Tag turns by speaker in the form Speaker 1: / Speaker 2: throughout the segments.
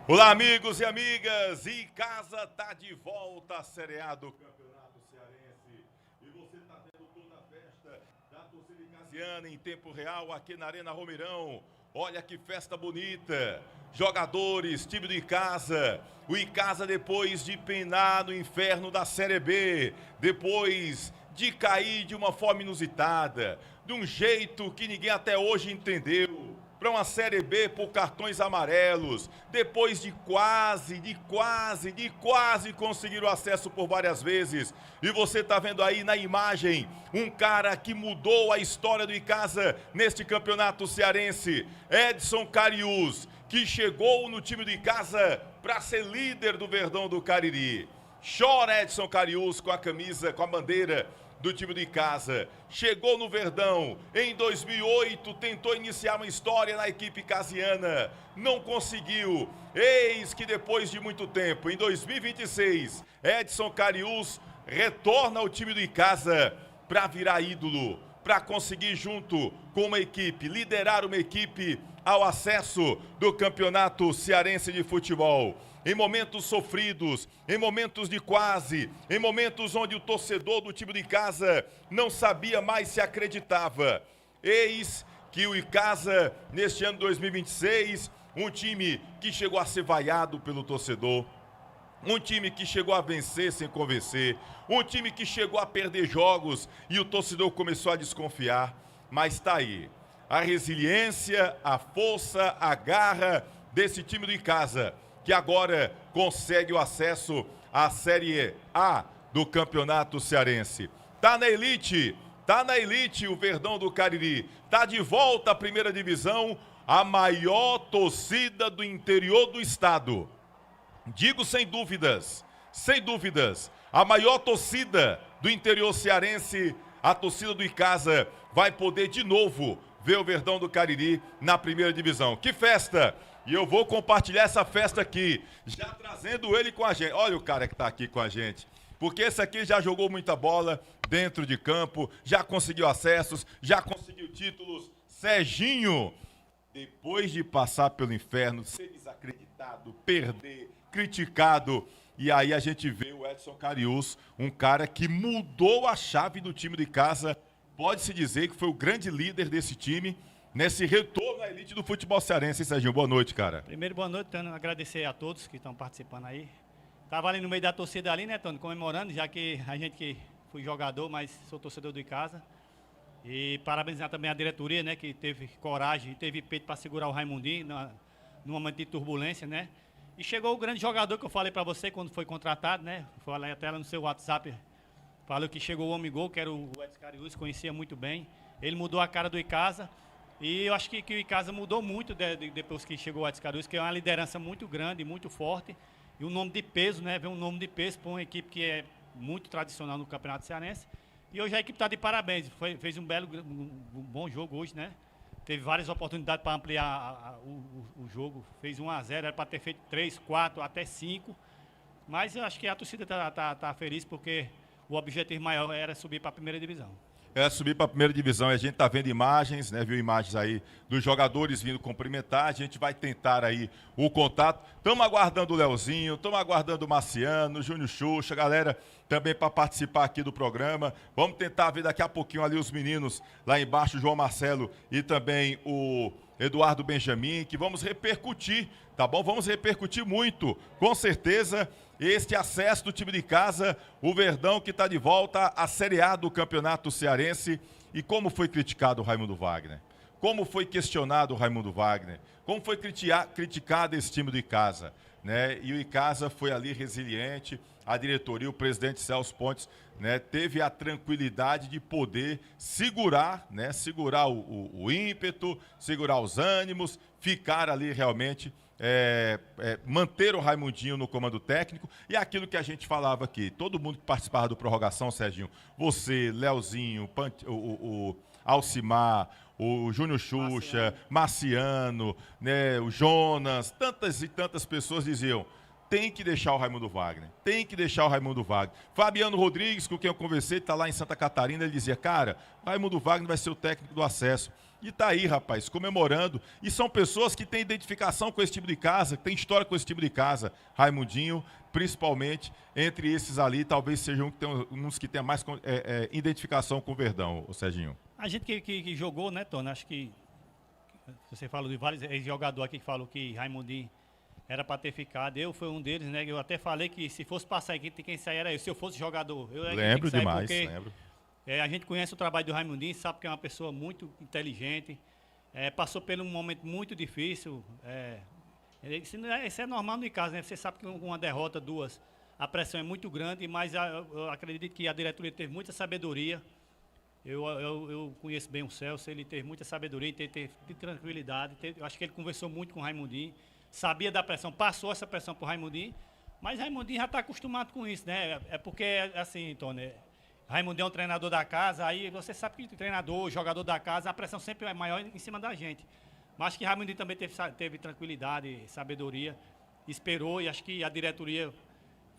Speaker 1: Olá, amigos e amigas, Icasa tá de volta à Série A do Campeonato Cearense. E você tá vendo toda a festa da torcida icasiana em tempo real aqui na Arena Romeirão. Olha que festa bonita. Jogadores, time do Icasa. O Icasa depois de penar no inferno da Série B, depois de cair de uma forma inusitada, de um jeito que ninguém até hoje entendeu, para uma Série B por cartões amarelos, depois de quase conseguir o acesso por várias vezes. E você está vendo aí na imagem um cara que mudou a história do Icasa neste campeonato cearense, Edson Cariús, que chegou no time do Icasa para ser líder do Verdão do Cariri. Chora Edson Cariús com a camisa, com a bandeira do time do Icasa. Chegou no Verdão em 2008, tentou iniciar uma história na equipe casiana, não conseguiu. Eis que depois de muito tempo, em 2026, Edson Cariús retorna ao time do Icasa para virar ídolo, para conseguir junto com uma equipe, liderar uma equipe ao acesso do Campeonato Cearense de Futebol. Em momentos sofridos, em momentos de quase, em momentos onde o torcedor do time do Icasa não sabia mais se acreditava. Eis que o Icasa, neste ano 2026, um time que chegou a ser vaiado pelo torcedor, um time que chegou a vencer sem convencer, um time que chegou a perder jogos e o torcedor começou a desconfiar. Mas está aí, a resiliência, a força, a garra desse time do Icasa, que agora consegue o acesso à Série A do Campeonato Cearense. Tá na elite o Verdão do Cariri. Tá de volta à primeira divisão, a maior torcida do interior do estado. Digo sem dúvidas, a maior torcida do interior cearense, a torcida do Icasa, vai poder de novo ver o Verdão do Cariri na primeira divisão. Que festa! E eu vou compartilhar essa festa aqui, já trazendo ele com a gente. Olha o cara que está aqui com a gente, porque esse aqui já jogou muita bola dentro de campo, já conseguiu acessos, já conseguiu títulos. Serginho, depois de passar pelo inferno, ser desacreditado, perder, criticado, e aí a gente vê o Edson Cariús, um cara que mudou a chave do time de casa. Pode-se dizer que foi o grande líder desse time nesse retorno à elite do futebol cearense, hein, Serginho? Boa noite, cara.
Speaker 2: Primeiro, boa noite, Tano. Agradecer a todos que estão participando aí. Tava ali no meio da torcida ali, né, Tano? Comemorando, já que a gente que fui jogador, mas sou torcedor do Icasa. E parabenizar também a diretoria, né, que teve coragem e teve peito para segurar o Raimundinho num momento de turbulência, né? E chegou o grande jogador que eu falei para você quando foi contratado, né? Falei até lá no seu WhatsApp. Falou que chegou o homem gol, que era o Edson Cariús, conhecia muito bem. Ele mudou a cara do Icasa. E eu acho que o Icasa mudou muito depois que chegou o Edson Cariús, que é uma liderança muito grande, muito forte. E um nome de peso, né? Vem um nome de peso para uma equipe que é muito tradicional no Campeonato Cearense. E hoje a equipe está de parabéns. Fez um bom jogo hoje, né? Teve várias oportunidades para ampliar o jogo. Fez 1-0, era para ter feito 3, 4, até 5. Mas eu acho que a torcida tá feliz porque o objetivo maior era subir para a primeira divisão.
Speaker 1: Subir para a primeira divisão, e a gente está vendo imagens, né? Viu imagens aí dos jogadores vindo cumprimentar. A gente vai tentar aí o contato. Estamos aguardando o Leozinho, estamos aguardando o Marciano, o Júnior Xuxa, galera também para participar aqui do programa. Vamos tentar ver daqui a pouquinho ali os meninos lá embaixo, o João Marcelo e também o Eduardo Benjamin, que vamos repercutir, tá bom? Vamos repercutir muito, com certeza, este acesso do time de casa, o Verdão que está de volta à Série A do Campeonato Cearense. E como foi criticado o Raimundo Wagner? Como foi questionado o Raimundo Wagner? Como foi criticado esse time do Icasa? Né? E o Icasa foi ali resiliente, a diretoria, o presidente Celso Pontes, né, teve a tranquilidade de poder segurar, né, segurar o ímpeto, segurar os ânimos, ficar ali realmente, manter o Raimundinho no comando técnico. E aquilo que a gente falava aqui, todo mundo que participava do Prorrogação, Serginho, você, Leozinho, o Alcimar, o Júnior Xuxa, Marciano, né, o Jonas, tantas e tantas pessoas diziam: tem que deixar o Raimundo Wagner. Tem que deixar o Raimundo Wagner. Fabiano Rodrigues, com quem eu conversei, está lá em Santa Catarina, ele dizia, cara, o Raimundo Wagner vai ser o técnico do acesso. E tá aí, rapaz, comemorando. E são pessoas que têm identificação com esse tipo de casa, que têm história com esse tipo de casa. Raimundinho, principalmente, entre esses ali, talvez sejam uns que tenham mais identificação com o Verdão, o Serginho.
Speaker 2: A gente que jogou, né, Tony? Acho que você falou de vários ex-jogadores aqui que falou que Raimundinho era para ter ficado. Eu fui um deles, né? Eu até falei que se fosse passar aqui, quem sair era eu. Se eu fosse jogador, eu era
Speaker 1: lembro
Speaker 2: que
Speaker 1: demais,
Speaker 2: porque,
Speaker 1: lembro.
Speaker 2: a gente conhece o trabalho do Raimundinho, sabe que é uma pessoa muito inteligente, passou por um momento muito difícil. Isso é normal no caso, né? Você sabe que com uma derrota, duas, a pressão é muito grande, mas eu acredito que a diretoria teve muita sabedoria. Eu conheço bem o Celso, ele teve muita sabedoria, teve tranquilidade. Eu acho que ele conversou muito com o Raimundinho, sabia da pressão, passou essa pressão para o Raimundinho, mas Raimundinho já está acostumado com isso, né? É porque, assim, Tony, Raimundinho é um treinador da casa, aí você sabe que treinador, jogador da casa, a pressão sempre é maior em cima da gente. Mas acho que Raimundinho também teve tranquilidade, sabedoria, esperou, e acho que a diretoria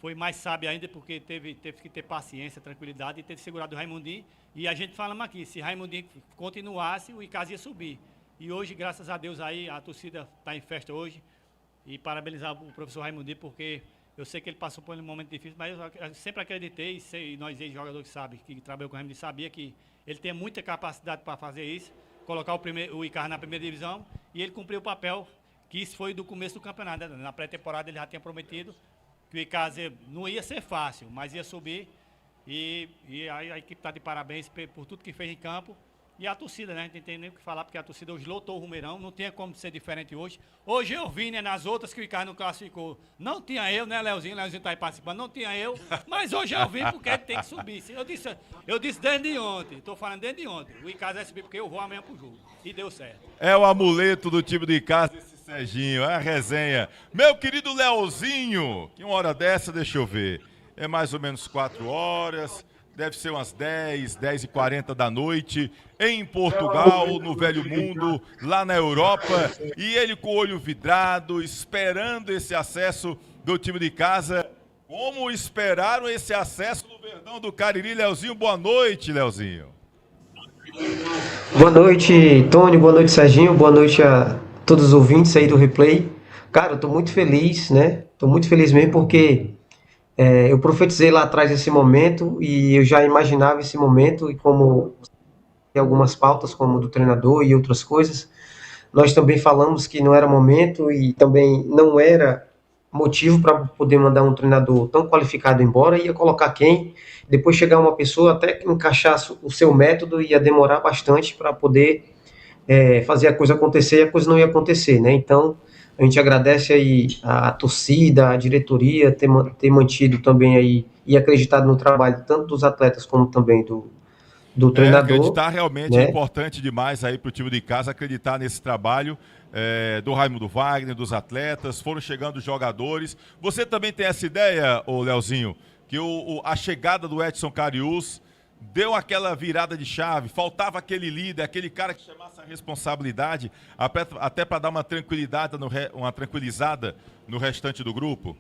Speaker 2: foi mais sábia ainda, porque teve que ter paciência, tranquilidade e ter segurado o Raimundinho. E a gente falamos aqui, se Raimundinho continuasse, o Icasa ia subir. E hoje, graças a Deus, aí a torcida está em festa hoje. E parabenizar o professor Raimundinho, porque eu sei que ele passou por um momento difícil, mas eu sempre acreditei, e nós ex-jogadores que sabem, que trabalham com o Raimundinho, sabia que ele tem muita capacidade para fazer isso, colocar o Icasa na primeira divisão, e ele cumpriu o papel, que isso foi do começo do campeonato. Né? Na pré-temporada ele já tinha prometido que o Icasa não ia ser fácil, mas ia subir, e a equipe está de parabéns por tudo que fez em campo. E a torcida, né? A gente não tem nem o que falar, porque a torcida hoje lotou o Rumeirão, não tinha como ser diferente hoje. Hoje eu vi, né, nas outras que o Icasa não classificou. Não tinha eu, né, Leozinho? Leozinho tá aí participando, não tinha eu, mas hoje eu vi porque ele tem que subir. Eu disse desde ontem, tô falando desde ontem. O Icasa vai subir porque eu vou amanhã pro jogo. E deu certo.
Speaker 1: É o amuleto do time do Icasa, esse Serginho, é a resenha. Meu querido Leozinho, que uma hora dessa, deixa eu ver, é mais ou menos 4 horas... Deve ser umas 10h40 da noite, em Portugal, no Velho Mundo, lá na Europa. E ele com o olho vidrado, esperando esse acesso do time de casa. Como esperaram esse acesso do Verdão do Cariri, Leozinho? Boa noite, Leozinho.
Speaker 3: Boa noite, Tony. Boa noite, Serginho. Boa noite a todos os ouvintes aí do Replay. Cara, eu tô muito feliz, né? Tô muito feliz mesmo porque... eu profetizei lá atrás esse momento e eu já imaginava esse momento, e como tem algumas pautas, como do treinador e outras coisas, nós também falamos que não era momento e também não era motivo para poder mandar um treinador tão qualificado embora. Ia colocar quem? Depois chegar uma pessoa até que encaixasse o seu método, ia demorar bastante para poder fazer a coisa acontecer, e a coisa não ia acontecer, né? Então, a gente agradece aí a torcida, a diretoria ter mantido também aí e acreditado no trabalho tanto dos atletas como também do treinador.
Speaker 1: Acreditar realmente,
Speaker 3: né?
Speaker 1: É importante demais aí para o time de casa acreditar nesse trabalho do Raimundo Wagner, dos atletas, foram chegando os jogadores. Você também tem essa ideia, ô Leozinho, que a chegada do Edson Cariús deu aquela virada de chave, faltava aquele líder, aquele cara que chamasse a responsabilidade, até para dar uma tranquilizada no restante do grupo?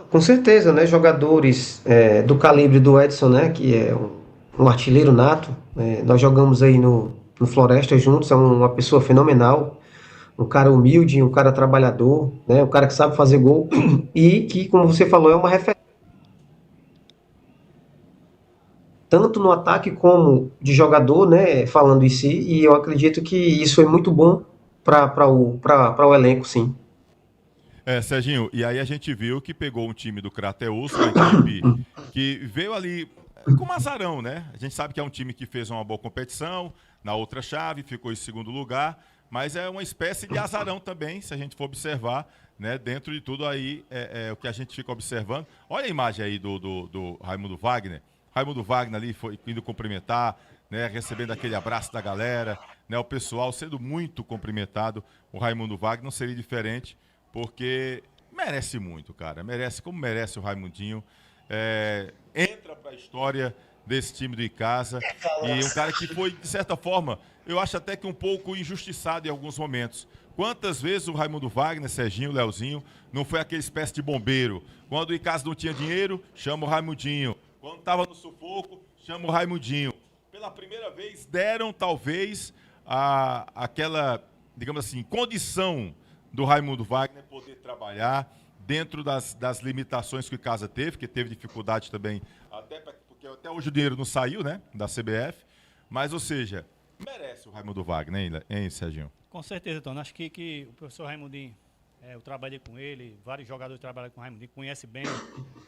Speaker 3: Com certeza, né? Jogadores do calibre do Edson, né? Que é um artilheiro nato. Nós jogamos aí no Floresta juntos, é uma pessoa fenomenal, um cara humilde, um cara trabalhador, né? Um cara que sabe fazer gol e que, como você falou, é uma referência. Tanto no ataque como de jogador, né, falando em si, e eu acredito que isso é muito bom para o elenco, sim.
Speaker 1: Serginho, e aí a gente viu que pegou um time do Crateús, uma equipe que veio ali com um azarão, né? A gente sabe que é um time que fez uma boa competição, na outra chave, ficou em segundo lugar, mas é uma espécie de azarão também, se a gente for observar, né? Dentro de tudo aí, o que a gente fica observando. Olha a imagem aí do Raimundo Wagner. Raimundo Wagner ali foi indo cumprimentar, né, recebendo aquele abraço da galera, né, o pessoal sendo muito cumprimentado. O Raimundo Wagner não seria diferente, porque merece muito, cara. Merece, como merece o Raimundinho. Entra para a história desse time do Icasa. E um cara que foi, de certa forma, eu acho até que um pouco injustiçado em alguns momentos. Quantas vezes o Raimundo Wagner, Serginho, Leozinho, não foi aquele espécie de bombeiro? Quando o Icasa não tinha dinheiro, chama o Raimundinho. Quando estava no sufoco, chama o Raimundinho. Pela primeira vez, deram, talvez, aquela, digamos assim, condição do Raimundo Wagner poder trabalhar dentro das limitações que o Icasa teve, que teve dificuldade também, porque até hoje o dinheiro não saiu, né, da CBF. Mas, ou seja, merece o Raimundo Wagner, hein, Serginho?
Speaker 2: Com certeza, Tony. Acho que o professor Raimundinho, eu trabalhei com ele, vários jogadores trabalham com o Raimundinho, conhece bem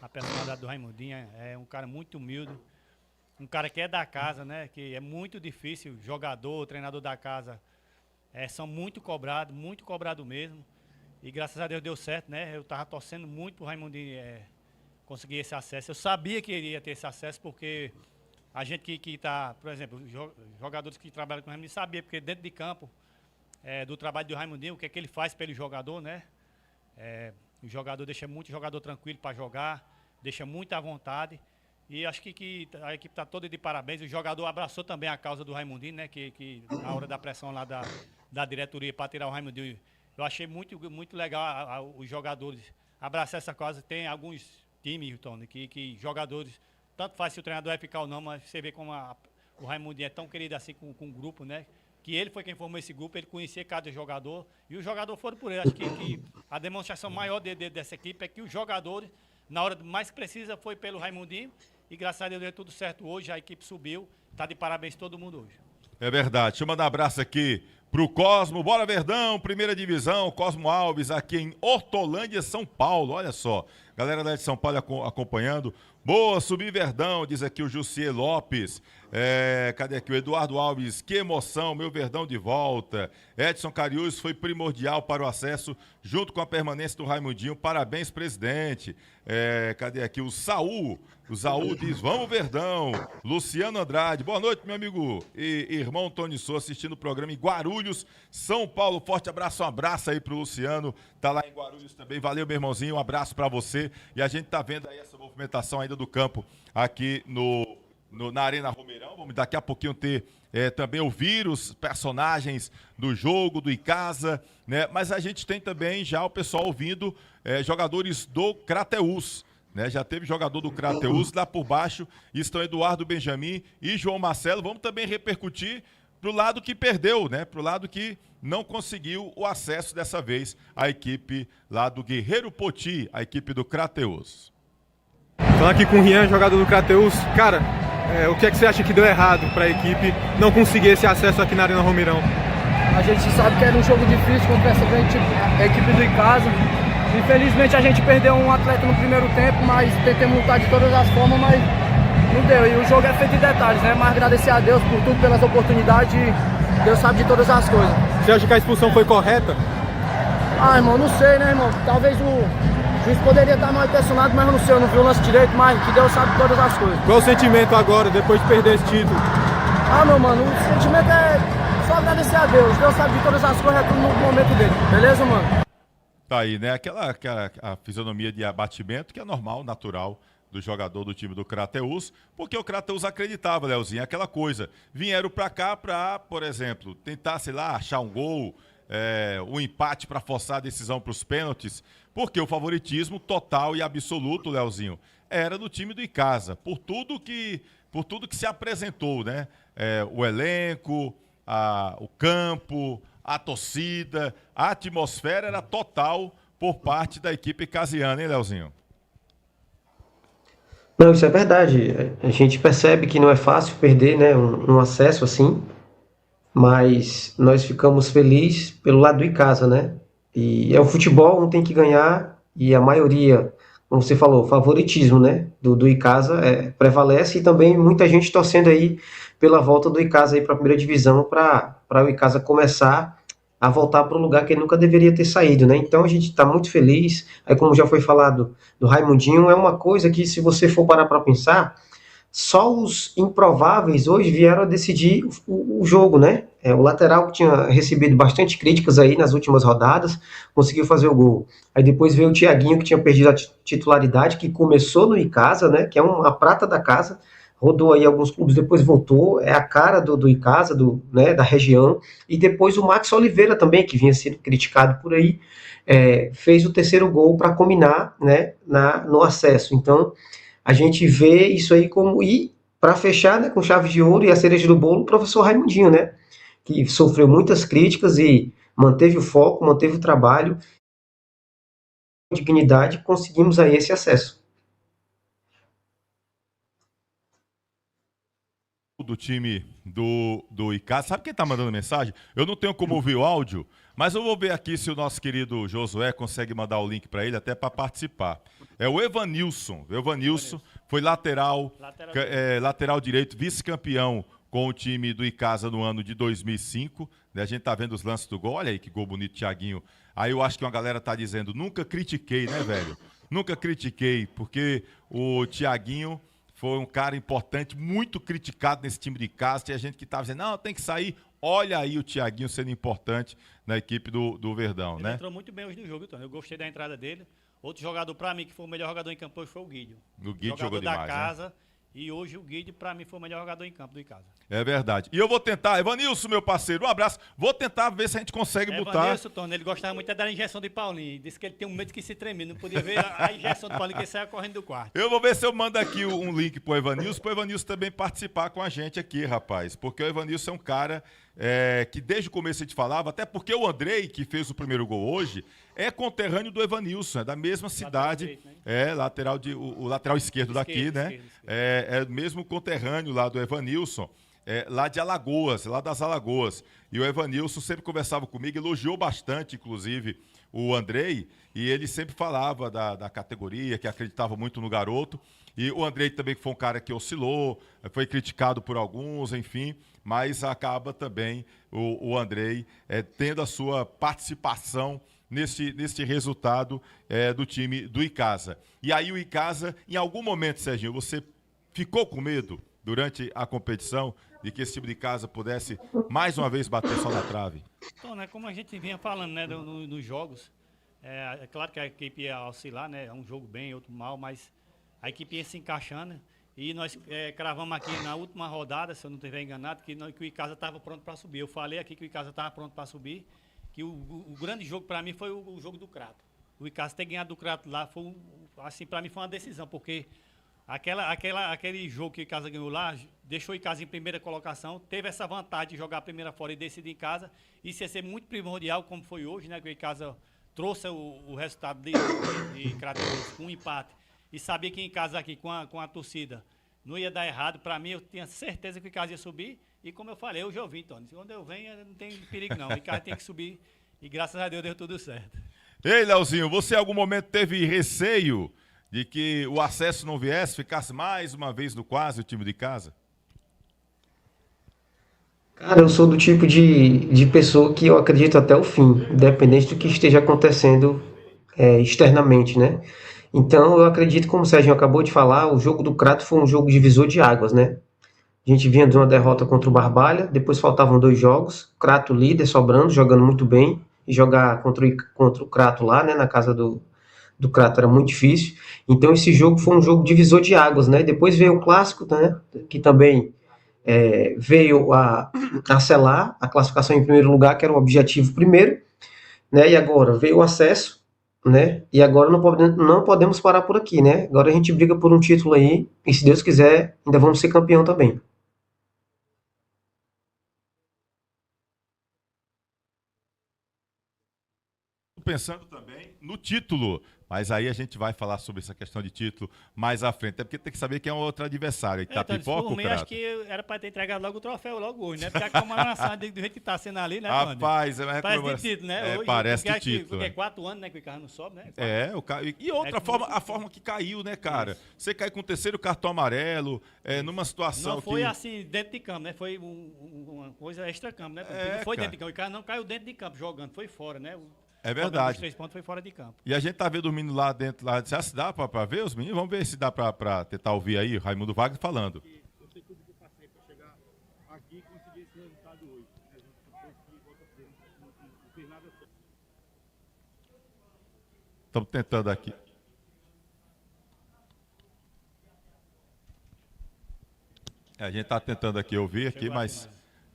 Speaker 2: a personalidade do Raimundinho, é um cara muito humilde, um cara que é da casa, né? Que é muito difícil, jogador, treinador da casa, são muito cobrado mesmo. E graças a Deus deu certo, né? Eu estava torcendo muito para o Raimundinho conseguir esse acesso. Eu sabia que ele ia ter esse acesso porque a gente que está, por exemplo, jogadores que trabalham com o Raimundinho sabia, porque dentro de campo, do trabalho do Raimundinho, o que é que ele faz pelo jogador, né? O jogador deixa muito jogador tranquilo para jogar, deixa muito à vontade. E acho que a equipe está toda de parabéns. O jogador abraçou também a causa do Raimundinho, né? Que na hora da pressão lá da diretoria para tirar o Raimundinho, eu achei muito legal os jogadores abraçar essa causa. Tem alguns times, Tony, que jogadores, tanto faz se o treinador vai ficar ou não, mas você vê como o Raimundinho é tão querido assim com o grupo, né? Que ele foi quem formou esse grupo, ele conhecia cada jogador, e os jogadores foram por ele. Acho que a demonstração maior dessa equipe é que os jogadores, na hora mais que precisa, foi pelo Raimundinho, e graças a Deus deu tudo certo hoje, a equipe subiu, está de parabéns todo mundo hoje.
Speaker 1: É verdade. Deixa eu mandar um abraço aqui pro Cosmo. Bora, Verdão, primeira divisão, Cosmo Alves, aqui em Hortolândia, São Paulo. Olha só, galera lá de São Paulo acompanhando. Boa, subir Verdão, diz aqui o Jussier Lopes. Cadê aqui o Eduardo Alves? Que emoção, meu Verdão de volta. Edson Cariús foi primordial para o acesso, junto com a permanência do Raimundinho. Parabéns, presidente. Cadê aqui o Saul? O Saul diz, vamos Verdão. Luciano Andrade, boa noite, meu amigo e irmão Tony Souza, assistindo o programa em Guarulhos, São Paulo. Forte abraço, um abraço aí pro Luciano, tá lá em Guarulhos também. Valeu, meu irmãozinho, um abraço para você. E a gente tá vendo aí essa movimentação ainda do campo aqui na Arena Romeirão. Vamos daqui a pouquinho ter também ouvir os personagens do jogo, do Icasa, né? Mas a gente tem também já o pessoal ouvindo jogadores do Crateús, né? Já teve jogador do Crateús, lá por baixo estão Eduardo Benjamin e João Marcelo. Vamos também repercutir pro lado que perdeu, né? Pro lado que não conseguiu o acesso dessa vez, a equipe lá do Guerreiro Poti, a equipe do Crateús.
Speaker 4: Falando aqui com o Rian, jogador do Crateús. Cara, o que é que você acha que deu errado para a equipe não conseguir esse acesso aqui na Arena Romeirão?
Speaker 5: A gente sabe que era um jogo difícil contra essa grande equipe do Icasa. Infelizmente a gente perdeu um atleta no primeiro tempo, mas tentamos lutar de todas as formas, mas não deu. E o jogo é feito de detalhes, né? Mas agradecer a Deus por tudo, pelas oportunidades. Deus sabe de todas as coisas.
Speaker 4: Você acha que a expulsão foi correta?
Speaker 5: Ah, irmão, não sei, né, irmão? Talvez o juiz poderia estar mal intencionado, mas eu não sei, eu não vi o lance direito, mas que Deus sabe de todas as coisas.
Speaker 4: Qual o sentimento agora, depois de perder esse título?
Speaker 5: Ah, meu mano, o sentimento é só agradecer a Deus. Deus sabe de todas as coisas, é tudo no momento dele. Beleza, mano?
Speaker 1: Tá aí, né? A fisionomia de abatimento que é normal, natural do jogador do time do Crateús, porque o Crateús acreditava, Leozinho, aquela coisa. Vieram pra cá pra, por exemplo, tentar, sei lá, achar um gol, um empate pra forçar a decisão pros pênaltis, porque o favoritismo total e absoluto, Leozinho, era do time do Icasa, por tudo que se apresentou, né? O elenco, o campo, a torcida, a atmosfera era total por parte da equipe casiana, hein, Leozinho?
Speaker 3: Não, isso é verdade. A gente percebe que não é fácil perder, né, um acesso assim, mas nós ficamos felizes pelo lado do Icasa, né? E é o futebol, um tem que ganhar, e a maioria, como você falou, favoritismo, né, do Icasa prevalece, e também muita gente torcendo aí pela volta do Icasa aí para a primeira divisão, para o Icasa começar a voltar para o lugar que ele nunca deveria ter saído, né? Então a gente está muito feliz. Aí, como já foi falado do Raimundinho, é uma coisa que, se você for parar para pensar, só os improváveis hoje vieram a decidir o jogo, né? O lateral, que tinha recebido bastante críticas aí nas últimas rodadas, conseguiu fazer o gol. Aí depois veio o Thiaguinho, que tinha perdido a titularidade, que começou no Icasa, né? Que é uma prata da casa, rodou aí alguns clubes, depois voltou, é a cara do Icasa, né, da região, e depois o Max Oliveira também, que vinha sendo criticado por aí, fez o terceiro gol para combinar, né, no acesso. Então, a gente vê isso aí como, e para fechar, né, com chave de ouro e a cereja do bolo, o professor Raimundinho, né, que sofreu muitas críticas e manteve o foco, manteve o trabalho, com dignidade, conseguimos aí esse acesso.
Speaker 1: Do time do Icasa. Sabe quem tá mandando mensagem? Eu não tenho como ouvir o áudio, mas eu vou ver aqui se o nosso querido Josué consegue mandar o link para ele até para participar. É o Evanilson. O Evanilson foi lateral direito, vice-campeão com o time do Icasa no ano de 2005. Né? A gente tá vendo os lances do gol. Olha aí que gol bonito, Thiaguinho. Aí eu acho que uma galera tá dizendo, nunca critiquei, né, velho? Nunca critiquei, porque o Thiaguinho foi um cara importante, muito criticado nesse time de casa. Tinha gente que estava dizendo, não, tem que sair. Olha aí o Thiaguinho sendo importante na equipe do Verdão,
Speaker 2: ele
Speaker 1: né?
Speaker 2: Entrou muito bem hoje no jogo, então. Eu gostei da entrada dele. Outro jogador, para mim, que foi o melhor jogador em campo hoje foi o Guido.
Speaker 1: O Guido jogou
Speaker 2: da
Speaker 1: demais,
Speaker 2: casa.
Speaker 1: né?
Speaker 2: E hoje o Guido, para mim, foi o melhor jogador em campo do Icasa.
Speaker 1: É verdade. E eu vou tentar, Evanilson, meu parceiro, um abraço. Vou tentar ver se a gente consegue botar.
Speaker 2: Evanilson, Tony, ele gostava muito da injeção de Paulinho. Disse que ele tem um medo que se tremer. Não podia ver a injeção de Paulinho, que ele saia correndo do quarto.
Speaker 1: Eu vou ver se eu mando aqui um link pro Evanilson também participar com a gente aqui, rapaz. Porque o Evanilson é um cara que desde o começo a gente falava, até porque o Andrei, que fez o primeiro gol hoje, é conterrâneo do Evanilson, é da mesma cidade. Lateral direito, né? O lateral esquerdo daqui, né? Esquerdo. É mesmo conterrâneo lá do Evanilson. Lá de Alagoas, lá das Alagoas. E o Evanilson sempre conversava comigo, elogiou bastante, inclusive, o Andrei, e ele sempre falava da categoria, que acreditava muito no garoto. E o Andrei também foi um cara que oscilou, foi criticado por alguns, enfim, mas acaba também o Andrei tendo a sua participação neste resultado do time do Icasa. E aí o Icasa, em algum momento, Serginho, você ficou com medo durante a competição de que esse time de casa pudesse mais uma vez bater só na trave?
Speaker 2: Então, né, como a gente vinha falando, né, nos jogos, é claro que a equipe ia oscilar, né, é um jogo bem, outro mal, mas a equipe ia se encaixando, e nós cravamos aqui na última rodada, se eu não estiver enganado, que o Icasa estava pronto para subir. Eu falei aqui que o Icasa estava pronto para subir, que o grande jogo para mim foi o jogo do Crato. O Icasa ter ganhado do Crato lá, assim, para mim foi uma decisão, porque aquele jogo que o Icasa ganhou lá, deixou o Icasa em primeira colocação, teve essa vantagem de jogar a primeira fora e decidir em casa. Isso ia ser muito primordial, como foi hoje, né? Que o Icasa trouxe o resultado de Crateús com um empate. E sabia que em casa aqui, com a torcida, não ia dar errado. Para mim, eu tinha certeza que o Icasa ia subir. E como eu falei, hoje eu vim, Tony. Quando eu venho, não tem perigo não. O Icasa tem que subir. E graças a Deus deu tudo certo.
Speaker 1: Ei, Leozinho, você em algum momento teve receio de que o acesso não viesse, ficasse mais uma vez no quase o time de casa?
Speaker 3: Cara, eu sou do tipo de pessoa que eu acredito até o fim, independente do que esteja acontecendo externamente, né? Então, eu acredito, como o Serginho acabou de falar, o jogo do Crato foi um jogo divisor de águas, né? A gente vinha de uma derrota contra o Barbalha, depois faltavam 2 jogos, o Crato líder, sobrando, jogando muito bem, e jogar contra o Crato lá, né, na casa do Crato era muito difícil. Então, esse jogo foi um jogo divisor de águas, né? Depois veio o Clássico, né, que também veio a selar a classificação em primeiro lugar, que era o objetivo primeiro, né? E agora veio o acesso, né? E agora não podemos parar por aqui, né? Agora a gente briga por um título aí, e se Deus quiser, ainda vamos ser campeão também.
Speaker 1: Pensando também no título, mas aí a gente vai falar sobre essa questão de título mais à frente, até porque tem que saber quem é o outro adversário, Itapipoca ou Crato?
Speaker 2: Acho que era para ter entregado logo o troféu logo hoje, né? Porque a comemoração do jeito que está sendo ali, né,
Speaker 1: rapaz,
Speaker 2: parece de título, né? Hoje,
Speaker 1: parece de título.
Speaker 2: Porque é 4 anos, né, que o carro não sobe, né?
Speaker 1: E outra forma, a forma que caiu, né, cara? Isso. Você cai com o 3º cartão amarelo, numa situação
Speaker 2: não foi assim dentro de campo, né? Foi uma coisa extra-campo, né? Não foi dentro de campo, o cara não caiu dentro de campo jogando, foi fora, né?
Speaker 1: É verdade.
Speaker 2: Os 3 pontos foi fora de campo.
Speaker 1: E a gente tá vendo dormindo lá dentro, lá, já se dá pra ver os meninos? Vamos ver se dá pra tentar ouvir aí, Raimundo Wagner falando.
Speaker 6: Eu sei tudo que eu passei pra chegar aqui e conseguir esse resultado hoje. A gente não fez nada só.
Speaker 1: Estamos tentando aqui. A gente está tentando aqui ouvir aqui, mas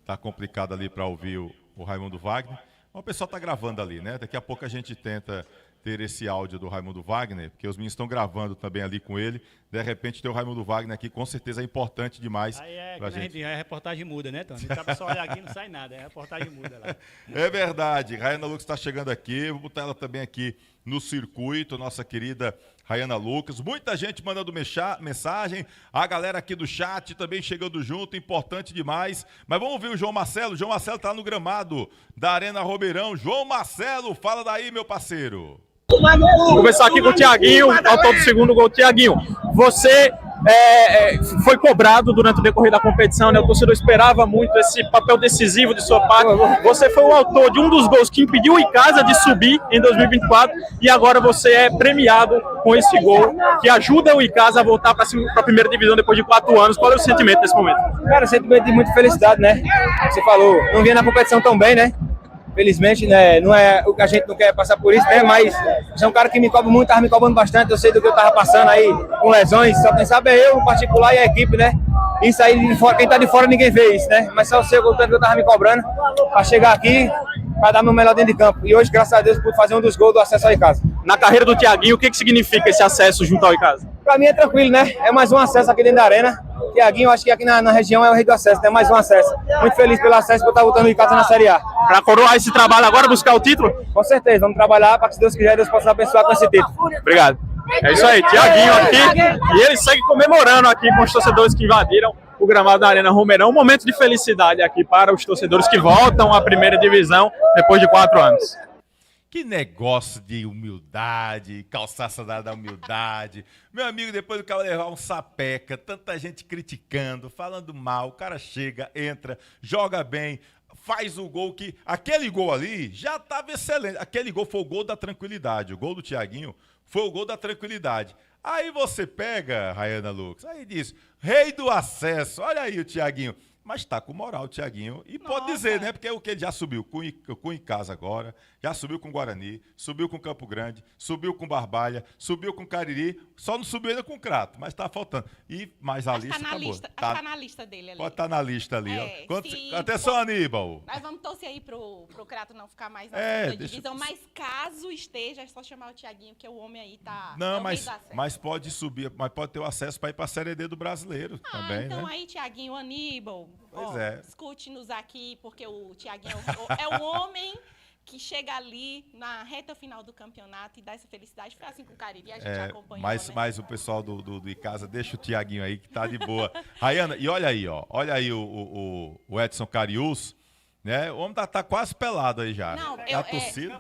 Speaker 1: tá complicado ali para ouvir o Raimundo Wagner. O pessoal está gravando ali, né? Daqui a pouco a gente tenta ter esse áudio do Raimundo Wagner, porque os meninos estão gravando também ali com ele. De repente ter o Raimundo Wagner aqui, com certeza é importante demais pra gente.
Speaker 2: A reportagem muda, né, Tony? Acaba só olhar aqui e não sai nada, a reportagem muda lá.
Speaker 1: É verdade, Rayana Lucas está chegando aqui, vou botar ela também aqui no circuito, nossa querida Rayana Lucas. Muita gente mandando mensagem, a galera aqui do chat também chegando junto, importante demais. Mas vamos ouvir o João Marcelo está tá no gramado da Arena Romeirão. João Marcelo, fala daí, meu parceiro.
Speaker 7: Vou começar aqui com o Thiaguinho, autor do segundo gol. Thiaguinho, você foi cobrado durante o decorrer da competição, né? O torcedor esperava muito esse papel decisivo de sua parte. Você foi o autor de um dos gols que impediu o Icasa de subir em 2024 e agora você é premiado com esse gol que ajuda o Icasa a voltar para a primeira divisão depois de 4 anos. Qual é o sentimento nesse momento?
Speaker 8: Cara, sentimento de muita felicidade, né? Você falou, não vinha na competição tão bem, né? Felizmente, né, não é o que a gente não quer passar por isso, né? Mas você é um cara que me cobra muito, tava me cobrando bastante. Eu sei do que eu tava passando aí com lesões. Só quem sabe é eu, no particular, e a equipe, né? Isso aí, de fora, quem tá de fora ninguém vê isso, né? Mas só eu sei o tanto que eu tava me cobrando pra chegar aqui, pra dar meu melhor dentro de campo. E hoje, graças a Deus, pude fazer um dos gols do acesso ao Icasa.
Speaker 7: Na carreira do Thiaguinho, o que significa esse acesso junto ao Icasa?
Speaker 8: Pra mim é tranquilo, né? É mais um acesso aqui dentro da arena. Thiaguinho, acho que aqui na região é o rei do acesso, né? Mais um acesso. Muito feliz pelo acesso que eu estar voltando o Icasa na Série A.
Speaker 7: Para coroar esse trabalho agora, buscar o título?
Speaker 8: Com certeza, vamos trabalhar para que, se Deus quiser, Deus possa abençoar com esse título.
Speaker 7: Obrigado. É isso aí, Thiaguinho aqui. E ele segue comemorando aqui com os torcedores que invadiram o gramado da Arena Romeirão. Um momento de felicidade aqui para os torcedores que voltam à primeira divisão depois de 4 anos.
Speaker 1: Que negócio de humildade, calçar sandália da humildade. Meu amigo, depois do cara levar um sapeca, tanta gente criticando, falando mal, o cara chega, entra, joga bem, faz o gol que... Aquele gol ali já estava excelente. Aquele gol foi o gol da tranquilidade. O gol do Thiaguinho foi o gol da tranquilidade. Aí você pega, Rayana Lucas, aí diz, rei do acesso, olha aí o Thiaguinho. Mas tá com moral o Thiaguinho. E pode dizer, né? Porque é o que ele já subiu com o Icasa agora, já subiu com o Guarani, subiu com o Campo Grande, subiu com o Barbalha, subiu com o Cariri, só não subiu ainda com o Crato, mas tá faltando. E mais a lista tá boa.
Speaker 9: Tá na lista dele ali.
Speaker 1: Pode estar na lista ali,
Speaker 9: É,
Speaker 1: ó. Atenção, Aníbal.
Speaker 9: Nós vamos torcer aí pro Crato não ficar mais na segunda divisão, mas caso esteja, é só chamar o Thiaguinho, que o homem aí tá...
Speaker 1: Não, mas pode subir, mas pode ter o acesso para ir para a Série D do Brasileiro também,
Speaker 9: então
Speaker 1: né?
Speaker 9: Aí, Thiaguinho, Aníbal,
Speaker 1: Pois é.
Speaker 9: escute-nos aqui, porque o Thiaguinho é o homem que chega ali na reta final do campeonato e dá essa felicidade. Foi assim com o Cariri, a gente acompanhou.
Speaker 1: Mas o pessoal do Icasa, deixa o Thiaguinho aí, que tá de boa. Rayana, e olha aí, ó. Olha aí o Edson Cariús, né? O homem tá quase pelado aí já.
Speaker 9: Não,
Speaker 1: a torcida.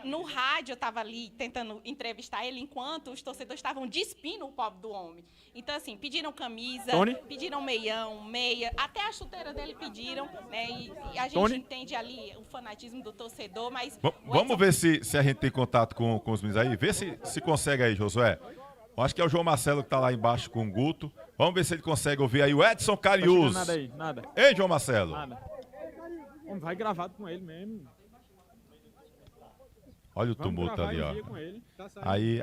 Speaker 9: No rádio eu tava ali tentando entrevistar ele enquanto os torcedores estavam despindo o pobre do homem. Então, assim, pediram camisa,
Speaker 7: Tony?
Speaker 9: pediram meião, meia, até a chuteira dele pediram, né? E a gente
Speaker 7: Tony?
Speaker 9: entende ali o fanatismo do torcedor, mas...
Speaker 1: Vamos ver se a gente tem contato com os meninos aí. Vê se consegue aí, Josué. Eu acho que é o João Marcelo que tá lá embaixo com o Guto. Vamos ver se ele consegue ouvir aí o Edson Cariús.
Speaker 7: Nada aí, nada.
Speaker 1: Ei, João Marcelo.
Speaker 7: Nada. Vai gravado com ele mesmo.
Speaker 1: Olha o tumulto ali, ó. Aí...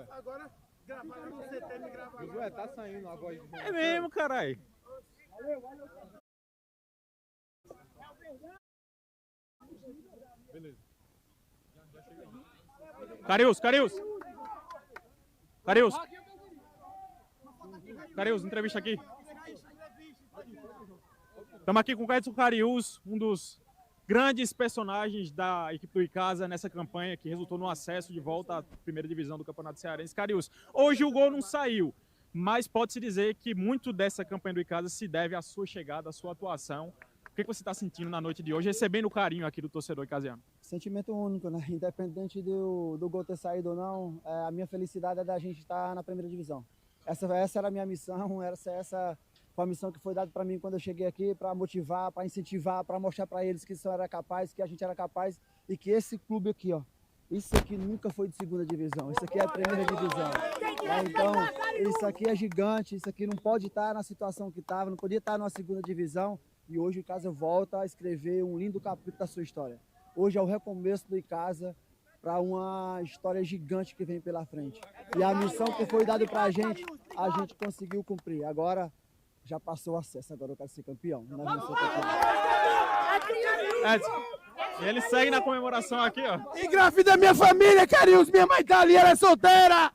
Speaker 6: Agora, gravaram no CT, me gravaram.
Speaker 8: Josué, tá saindo a voz.
Speaker 7: É mesmo, caralho. Beleza. Cariús, entrevista aqui. Estamos aqui com o Edson Cariús, um dos grandes personagens da equipe do Icasa nessa campanha que resultou no acesso de volta à primeira divisão do Campeonato Cearense. Cariús, hoje o gol não saiu, mas pode-se dizer que muito dessa campanha do Icasa se deve à sua chegada, à sua atuação. O que você está sentindo na noite de hoje, recebendo o carinho aqui do torcedor icasiano?
Speaker 10: Sentimento único, né? Independente do gol ter saído ou não, a minha felicidade é da gente estar na primeira divisão. Essa era a minha missão, essa foi a missão que foi dada para mim quando eu cheguei aqui, para motivar, para incentivar, para mostrar para eles que isso era capaz, que a gente era capaz e que esse clube aqui, ó, isso aqui nunca foi de segunda divisão, isso aqui é a primeira divisão. Então, isso aqui é gigante, isso aqui não pode estar na situação que estava, não podia estar numa segunda divisão e hoje o Icasa volta a escrever um lindo capítulo da sua história. Hoje é o recomeço do Icasa para uma história gigante que vem pela frente. E a missão que foi dada para a gente conseguiu cumprir. Agora já passou o acesso, agora eu quero ser campeão. Nós vamos ser campeão.
Speaker 7: Edson, e ele segue na comemoração aqui, ó.
Speaker 6: Engravida minha família, Carius. Minha mãe tá ali, ela é solteira.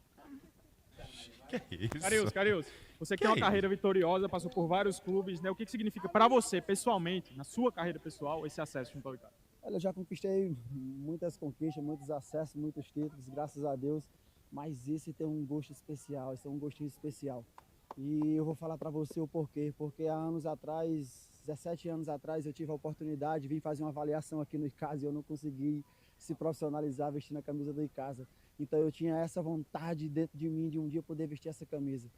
Speaker 1: Que isso?
Speaker 7: Carius, você que tem uma carreira vitoriosa, passou por vários clubes, né? O que significa para você, pessoalmente, na sua carreira pessoal, esse acesso junto ao Icasa?
Speaker 10: Olha, eu já conquistei muitas conquistas, muitos acessos, muitos títulos, graças a Deus. Mas esse tem um gosto especial, esse é um gostinho especial. E eu vou falar para você o porquê. Porque há anos atrás, 17 anos atrás, eu tive a oportunidade de vir fazer uma avaliação aqui no Icasa e eu não consegui se profissionalizar vestindo a camisa do Icasa. Então eu tinha essa vontade dentro de mim de um dia poder vestir essa camisa.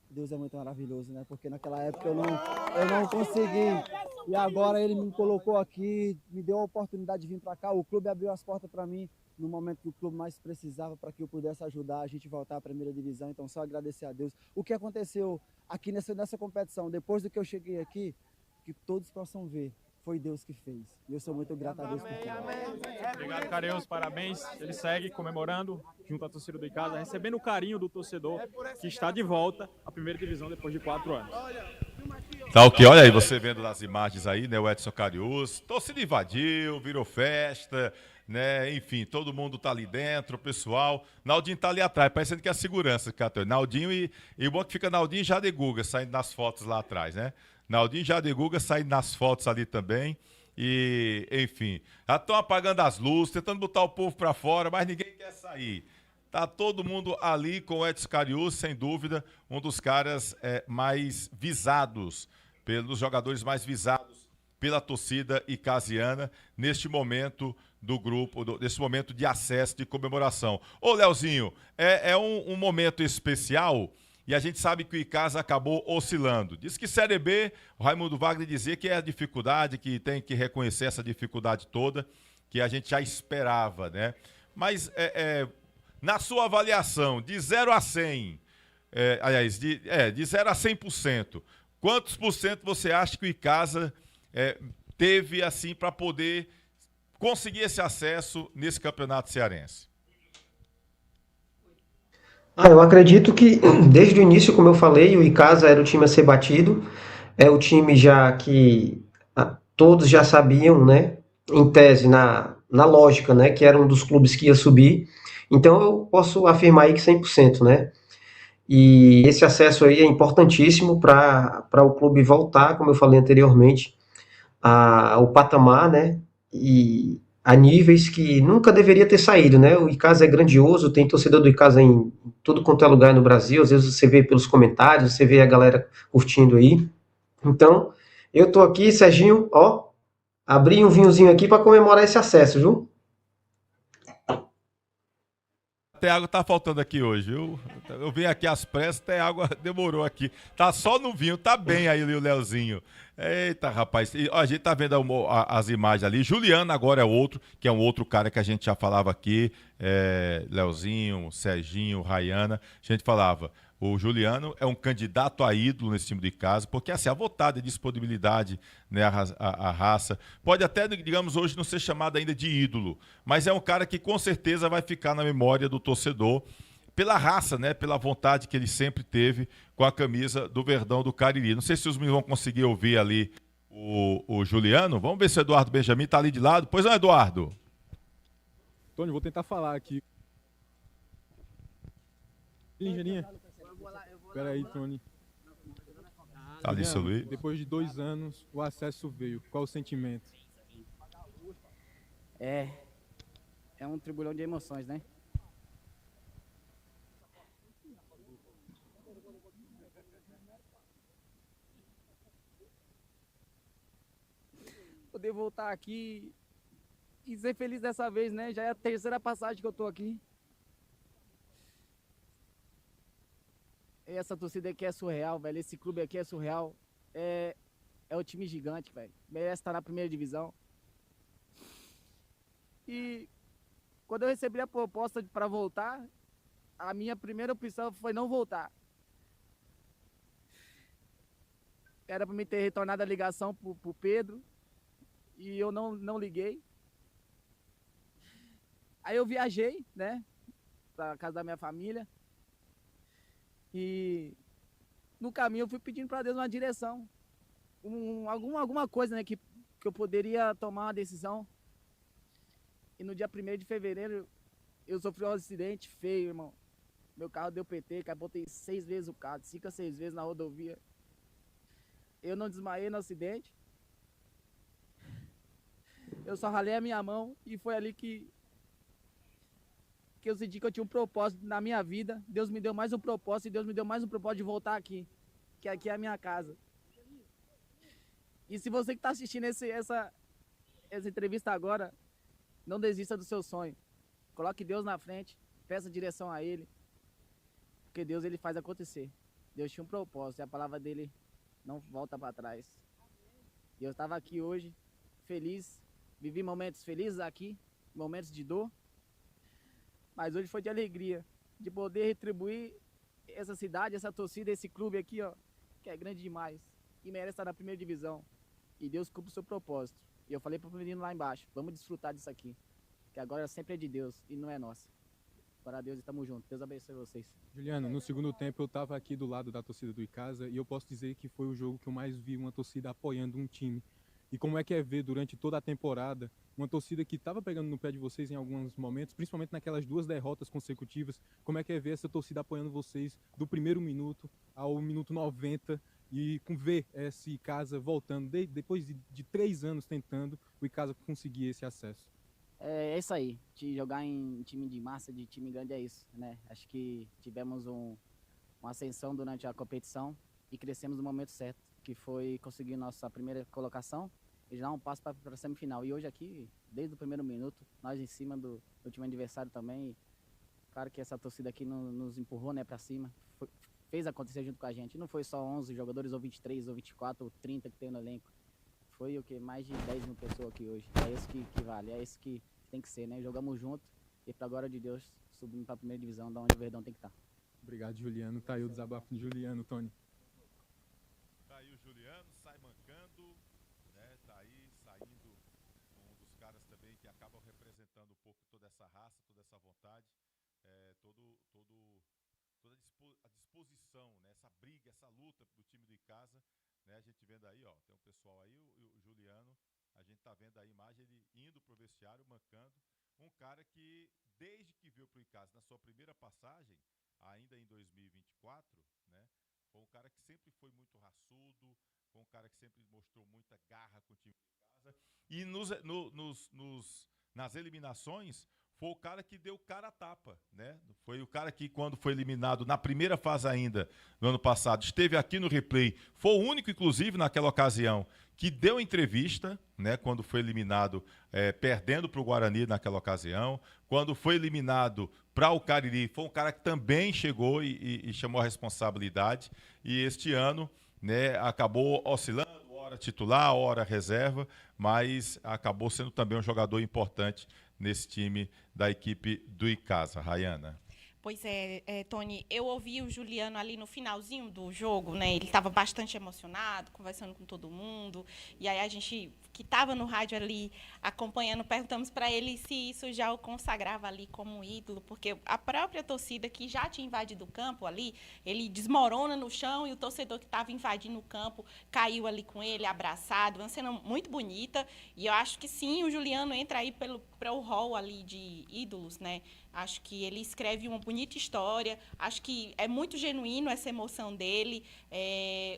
Speaker 10: Deus é muito maravilhoso, né? Porque naquela época eu não consegui. E agora ele me colocou aqui, me deu a oportunidade de vir para cá. O clube abriu as portas para mim no momento que o clube mais precisava para que eu pudesse ajudar a gente voltar à primeira divisão. Então só agradecer a Deus. O que aconteceu aqui nessa competição, depois do que eu cheguei aqui, que todos possam ver, foi Deus que fez. E eu sou muito grato a Deus por tudo.
Speaker 7: Obrigado, Carius, parabéns. Ele segue comemorando junto à torcida do Icasa, recebendo o carinho do torcedor que está de volta à primeira divisão depois de 4 anos.
Speaker 1: Tá ok, olha aí, você vendo nas imagens aí, né, o Edson Carius, torcida invadiu, virou festa, né, enfim, todo mundo tá ali dentro, o pessoal, Naldinho tá ali atrás, parecendo que é a segurança, Naldinho e o bom que fica Naldinho e Jadeguga saindo nas fotos lá atrás, né, Naldinho e Jadeguga saindo nas fotos ali também, e, enfim, já estão apagando as luzes, tentando botar o povo pra fora, mas ninguém quer sair. Tá todo mundo ali com o Edson Carius, sem dúvida, um dos caras mais visados, pelos jogadores mais visados pela torcida icasiana neste momento do grupo, nesse momento de acesso, de comemoração. Ô, Leozinho, é um momento especial e a gente sabe que o Icasa acabou oscilando. Diz que Série B, o Raimundo Wagner dizia que é a dificuldade, que tem que reconhecer essa dificuldade toda, que a gente já esperava, né? Mas na sua avaliação, de 0 a 100, aliás, de 0 a 100%, quantos por cento você acha que o Icasa teve assim para poder conseguir esse acesso nesse campeonato cearense?
Speaker 3: Eu acredito que desde o início, como eu falei, o Icasa era o time a ser batido, é o time já que todos já sabiam, né, em tese, na lógica, né, que era um dos clubes que ia subir. Então eu posso afirmar aí que 100%, né? E esse acesso aí é importantíssimo para o clube voltar, como eu falei anteriormente, ao patamar, né? E a níveis que nunca deveria ter saído, né? O Icasa é grandioso, tem torcedor do Icasa em tudo quanto é lugar no Brasil, às vezes você vê pelos comentários, você vê a galera curtindo aí. Então, eu tô aqui, Serginho, ó, abri um vinhozinho aqui para comemorar esse acesso, viu?
Speaker 1: Até água tá faltando aqui hoje, viu? Eu vim aqui às pressas, até água demorou aqui. Tá só no vinho, tá bem aí o Leozinho. Eita, rapaz. E, ó, a gente tá vendo as imagens ali. Juliano agora é outro, que é um outro cara que a gente já falava aqui. Leozinho, Serginho, Rayana. A gente falava, o Juliano é um candidato a ídolo nesse time de casa, porque assim, a votada, a disponibilidade, né, a raça, pode até, digamos, hoje não ser chamado ainda de ídolo, mas é um cara que com certeza vai ficar na memória do torcedor, pela raça, né, pela vontade que ele sempre teve com a camisa do Verdão do Cariri. Não sei se os meninos vão conseguir ouvir ali o Juliano. Vamos ver se o Eduardo Benjamin está ali de lado. Pois não, Eduardo?
Speaker 4: Tony, vou tentar falar aqui. Engenharia. Espera aí, Tony.
Speaker 1: Ali, seu Luiz.
Speaker 4: Depois de 2 anos, o acesso veio. Qual o sentimento?
Speaker 5: É um turbilhão de emoções, né? Poder voltar aqui e ser feliz dessa vez, né? Já é a 3ª passagem que eu tô aqui. Essa torcida aqui é surreal, velho. Esse clube aqui é surreal. É um time gigante, velho. Merece estar na primeira divisão. E quando eu recebi a proposta para voltar, a minha primeira opção foi não voltar. Era para me ter retornado a ligação pro Pedro. E eu não liguei. Aí eu viajei, né? Pra casa da minha família. E no caminho eu fui pedindo para Deus uma direção, alguma coisa, né, que eu poderia tomar uma decisão. E no dia 1º de fevereiro eu sofri um acidente feio, irmão. Meu carro deu PT, capotei 6 vezes o carro, 5 a 6 vezes na rodovia. Eu não desmaiei no acidente. Eu só ralei a minha mão e foi ali que eu senti que eu tinha um propósito na minha vida. Deus me deu mais um propósito e Deus me deu mais um propósito de voltar aqui, que aqui é a minha casa. E se você que está assistindo essa entrevista agora, não desista do seu sonho. Coloque Deus na frente, peça direção a Ele, porque Deus ele faz acontecer. Deus tinha um propósito e a palavra dele não volta para trás. E eu estava aqui hoje, feliz, vivi momentos felizes aqui, momentos de dor, mas hoje foi de alegria, de poder retribuir essa cidade, essa torcida, esse clube aqui, ó, que é grande demais e merece estar na 1ª divisão. E Deus cumpre o seu propósito. E eu falei para o menino lá embaixo, vamos desfrutar disso aqui, que agora sempre é de Deus e não é nossa. Para Deus e tamo junto. Deus abençoe vocês.
Speaker 4: Juliano, no segundo tempo eu estava aqui do lado da torcida do Icasa e eu posso dizer que foi o jogo que eu mais vi uma torcida apoiando um time. E como é que é ver durante toda a temporada uma torcida que estava pegando no pé de vocês em alguns momentos, principalmente naquelas 2 derrotas consecutivas, como é que é ver essa torcida apoiando vocês do primeiro minuto ao minuto 90 e ver esse Icasa voltando, depois de 3 anos tentando, o Icasa conseguir esse acesso?
Speaker 5: É isso aí, de jogar em time de massa, de time grande é isso, né? Acho que tivemos uma ascensão durante a competição e crescemos no momento certo, que foi conseguir nossa primeira colocação e dar um passo para a semifinal. E hoje aqui, desde o primeiro minuto, nós em cima do time adversário também. Claro que essa torcida aqui nos empurrou, né, para cima, fez acontecer junto com a gente. Não foi só 11 jogadores, ou 23, ou 24, ou 30 que tem no elenco. Foi o que? Mais de 10 mil pessoas aqui hoje. É isso que vale, é isso que tem que ser, né? Jogamos junto e, para a glória de Deus, subimos para a 1ª divisão, da onde o Verdão tem que estar.
Speaker 4: Obrigado, Juliano. Tá aí o desabafo de Juliano, Tony.
Speaker 1: Tá aí o Juliano, sai mancando, né? Tá aí saindo um dos caras também que acabam representando um pouco toda essa raça, toda essa vontade, toda a disposição, né? Essa briga, essa luta do time do Icasa, né? A gente vendo aí, ó, tem um pessoal aí, o Juliano, a gente tá vendo a imagem ele indo pro vestiário, mancando, um cara que desde que veio pro Icasa na sua primeira passagem, ainda em 2024, né? Foi um cara que sempre foi muito raçudo, foi um cara que sempre mostrou muita garra com o time de casa. E nas eliminações, foi o cara que deu cara a tapa, né? Foi o cara que, quando foi eliminado na primeira fase ainda, no ano passado, esteve aqui no replay. Foi o único, inclusive, naquela ocasião, que deu entrevista, né? Quando foi eliminado, perdendo para o Guarani naquela ocasião. Quando foi eliminado para o Cariri, foi um cara que também chegou e chamou a responsabilidade. E este ano, né, acabou oscilando, hora titular, hora reserva, mas acabou sendo também um jogador importante nesse time da equipe do Icasa. Rayana.
Speaker 9: Pois é, Tony, eu ouvi o Juliano ali no finalzinho do jogo, né? Ele estava bastante emocionado, conversando com todo mundo. E aí a gente, que estava no rádio ali acompanhando, perguntamos para ele se isso já o consagrava ali como ídolo, porque a própria torcida que já tinha invadido o campo ali, ele desmorona no chão e o torcedor que estava invadindo o campo caiu ali com ele, abraçado. Uma cena muito bonita. E eu acho que sim, o Juliano entra aí para o hall ali de ídolos, né? Acho que ele escreve uma bonita história, acho que é muito genuíno essa emoção dele.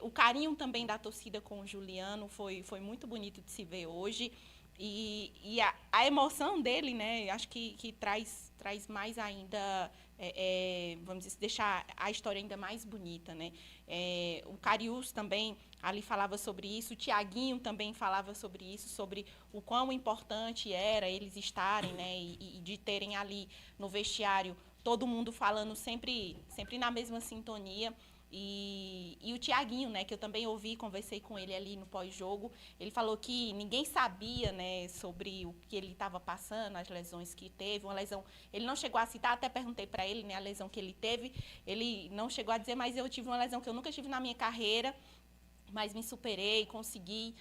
Speaker 9: O carinho também da torcida com o Juliano foi muito bonito de se ver hoje. E a emoção dele, né, acho que traz mais ainda, vamos dizer, deixar a história ainda mais bonita, né? O Cariús também ali falava sobre isso, o Tiaguinho também falava sobre isso, sobre o quão importante era eles estarem, né, e de terem ali no vestiário todo mundo falando sempre na mesma sintonia. E o Tiaguinho, né, que eu também ouvi, conversei com ele ali no pós-jogo, ele falou que ninguém sabia, né, sobre o que ele estava passando, as lesões que teve, uma lesão, ele não chegou a citar, até perguntei para ele, né, a lesão que ele teve, ele não chegou a dizer, mas eu tive uma lesão que eu nunca tive na minha carreira, mas me superei, consegui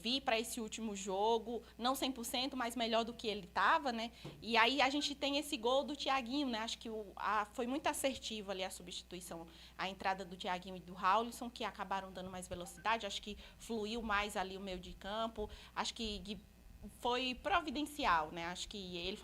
Speaker 9: vir para esse último jogo, não 100%, mas melhor do que ele estava, né? E aí a gente tem esse gol do Thiaguinho, né? Acho que foi muito assertivo ali a substituição, a entrada do Thiaguinho e do Raulison, que acabaram dando mais velocidade, acho que fluiu mais ali o meio de campo, acho que foi providencial, né? Acho que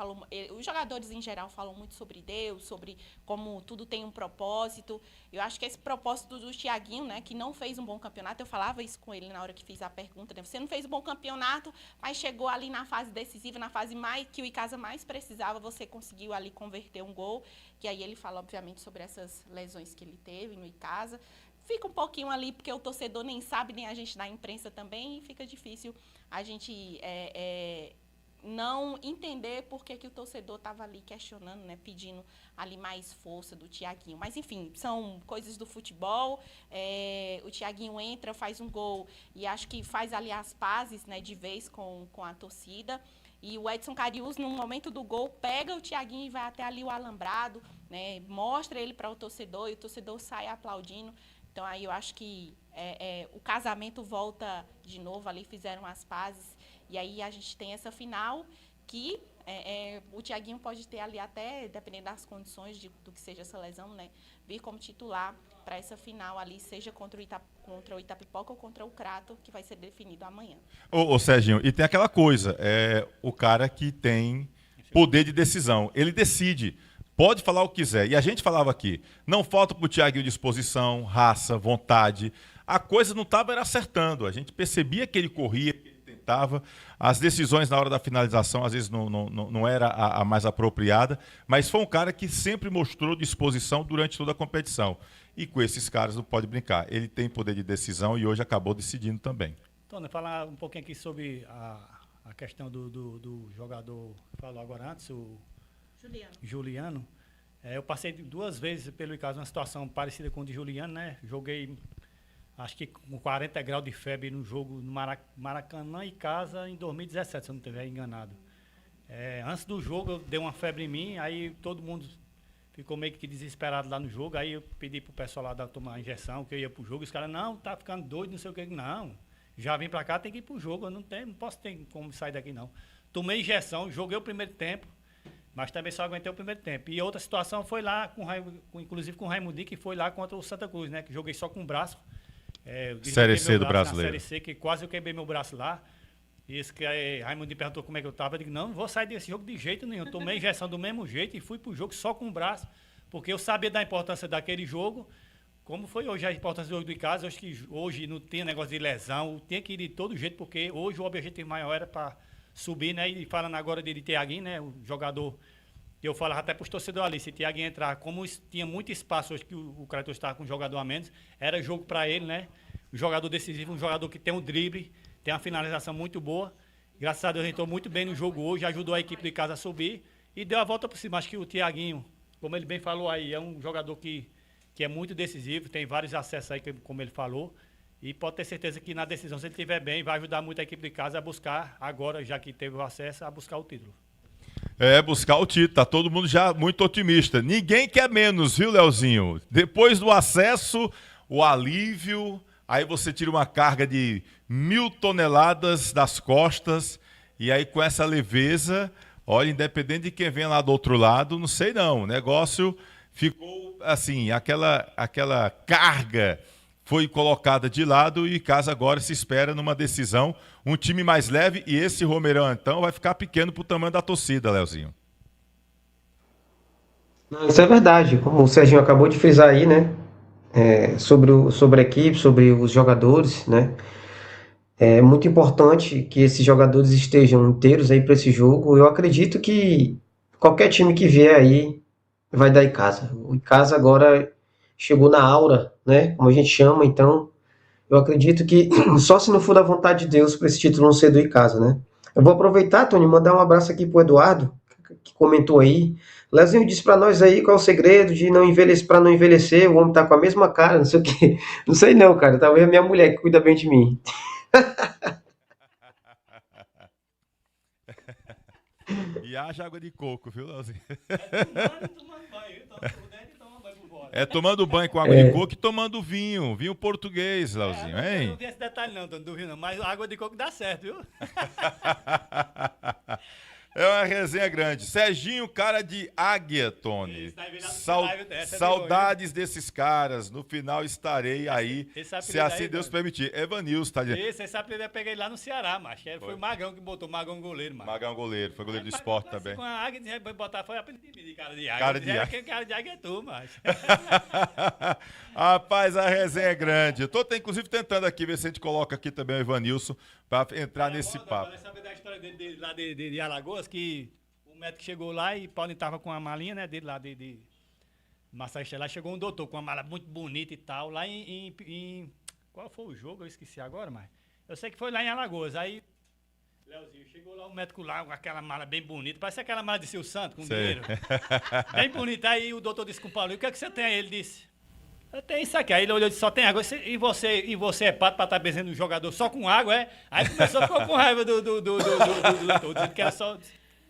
Speaker 9: os jogadores em geral falam muito sobre Deus, sobre como tudo tem um propósito. Eu acho que esse propósito do Thiaguinho, né, que não fez um bom campeonato, eu falava isso com ele na hora que fiz a pergunta, né? Você não fez um bom campeonato, mas chegou ali na fase decisiva, na fase que o Icasa mais precisava, você conseguiu ali converter um gol, que aí ele fala, obviamente, sobre essas lesões que ele teve no Icasa. Fica um pouquinho ali, porque o torcedor nem sabe, nem a gente da imprensa também, e fica difícil a gente não entender por que o torcedor estava ali questionando, né, pedindo ali mais força do Thiaguinho. Mas, enfim, são coisas do futebol. O Thiaguinho entra, faz um gol e acho que faz ali as pazes, né, de vez com a torcida. E o Edson Cariús, no momento do gol, pega o Thiaguinho e vai até ali o alambrado, né, mostra ele para o torcedor e o torcedor sai aplaudindo. Então, aí eu acho que o casamento volta de novo, ali fizeram as pazes. E aí a gente tem essa final que o Thiaguinho pode ter ali até, dependendo das condições do que seja essa lesão, né, vir como titular para essa final ali, seja contra o Itapipoca ou contra o Crato, que vai ser definido amanhã.
Speaker 1: Ô Serginho, e tem aquela coisa, o cara que tem poder de decisão, ele decide. Pode falar o que quiser. E a gente falava aqui, não falta para o Thiaguinho disposição, raça, vontade. A coisa não estava acertando. A gente percebia que ele corria, que ele tentava. As decisões na hora da finalização, às vezes, não era a mais apropriada. Mas foi um cara que sempre mostrou disposição durante toda a competição. E com esses caras não pode brincar. Ele tem poder de decisão e hoje acabou decidindo também.
Speaker 2: Tony, falar um pouquinho aqui sobre a questão do jogador que falou agora antes, o Juliano. Eu passei 2 vezes pelo Icasa uma situação parecida com o de Juliano, né? Joguei, acho que com 40 graus de febre no jogo no Maracanã e Icasa em 2017, se eu não estiver enganado. Antes do jogo eu dei uma febre em mim, aí todo mundo ficou meio que desesperado lá no jogo, aí eu pedi pro pessoal lá tomar a injeção, que eu ia pro jogo, e os caras, não, tá ficando doido, não sei o que, não. Já vim pra cá, tem que ir pro jogo, eu não posso ter como sair daqui não. Tomei injeção, joguei o primeiro tempo, mas também só aguentei o primeiro tempo. E outra situação foi lá, inclusive com o Raimundinho, que foi lá contra o Santa Cruz, né? Que joguei só com o braço.
Speaker 1: Série C do Brasileiro.
Speaker 2: Série C, que quase eu quebrei meu braço lá. E esse que Raimundinho perguntou como é que eu tava. Eu digo, não vou sair desse jogo de jeito nenhum. Tomei injeção do mesmo jeito e fui pro jogo só com o braço, porque eu sabia da importância daquele jogo. Como foi hoje a importância do jogo do Icasa, eu acho que hoje não tinha negócio de lesão, tinha que ir de todo jeito, porque hoje o objetivo maior era para subir, né? E falando agora de Thiaguinho, né? O jogador, eu falava até para os torcedores ali, se Thiaguinho entrar, como tinha muito espaço hoje que o Kratos estava com um jogador a menos, era jogo para ele, né? Um jogador decisivo, um jogador que tem um drible, tem uma finalização muito boa. Graças a Deus ele entrou muito bem no jogo hoje, ajudou a equipe do Icasa a subir e deu a volta por cima. Acho que o Thiaguinho, como ele bem falou aí, é um jogador que é muito decisivo, tem vários acessos aí, como ele falou. E pode ter certeza que na decisão, se ele estiver bem, vai ajudar muito a equipe de casa a buscar, agora, já que teve o acesso, a buscar o título.
Speaker 1: Buscar o título, tá todo mundo já muito otimista. Ninguém quer menos, viu, Leozinho? Depois do acesso, o alívio, aí você tira uma carga de 1000 toneladas das costas, e aí com essa leveza, olha, independente de quem vem lá do outro lado, não sei não, o negócio ficou assim, aquela carga foi colocada de lado e casa agora se espera numa decisão, um time mais leve, e esse Romeirão então vai ficar pequeno pro tamanho da torcida, Leozinho.
Speaker 3: Não, isso é verdade, como o Serginho acabou de frisar aí, né? Sobre a equipe, sobre os jogadores, né? É muito importante que esses jogadores estejam inteiros aí para esse jogo. Eu acredito que qualquer time que vier aí vai dar Icasa. O Icasa agora chegou na aura, né? Como a gente chama, então eu acredito que só se não for da vontade de Deus para esse título não ser do Icasa, né? Eu vou aproveitar, Tony, mandar um abraço aqui pro Eduardo, que comentou aí. Lezinho disse para nós aí qual é o segredo de não envelhecer, para não envelhecer, o homem tá com a mesma cara, não sei o quê. Não sei não, cara, talvez a minha mulher que cuida bem de mim.
Speaker 1: E haja água de coco, viu, Leozinho?
Speaker 2: Tomando banho, então, prudente, toma banho por fora.
Speaker 1: É tomando banho com água de coco e tomando vinho português, Leozinho,
Speaker 2: Eu
Speaker 1: hein?
Speaker 2: não vi esse detalhe não, Tony, do vinho não, mas água de coco dá certo, viu?
Speaker 1: É uma resenha grande. Serginho, cara de águia, Tony.
Speaker 2: Isso, daí vem lá no
Speaker 1: Sau-
Speaker 2: live, essa é
Speaker 1: saudades desses caras. No final estarei aí,
Speaker 2: esse
Speaker 1: se
Speaker 2: apelido
Speaker 1: assim
Speaker 2: aí,
Speaker 1: Deus
Speaker 2: Tony.
Speaker 1: permitir. Evanilson tá dizendo.
Speaker 2: Esse apelido eu peguei lá no Ceará, macho. Foi o Magão que botou, o Magão goleiro, macho.
Speaker 1: Magão goleiro, foi goleiro do
Speaker 2: Mas
Speaker 1: esporte
Speaker 2: botou assim
Speaker 1: também.
Speaker 2: Com a águia, de botar, foi apelido de mim, de cara de águia.
Speaker 1: Cara de águia.
Speaker 2: Que cara de águia é tu, macho.
Speaker 1: Rapaz, a resenha é grande. Eu tô inclusive tentando aqui ver se a gente coloca aqui também o Evanilson pra entrar nesse papo.
Speaker 2: Quer saber da história dele lá de Alagoas, que o médico chegou lá e Paulinho tava com a malinha, né, dele lá de Massagem lá, chegou um doutor com uma mala muito bonita e tal, lá em qual foi o jogo? Eu esqueci agora, mas eu sei que foi lá em Alagoas. Aí Leozinho, chegou lá o médico lá com aquela mala bem bonita, parece aquela mala de Silvio Santos, com
Speaker 1: Sei.
Speaker 2: dinheiro. Bem bonita. Aí o doutor disse com o Paulinho, o que é que você tem? Aí ele disse, eu tenho isso aqui. Aí ele olhou e disse, só tem água. E você é pato pra estar benzendo um jogador só com água, é? Aí começou a ficar com raiva do doutor, dizendo que era só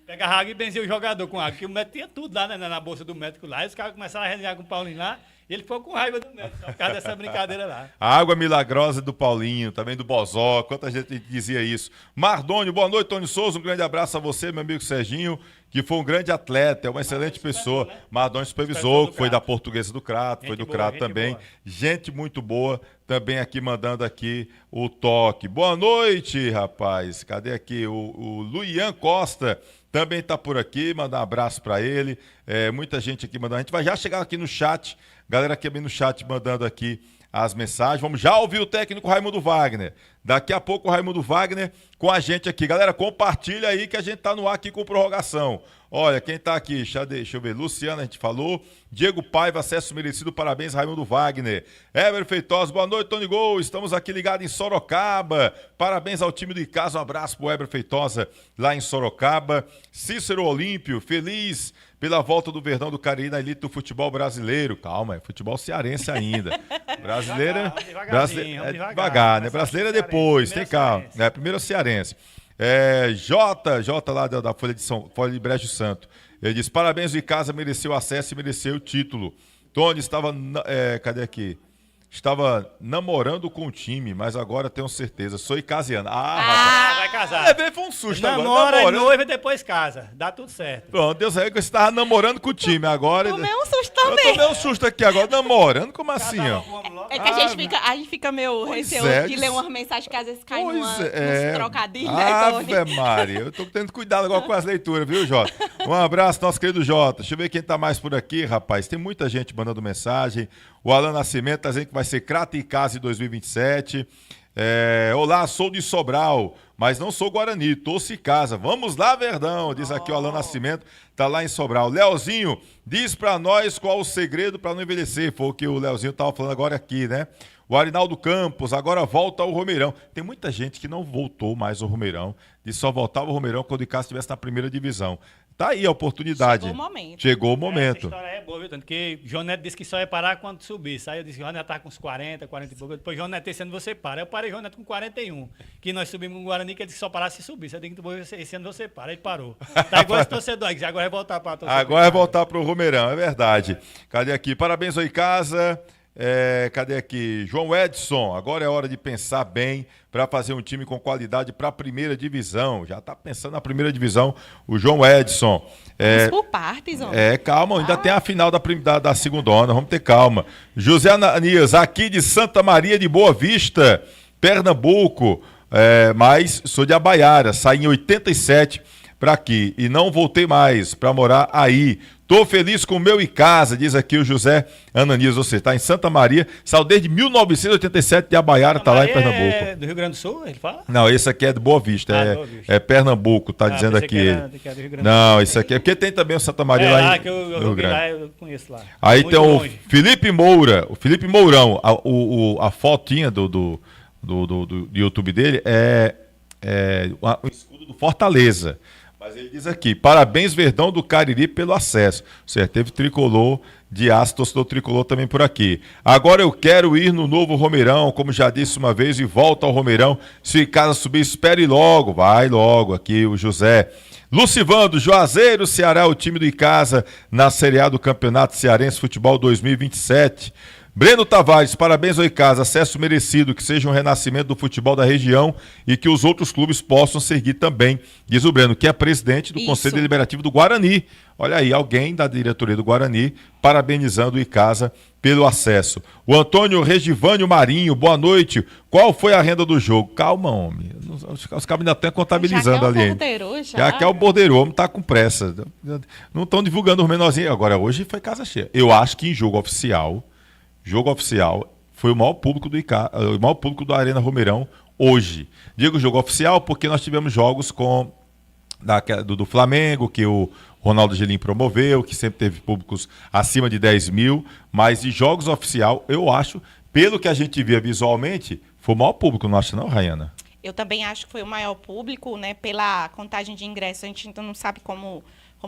Speaker 2: pegar água e benzer o jogador com água. Porque o médico tinha tudo lá, né, na bolsa do médico lá. Aí os caras começaram a resenhar com o Paulinho lá. E ele ficou com raiva do médico, só por causa dessa brincadeira lá.
Speaker 1: A água milagrosa do Paulinho, também do Bozó, quanta gente dizia isso. Mardônio, boa noite, Tony Souza, um grande abraço a você, meu amigo Serginho, que foi um grande atleta, é uma excelente pessoa.
Speaker 2: né?
Speaker 1: Mardônio supervisor, que foi da Portuguesa do Crato, foi do Crato também.
Speaker 2: boa.
Speaker 1: Gente muito boa, também aqui mandando aqui o toque. Boa noite, rapaz. Cadê aqui? O Luian Costa também tá por aqui, mandar um abraço para ele. Muita gente aqui mandando. A gente vai já chegar aqui no chat, galera aqui no chat mandando aqui as mensagens. Vamos já ouvir o técnico Raimundo Wagner. Daqui a pouco o Raimundo Wagner com a gente aqui. Galera, compartilha aí que a gente tá no ar aqui com prorrogação. Olha, quem tá aqui, deixa eu ver, Luciana, a gente falou. Diego Paiva, acesso merecido, parabéns, Raimundo Wagner. Éver Feitosa, boa noite, Tony Gol, estamos aqui ligados em Sorocaba. Parabéns ao time do Icasa, um abraço pro Éver Feitosa lá em Sorocaba. Cícero Olímpio, feliz pela volta do Verdão do Cariri na elite do futebol brasileiro. Calma, é futebol cearense ainda. Brasileira,
Speaker 2: Vamos
Speaker 1: devagar, né? Brasileira depois, tem calma. Primeiro o cearense. Jota lá da Folha de Brejo Santo. Ele diz, parabéns, o Icasa mereceu acesso e mereceu o título. Tony estava, cadê aqui? Estava namorando com o time, mas agora tenho certeza, sou icasiano.
Speaker 2: Vai casar.
Speaker 1: Foi um susto
Speaker 2: Namora,
Speaker 1: agora.
Speaker 2: noiva e depois casa. Dá tudo certo.
Speaker 1: Pronto, Deus aí que você estava namorando com o time agora.
Speaker 9: Tomei um susto
Speaker 1: Eu
Speaker 9: também.
Speaker 1: tomei um susto aqui agora, namorando, como assim, ó?
Speaker 9: É que a gente fica meio
Speaker 1: Pois
Speaker 9: receoso
Speaker 1: é,
Speaker 9: de ler umas mensagens que às vezes caem nos
Speaker 1: é.
Speaker 9: trocadilhos, né, Tony?
Speaker 1: Ave Maria, eu tô tendo cuidado agora com as leituras, viu, Jota? Um abraço, nosso querido Jota. Deixa eu ver quem tá mais por aqui, rapaz. Tem muita gente mandando mensagem. O Alan Nascimento tá dizendo que vai ser Crato e Casa em 2027. Olá, sou de Sobral, mas não sou Guarani, torço Casa. Vamos lá, Verdão, diz aqui o Alan Nascimento, tá lá em Sobral. Leozinho, diz pra nós qual o segredo pra não envelhecer. Foi o que o Leozinho tava falando agora aqui, né? O Arinaldo Campos, agora volta ao Romeirão. Tem muita gente que não voltou mais ao Romeirão, e só voltava ao Romeirão quando o Icasa estivesse na primeira divisão. Tá aí a oportunidade.
Speaker 9: Chegou o momento.
Speaker 1: Chegou o
Speaker 2: Essa
Speaker 1: momento.
Speaker 2: história é boa, viu, Tony? Porque João Neto disse que só ia parar quando subisse. Aí eu disse que João Neto tá com uns 40 e pouco. Depois João Neto, esse ano você para. Eu parei João Neto com 41. Que nós subimos com o Guarani, que ele disse que só parasse se subisse. Eu digo que esse ano você para. Ele parou. Tá igual esse torcedor aí, que agora vai voltar para torcedor.
Speaker 1: Agora vai voltar pro Romeirão, é verdade. Cadê aqui? Parabéns ao Icasa. Cadê aqui? João Edson, agora é hora de pensar bem para fazer um time com qualidade para a primeira divisão. Já tá pensando na primeira divisão, o João Edson.
Speaker 9: Vamos por partes, homem.
Speaker 1: Calma, ainda tem a final da segundona, vamos ter calma. José Ananias, aqui de Santa Maria de Boa Vista, Pernambuco, mas sou de Abaiara, saí em 87 para aqui e não voltei mais para morar aí. Tô feliz com o meu Icasa, diz aqui o José Ananias. Você está em Santa Maria, saiu desde 1987 de Abaiara, tá lá em Pernambuco.
Speaker 2: É do Rio Grande do Sul, ele fala?
Speaker 1: Não, esse aqui é de Boa Vista,
Speaker 2: Boa Vista.
Speaker 1: é Pernambuco, tá dizendo aqui ele.
Speaker 2: Que era do Rio Grande do
Speaker 1: Não, isso aqui é porque tem também o Santa Maria lá em
Speaker 2: que eu
Speaker 1: Rio
Speaker 2: vi
Speaker 1: Grande.
Speaker 2: lá, eu conheço lá.
Speaker 1: Aí
Speaker 2: Muito
Speaker 1: tem
Speaker 2: longe.
Speaker 1: o Felipe Moura, o Felipe Mourão, a fotinha do YouTube dele é o escudo do Fortaleza. Mas ele diz aqui, parabéns Verdão do Cariri pelo acesso. Certo, teve tricolor de aço, torcedor tricolor também por aqui. Agora eu quero ir no novo Romeirão, como já disse uma vez, e volta ao Romeirão. Se casa subir, espere logo. Vai logo aqui o José. Lucivando, Juazeiro, Ceará, o time do Icasa na Série A do Campeonato Cearense Futebol 2027. Breno Tavares, parabéns ao Icasa, acesso merecido, que seja um renascimento do futebol da região e que os outros clubes possam seguir também, diz o Breno, que é presidente do Conselho Deliberativo do Guarani. Olha aí, alguém da diretoria do Guarani parabenizando o Icasa pelo acesso. O Antônio Regivânio Marinho, boa noite. Qual foi a renda do jogo? Calma, homem. Os cabos ainda estão contabilizando ali. Já que é o bordeiro, o homem está com pressa. Não estão divulgando os menorzinhos. Agora, hoje foi casa cheia. Eu acho que em jogo oficial, foi o maior público do Icasa, o maior público da Arena Romeirão hoje. Digo jogo oficial porque nós tivemos jogos do Flamengo, que o Ronaldo Gelim promoveu, que sempre teve públicos acima de 10 mil, mas de jogos oficial, eu acho, pelo que a gente via visualmente, foi o maior público, não acha não, Rayana?
Speaker 9: Eu também acho que foi o maior público, né? Pela contagem de ingressos, a gente ainda não sabe como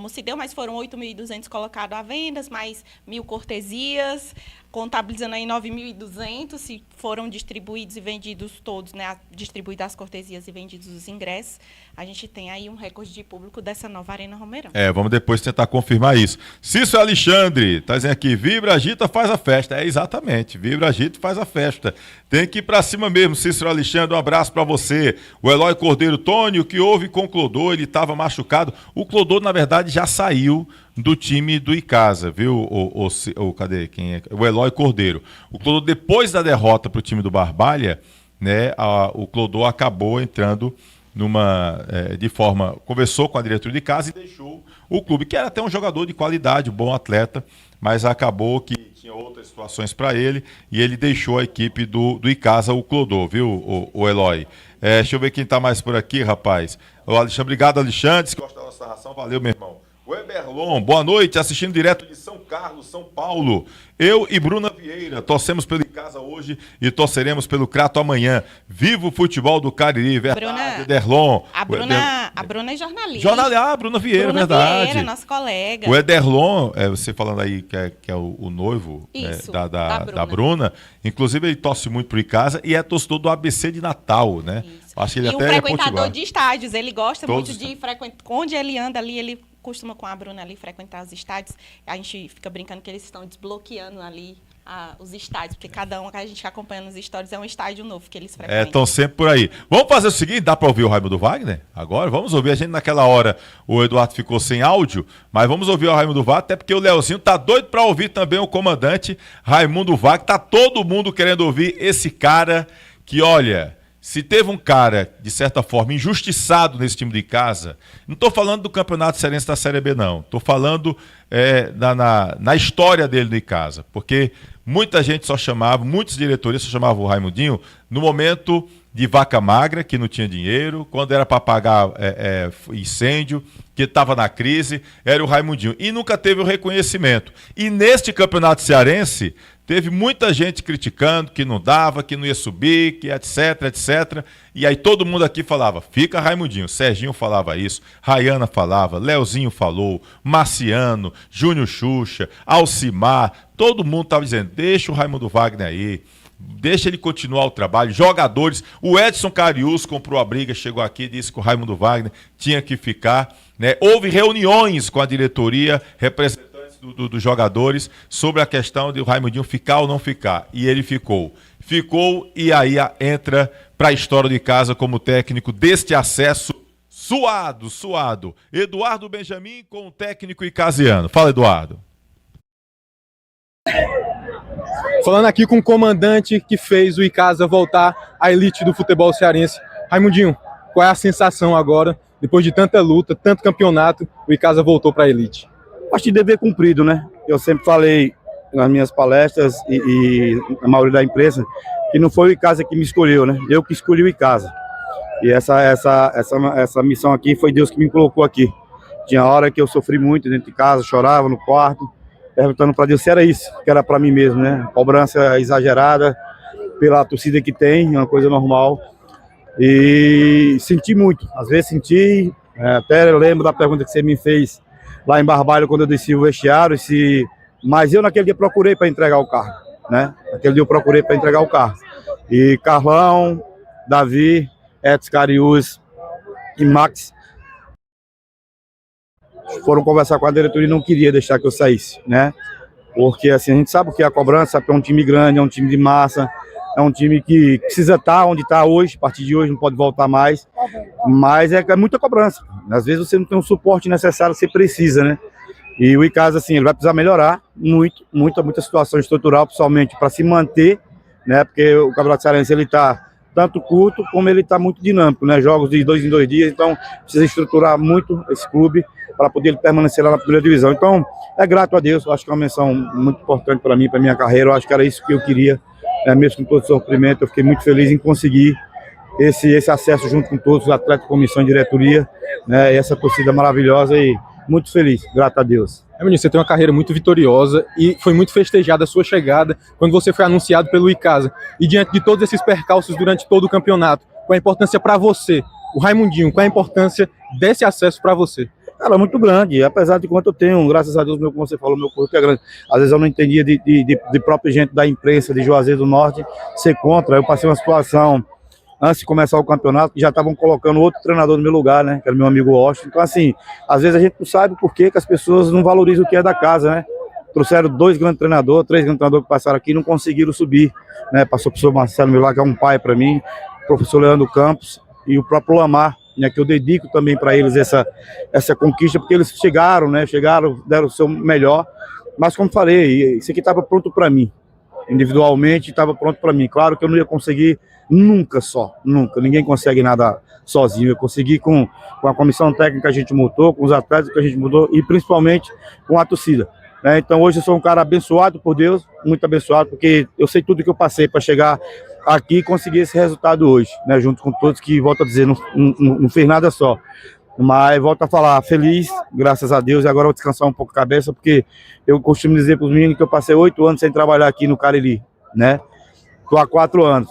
Speaker 9: se deu, mas foram 8.200 colocados à venda, mais 1.000 cortesias, contabilizando aí 9.200, se foram distribuídos e vendidos todos, né? Distribuídas as cortesias e vendidos os ingressos, a gente tem aí um recorde de público dessa nova Arena Romeirão.
Speaker 1: Vamos depois tentar confirmar isso. Cícero Alexandre, tá dizendo aqui, vibra, agita, faz a festa. Exatamente, vibra, agita, faz a festa. Tem que ir pra cima mesmo, Cícero Alexandre, um abraço pra você. O Eloy Cordeiro, Tônio, o que houve com o Clodô? Ele estava machucado. O Clodô, na verdade, já saiu do time do Icasa, viu? Cadê? Quem é? O Eloy Cordeiro. O Clodô, depois da derrota para o time do Barbalha, né, o Clodô acabou entrando conversou com a diretoria de casa e deixou o clube, que era até um jogador de qualidade, um bom atleta, mas acabou que tinha outras situações para ele e ele deixou a equipe do Icasa, o Clodô, viu, o Eloy? Deixa eu ver quem está mais por aqui, rapaz. O Alexandre, obrigado, Alexandre. Se gosta da nossa narração, valeu, meu irmão. O Eberlon, boa noite, assistindo direto de São Carlos, São Paulo. Eu e Bruna Vieira torcemos pelo Icasa hoje e torceremos pelo Crato amanhã. Viva o futebol do Cariri, verdade, Ederlon.
Speaker 9: A Bruna é jornalista.
Speaker 1: A Bruna Vieira, verdade.
Speaker 9: Vieira, nossa colega.
Speaker 1: O Ederlon, você falando aí que é o noivo da Bruna, inclusive ele torce muito pro Icasa e é torcedor do ABC de Natal, né? Acho que ele
Speaker 9: e
Speaker 1: até
Speaker 9: um frequentador de estádios, ele gosta muito de frequentar, onde ele anda ali, ele costuma com a Bruna ali frequentar os estádios. A gente fica brincando que eles estão desbloqueando ali os estádios, porque cada um que a gente acompanha nos stories é um estádio novo que eles frequentam.
Speaker 1: Estão sempre por aí. Vamos fazer o seguinte, dá para ouvir o Raimundo Wagner? Agora, vamos ouvir. A gente naquela hora, o Eduardo ficou sem áudio, mas vamos ouvir o Raimundo Wagner, até porque o Leozinho tá doido para ouvir também o comandante Raimundo Wagner. Tá todo mundo querendo ouvir esse cara que, olha... Se teve um cara, de certa forma, injustiçado nesse time de casa, não estou falando do Campeonato Cearense da Série B, não. Estou falando na história dele no Icasa. Porque muita gente muitas diretorias só chamavam o Raimundinho no momento de vaca magra, que não tinha dinheiro, quando era para pagar incêndio, que estava na crise, era o Raimundinho. E nunca teve o reconhecimento. E neste Campeonato Cearense... Teve muita gente criticando que não dava, que não ia subir, que etc, etc. E aí todo mundo aqui falava, fica Raimundinho. Serginho falava isso, Rayana falava, Leozinho falou, Marciano, Júnior Xuxa, Alcimar. Todo mundo estava dizendo, deixa o Raimundo Wagner aí, deixa ele continuar o trabalho. Jogadores, o Edson Carius comprou a briga, chegou aqui e disse que o Raimundo Wagner tinha que ficar. Né? Houve reuniões com a diretoria, representantes dos jogadores sobre a questão de o Raimundinho ficar ou não ficar. E ele ficou. Ficou e aí entra para a história de casa como técnico deste acesso suado. Eduardo Benjamin com o técnico icasiano. Fala, Eduardo.
Speaker 4: Falando aqui com o comandante que fez o Icasa voltar à elite do futebol cearense. Raimundinho, qual é a sensação agora, depois de tanta luta, tanto campeonato, o Icasa voltou para a elite?
Speaker 11: Acho de dever cumprido, né? Eu sempre falei nas minhas palestras e na maioria da imprensa que não foi o Icasa que me escolheu, né? Eu que escolhi o Icasa. E essa missão aqui foi Deus que me colocou aqui. Tinha hora que eu sofri muito dentro de casa, chorava no quarto, perguntando para Deus se era isso, que era para mim mesmo, né? Cobrança exagerada pela torcida que tem, uma coisa normal. E senti muito. Às vezes senti Até lembro da pergunta que você me fez lá em Barbalho, quando eu desci o vestiário, mas eu naquele dia procurei para entregar o carro, né? Naquele dia eu procurei para entregar o carro. E Carlão, Davi, Edson Cariús e Max foram conversar com a diretoria e não queria deixar que eu saísse, né? Porque assim, a gente sabe o que é a cobrança, sabe que é um time grande, é um time de massa, é um time que precisa estar onde está hoje, a partir de hoje não pode voltar mais, mas é muita cobrança. Às vezes você não tem o suporte necessário que você precisa, né? E o Icasa, assim, ele vai precisar melhorar muita situação estrutural, principalmente para se manter, né? Porque o Campeonato Cearense, ele está tanto curto como ele está muito dinâmico, né? Jogos de 2 em 2 dias, então precisa estruturar muito esse clube para poder permanecer lá na primeira divisão. Então, é grato a Deus, eu acho que é uma menção muito importante para mim, para minha carreira, eu acho que era isso que eu queria, mesmo com todo o sofrimento, eu fiquei muito feliz em conseguir esse acesso junto com todos os atletas, comissão e diretoria, né? E essa torcida maravilhosa e muito feliz, grato a Deus.
Speaker 4: Menino, você tem uma carreira muito vitoriosa e foi muito festejada a sua chegada quando você foi anunciado pelo Icasa. E diante de todos esses percalços durante todo o campeonato, qual a importância para você, o Raimundinho, qual a importância desse acesso para você?
Speaker 11: Cara, muito grande, apesar de quanto eu tenho, graças a Deus, como você falou, meu currículo é grande. Às vezes eu não entendia de própria gente da imprensa de Juazeiro do Norte ser contra. Eu passei uma situação antes de começar o campeonato, que já estavam colocando outro treinador no meu lugar, né? Que era meu amigo Washington. Então, assim, às vezes a gente não sabe por que as pessoas não valorizam o que é da casa, né? Trouxeram 2 grandes treinadores, 3 grandes treinadores que passaram aqui e não conseguiram subir, né? Passou o professor Marcelo Milá, que é um pai para mim, o professor Leandro Campos e o próprio Lamar, né? Que eu dedico também para eles essa conquista, porque eles chegaram, né? Deram o seu melhor. Mas, como falei, isso aqui estava pronto para mim. Individualmente estava pronto para mim. Claro que eu não ia conseguir nunca. Ninguém consegue nada sozinho. Eu consegui com a comissão técnica que a gente montou, com os atletas que a gente mudou e principalmente com a torcida, né? Então hoje eu sou um cara abençoado por Deus, muito abençoado, porque eu sei tudo que eu passei para chegar aqui e conseguir esse resultado hoje, né? Junto com todos que, volto a dizer, não fez nada só. Mas volto a falar, feliz, graças a Deus, e agora eu vou descansar um pouco a cabeça, porque eu costumo dizer para os meninos que eu passei 8 anos sem trabalhar aqui no Cariri, né? Estou há 4 anos,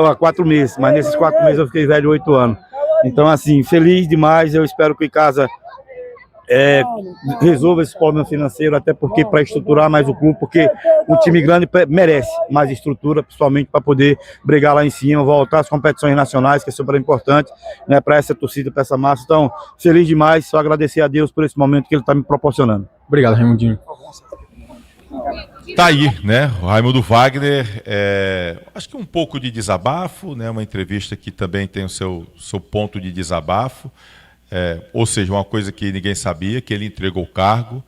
Speaker 11: há 4 meses, mas nesses 4 meses eu fiquei velho 8 anos. Então, assim, feliz demais, eu espero que o Icasa resolva esse problema financeiro, até porque para estruturar mais o clube, porque um time grande merece mais estrutura, principalmente para poder brigar lá em cima, voltar às competições nacionais, que é super importante, né, para essa torcida, para essa massa. Então, feliz demais, só agradecer a Deus por esse momento que ele está me proporcionando.
Speaker 4: Obrigado, Raimundinho.
Speaker 1: Tá aí, né? O Raimundo Wagner, acho que um pouco de desabafo, né? Uma entrevista que também tem o seu ponto de desabafo. Ou seja, uma coisa que ninguém sabia, que ele entregou o cargo,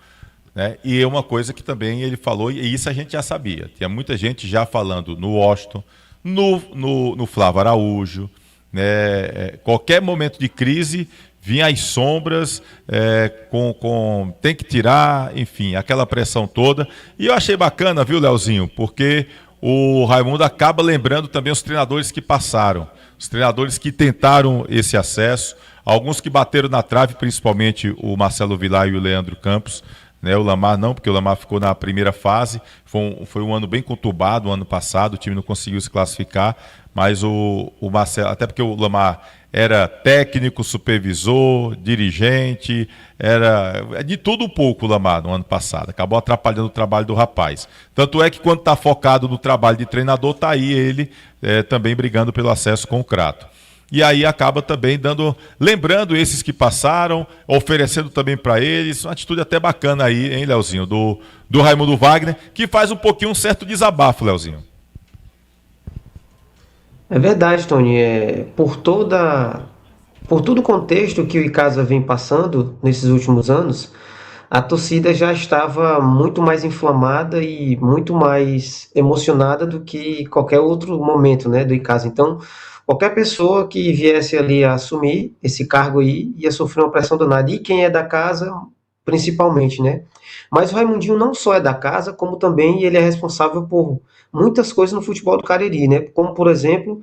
Speaker 1: né? E é uma coisa que também ele falou, e isso a gente já sabia. Tinha muita gente já falando no Washington, no Flávio Araújo, né? Qualquer momento de crise, vinha as sombras, tem que tirar, enfim, aquela pressão toda. E eu achei bacana, viu, Leozinho? Porque o Raimundo acaba lembrando também os treinadores que passaram, os treinadores que tentaram esse acesso, alguns que bateram na trave, principalmente o Marcelo Vilar e o Leandro Campos, né? O Lamar não, porque o Lamar ficou na primeira fase, foi um ano bem conturbado, o ano passado, o time não conseguiu se classificar, mas o Marcelo, até porque o Lamar era técnico, supervisor, dirigente, era de tudo um pouco o Lamar no ano passado, acabou atrapalhando o trabalho do rapaz. Tanto é que quando está focado no trabalho de treinador, está aí ele também brigando pelo acesso com o Crato. E aí acaba também lembrando esses que passaram, oferecendo também para eles, uma atitude até bacana aí, hein, Leozinho, do Raimundo Wagner, que faz um pouquinho um certo desabafo, Leozinho.
Speaker 3: É verdade, Tony. Por todo o contexto que o Icasa vem passando nesses últimos anos, a torcida já estava muito mais inflamada e muito mais emocionada do que qualquer outro momento, né, do Icasa. Então, qualquer pessoa que viesse ali a assumir esse cargo aí ia sofrer uma pressão danada. E quem é da casa, principalmente, né? Mas o Raimundinho não só é da casa, como também ele é responsável por muitas coisas no futebol do Cariri, né? Como, por exemplo,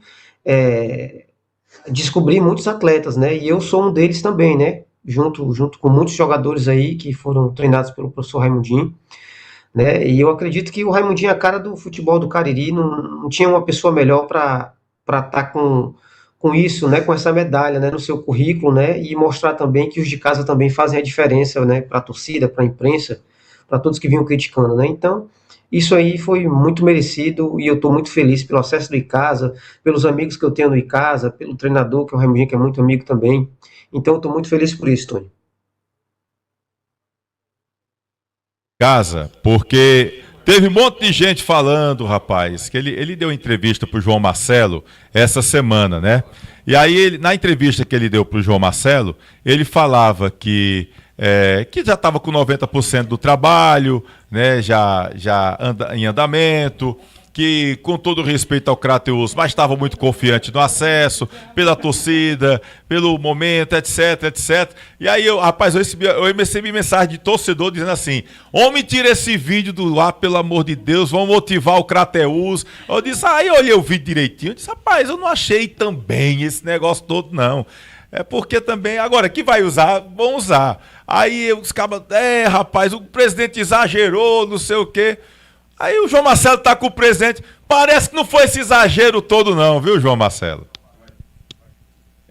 Speaker 3: descobrir muitos atletas, né? E eu sou um deles também, né? Junto com muitos jogadores aí que foram treinados pelo professor Raimundinho, né? E eu acredito que o Raimundinho é a cara do futebol do Cariri, não tinha uma pessoa melhor para estar com com isso, né, com essa medalha, né, no seu currículo, né, e mostrar também que os de casa também fazem a diferença, né, para a torcida, para a imprensa, para todos que vinham criticando, né. Então, isso aí foi muito merecido e eu estou muito feliz pelo acesso do Icasa, pelos amigos que eu tenho no Icasa, pelo treinador, que é o Raimundinho, que é muito amigo também. Então, eu estou muito feliz por isso, Tony.
Speaker 1: Casa, porque teve um monte de gente falando, rapaz, que ele deu entrevista pro João Marcelo essa semana, né? E aí, na entrevista que ele deu pro João Marcelo, ele falava que já estava com 90% do trabalho, né? Já em andamento, que com todo respeito ao Crateus, mas estava muito confiante no acesso, pela torcida, pelo momento, etc, etc. E aí, eu recebi mensagem de torcedor dizendo assim: homem, tira esse vídeo do ar, pelo amor de Deus, vamos motivar o Crateus. Eu disse, aí eu olhei o vídeo direitinho, eu disse, rapaz, eu não achei também esse negócio todo, não. É porque também, agora, que vai usar, vão usar. Aí os cabas, rapaz, o presidente exagerou, não sei o quê. Aí o João Marcelo tá com o presidente. Parece que não foi esse exagero todo não, viu, João Marcelo?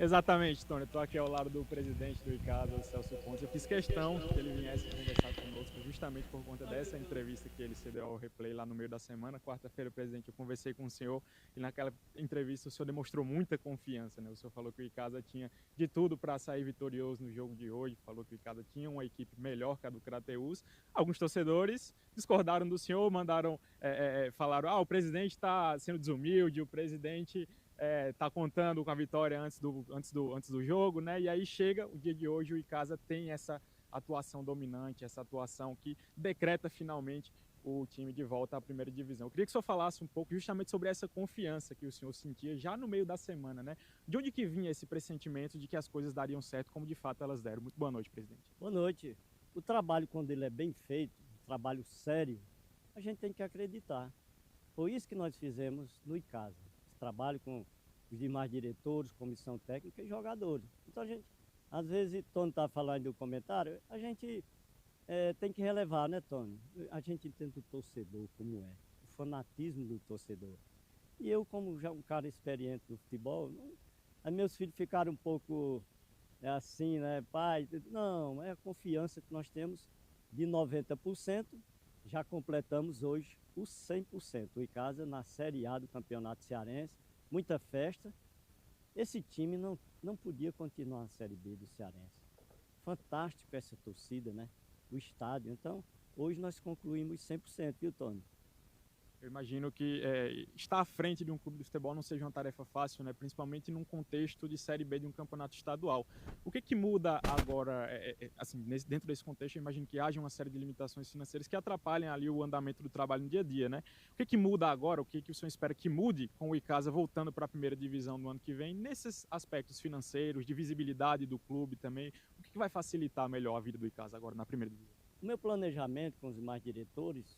Speaker 7: Exatamente, Tony. Estou aqui ao lado do presidente do Icasa, Celso Pontes. Eu fiz questão que ele viesse conversar conosco justamente por conta dessa entrevista que ele cedeu ao Replay lá no meio da semana. Quarta-feira, presidente, eu conversei com o senhor e naquela entrevista o senhor demonstrou muita confiança, né? O senhor falou que o Icasa tinha de tudo para sair vitorioso no jogo de hoje, falou que o Icasa tinha uma equipe melhor que a do Crateus. Alguns torcedores discordaram do senhor, falaram, o presidente está sendo desumilde, o presidente tá contando com a vitória antes do jogo, né? E aí chega o dia de hoje, o Icasa tem essa atuação dominante, essa atuação que decreta finalmente o time de volta à primeira divisão. Eu queria que o senhor falasse um pouco justamente sobre essa confiança que o senhor sentia já no meio da semana, né? De onde que vinha esse pressentimento de que as coisas dariam certo, como de fato elas deram? Muito boa noite, presidente.
Speaker 12: Boa noite. O trabalho, quando ele é bem feito, um trabalho sério, a gente tem que acreditar. Foi isso que nós fizemos no Icasa. Trabalho com os demais diretores, comissão técnica e jogadores. Então a gente, às vezes, Tony está falando do comentário, a gente tem que relevar, né, Tony? A gente entende o torcedor como é, o fanatismo do torcedor. E eu, como já um cara experiente do futebol, meus filhos ficaram um pouco assim, né, pai? Não, é a confiança que nós temos de 90%, já completamos hoje os 100%. O Icasa na Série A do Campeonato Cearense, muita festa. Esse time não podia continuar na Série B do Cearense. Fantástico essa torcida, né? O estádio. Então, hoje nós concluímos 100%, viu, Tony?
Speaker 7: Eu imagino que estar à frente de um clube de futebol não seja uma tarefa fácil, né? Principalmente num contexto de Série B de um campeonato estadual. O que muda agora, assim, dentro desse contexto, eu imagino que haja uma série de limitações financeiras que atrapalhem ali o andamento do trabalho no dia a dia, né? O que muda agora, o que o senhor espera que mude com o Icasa voltando para a primeira divisão no ano que vem, nesses aspectos financeiros, de visibilidade do clube também? O que vai facilitar melhor a vida do Icasa agora na primeira divisão?
Speaker 12: O meu planejamento com os demais diretores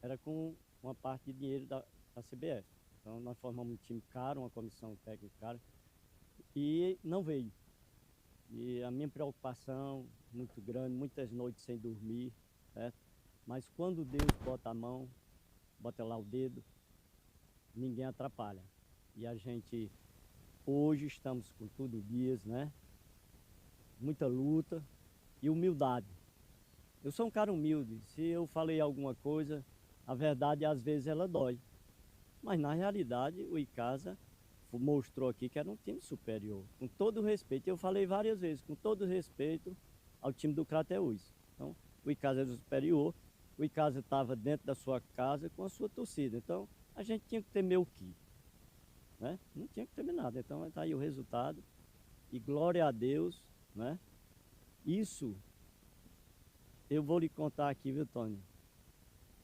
Speaker 12: era com uma parte de dinheiro da CBF. Então nós formamos um time caro, uma comissão técnica cara, e não veio. E a minha preocupação muito grande, muitas noites sem dormir, certo? Mas quando Deus bota a mão, bota lá o dedo, ninguém atrapalha. E a gente hoje estamos com tudo dias, né? Muita luta e humildade. Eu sou um cara humilde. Se eu falei alguma coisa, a verdade, às vezes, ela dói. Mas, na realidade, o Icasa mostrou aqui que era um time superior. Com todo o respeito, eu falei várias vezes, com todo o respeito ao time do Crateus. Então, o Icasa era superior, o Icasa estava dentro da sua casa com a sua torcida. Então, a gente tinha que temer o quê? Né? Não tinha que temer nada. Então, está aí o resultado. E glória a Deus, né? Isso, eu vou lhe contar aqui, viu, Tony?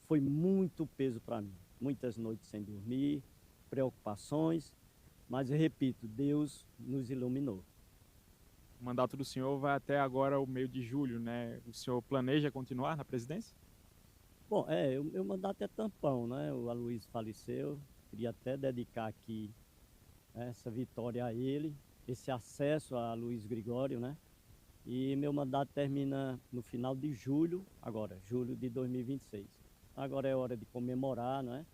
Speaker 12: Foi muito peso para mim, muitas noites sem dormir, preocupações, mas eu repito, Deus nos iluminou.
Speaker 7: O mandato do senhor vai até agora o meio de julho, né? O senhor planeja continuar na presidência?
Speaker 12: Bom, o meu mandato é tampão, né? O Aloysio faleceu, queria até dedicar aqui essa vitória a ele, esse acesso a Luiz Gregório, né? E meu mandato termina no final de julho, agora, julho de 2026. Agora é hora de comemorar, não é?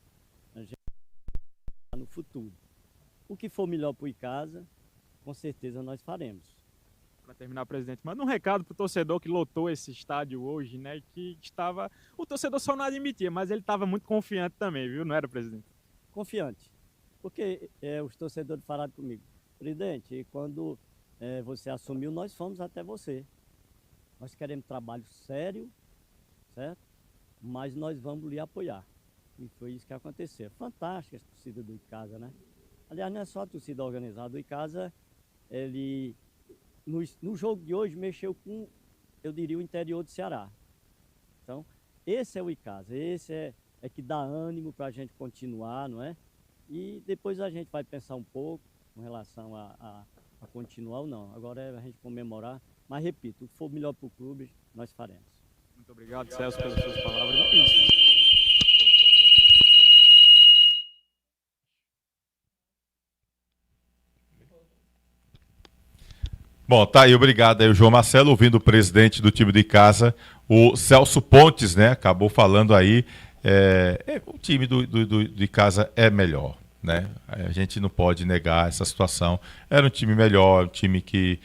Speaker 12: A gente está no futuro. o que for melhor para o Icasa, com certeza nós faremos.
Speaker 7: Para terminar, presidente, manda um recado para o torcedor que lotou esse estádio hoje, né? Que estava. O torcedor só não admitia, mas ele estava muito confiante também, viu? Não era, presidente?
Speaker 12: Confiante. Porque os torcedores falaram comigo, presidente, quando você assumiu, nós fomos até você. Nós queremos trabalho sério, certo? Mas nós vamos lhe apoiar. E foi isso que aconteceu. Fantástica a torcida do Icasa, né? Aliás, não é só a torcida organizada. O Icasa, ele, no jogo de hoje, mexeu com, eu diria, o interior do Ceará. Então, esse é o Icasa. Esse é que dá ânimo para a gente continuar, não é? E depois a gente vai pensar um pouco com relação a continuar ou não. Agora é a gente comemorar. Mas, repito, o que for melhor para o clube, nós faremos.
Speaker 7: Muito obrigado, Celso, pelas suas palavras. Isso.
Speaker 1: Bom, tá aí, obrigado aí o João Marcelo, ouvindo o presidente do time do Icasa, o Celso Pontes, né, acabou falando aí, o time do Icasa é melhor, né, a gente não pode negar essa situação, era um time melhor, um time que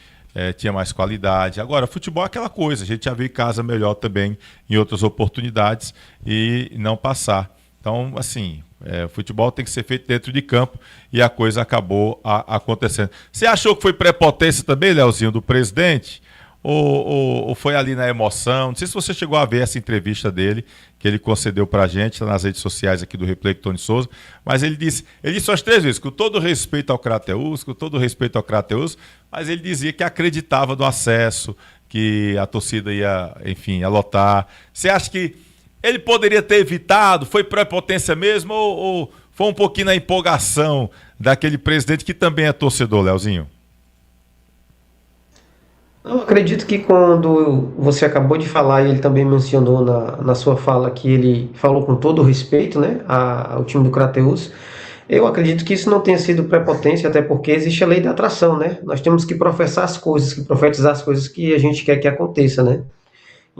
Speaker 1: tinha mais qualidade. Agora, futebol é aquela coisa, a gente já viu Icasa melhor também em outras oportunidades e não passar. Então, assim, o futebol tem que ser feito dentro de campo e a coisa acabou acontecendo. Você achou que foi prepotência também, Leozinho, do presidente? Ou foi ali na emoção? Não sei se você chegou a ver essa entrevista dele, que ele concedeu pra gente, tá nas redes sociais aqui do Replay com Tony Souza, mas ele disse umas 3 vezes, com todo respeito ao Crateus, mas ele dizia que acreditava no acesso, que a torcida ia lotar. Você acha que ele poderia ter evitado? Foi prepotência mesmo ou foi um pouquinho na empolgação daquele presidente que também é torcedor, Leozinho?
Speaker 3: Eu acredito que quando você acabou de falar, e ele também mencionou na sua fala que ele falou com todo o respeito, né, ao time do Crateus, eu acredito que isso não tenha sido prepotência, até porque existe a lei da atração, né? Nós temos que profetizar as coisas que a gente quer que aconteça, né?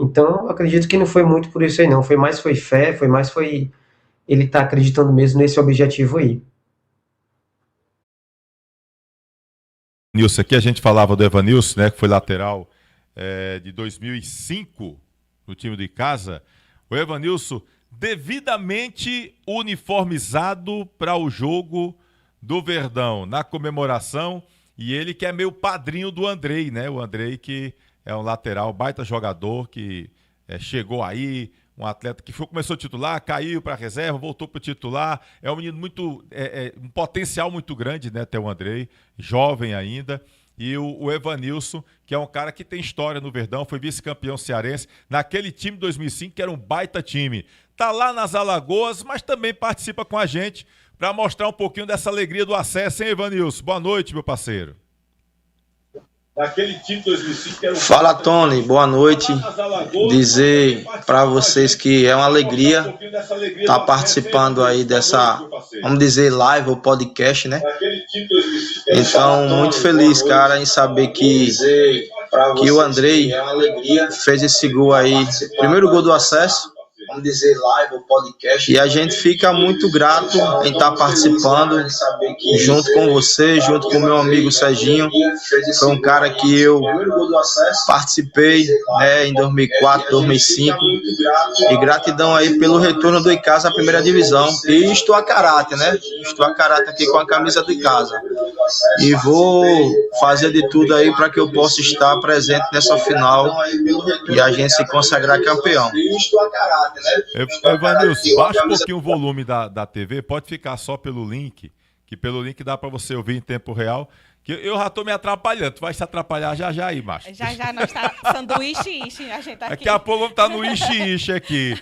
Speaker 3: Então, eu acredito que não foi muito por isso aí, não. Foi fé, ele tá acreditando mesmo nesse objetivo aí.
Speaker 1: Nilson, aqui a gente falava do Evanilson, né, que foi lateral de 2005 no time do Icasa. O Evanilson devidamente uniformizado para o jogo do Verdão, na comemoração, e ele que é meio padrinho do Andrei, né? O Andrei que é um lateral, baita jogador, que chegou aí, um atleta que começou titular, caiu para a reserva, voltou para o titular, é um menino muito, um potencial muito grande, né, até o Andrei, jovem ainda, e o Evanilson, que é um cara que tem história no Verdão, foi vice-campeão cearense, naquele time de 2005, que era um baita time. Tá lá nas Alagoas, mas também participa com a gente para mostrar um pouquinho dessa alegria do acesso, hein, Evanilson? Boa noite, meu parceiro.
Speaker 6: Daquele time 2005 que era
Speaker 13: Fala, Tony, boa noite. Dizer para vocês que é uma alegria estar participando aí dessa, vamos dizer, live ou podcast, né? Então, muito feliz, cara, em saber que o Andrei fez esse gol aí, primeiro gol do acesso. Vamos dizer, live ou podcast. E a gente fica muito grato em estar participando junto com você, junto com o meu amigo Serginho. Foi um cara que eu participei, né, em 2004, 2005. E gratidão aí pelo retorno do Icasa à primeira divisão. E estou a caráter, né? Estou a caráter aqui com a camisa do Icasa. E vou fazer de tudo aí para que eu possa estar presente nessa final e a gente se consagrar campeão. E estou a caráter.
Speaker 1: Evanilson, baixa um pouquinho o volume da TV, pode ficar só pelo link, que pelo link dá para você ouvir em tempo real, que eu já tô me atrapalhando, tu vai se atrapalhar já aí, macho.
Speaker 9: Já nós tá sanduíche, a gente tá aqui.
Speaker 1: Daqui a pouco vamos estar no ishi aqui.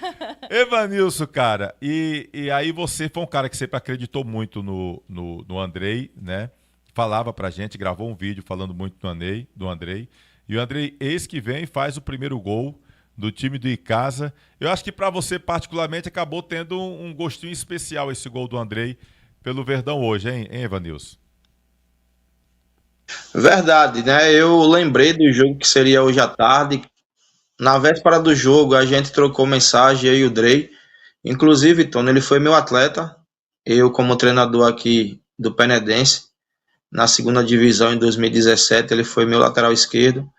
Speaker 1: Evanilson, cara, e aí você foi um cara que sempre acreditou muito no Andrei, né? Falava pra gente, gravou um vídeo falando muito do Andrei, e o Andrei, eis que vem, faz o primeiro gol do time do Icasa. Eu acho que para você particularmente acabou tendo um gostinho especial esse gol do Andrei pelo Verdão hoje, hein Evanilson?
Speaker 13: Verdade, né? Eu lembrei do jogo que seria hoje à tarde. Na véspera do jogo a gente trocou mensagem, eu e o Drey. Inclusive, Tony, ele foi meu atleta. Eu como treinador aqui do Penedense. na segunda divisão em 2017, ele foi meu lateral esquerdo.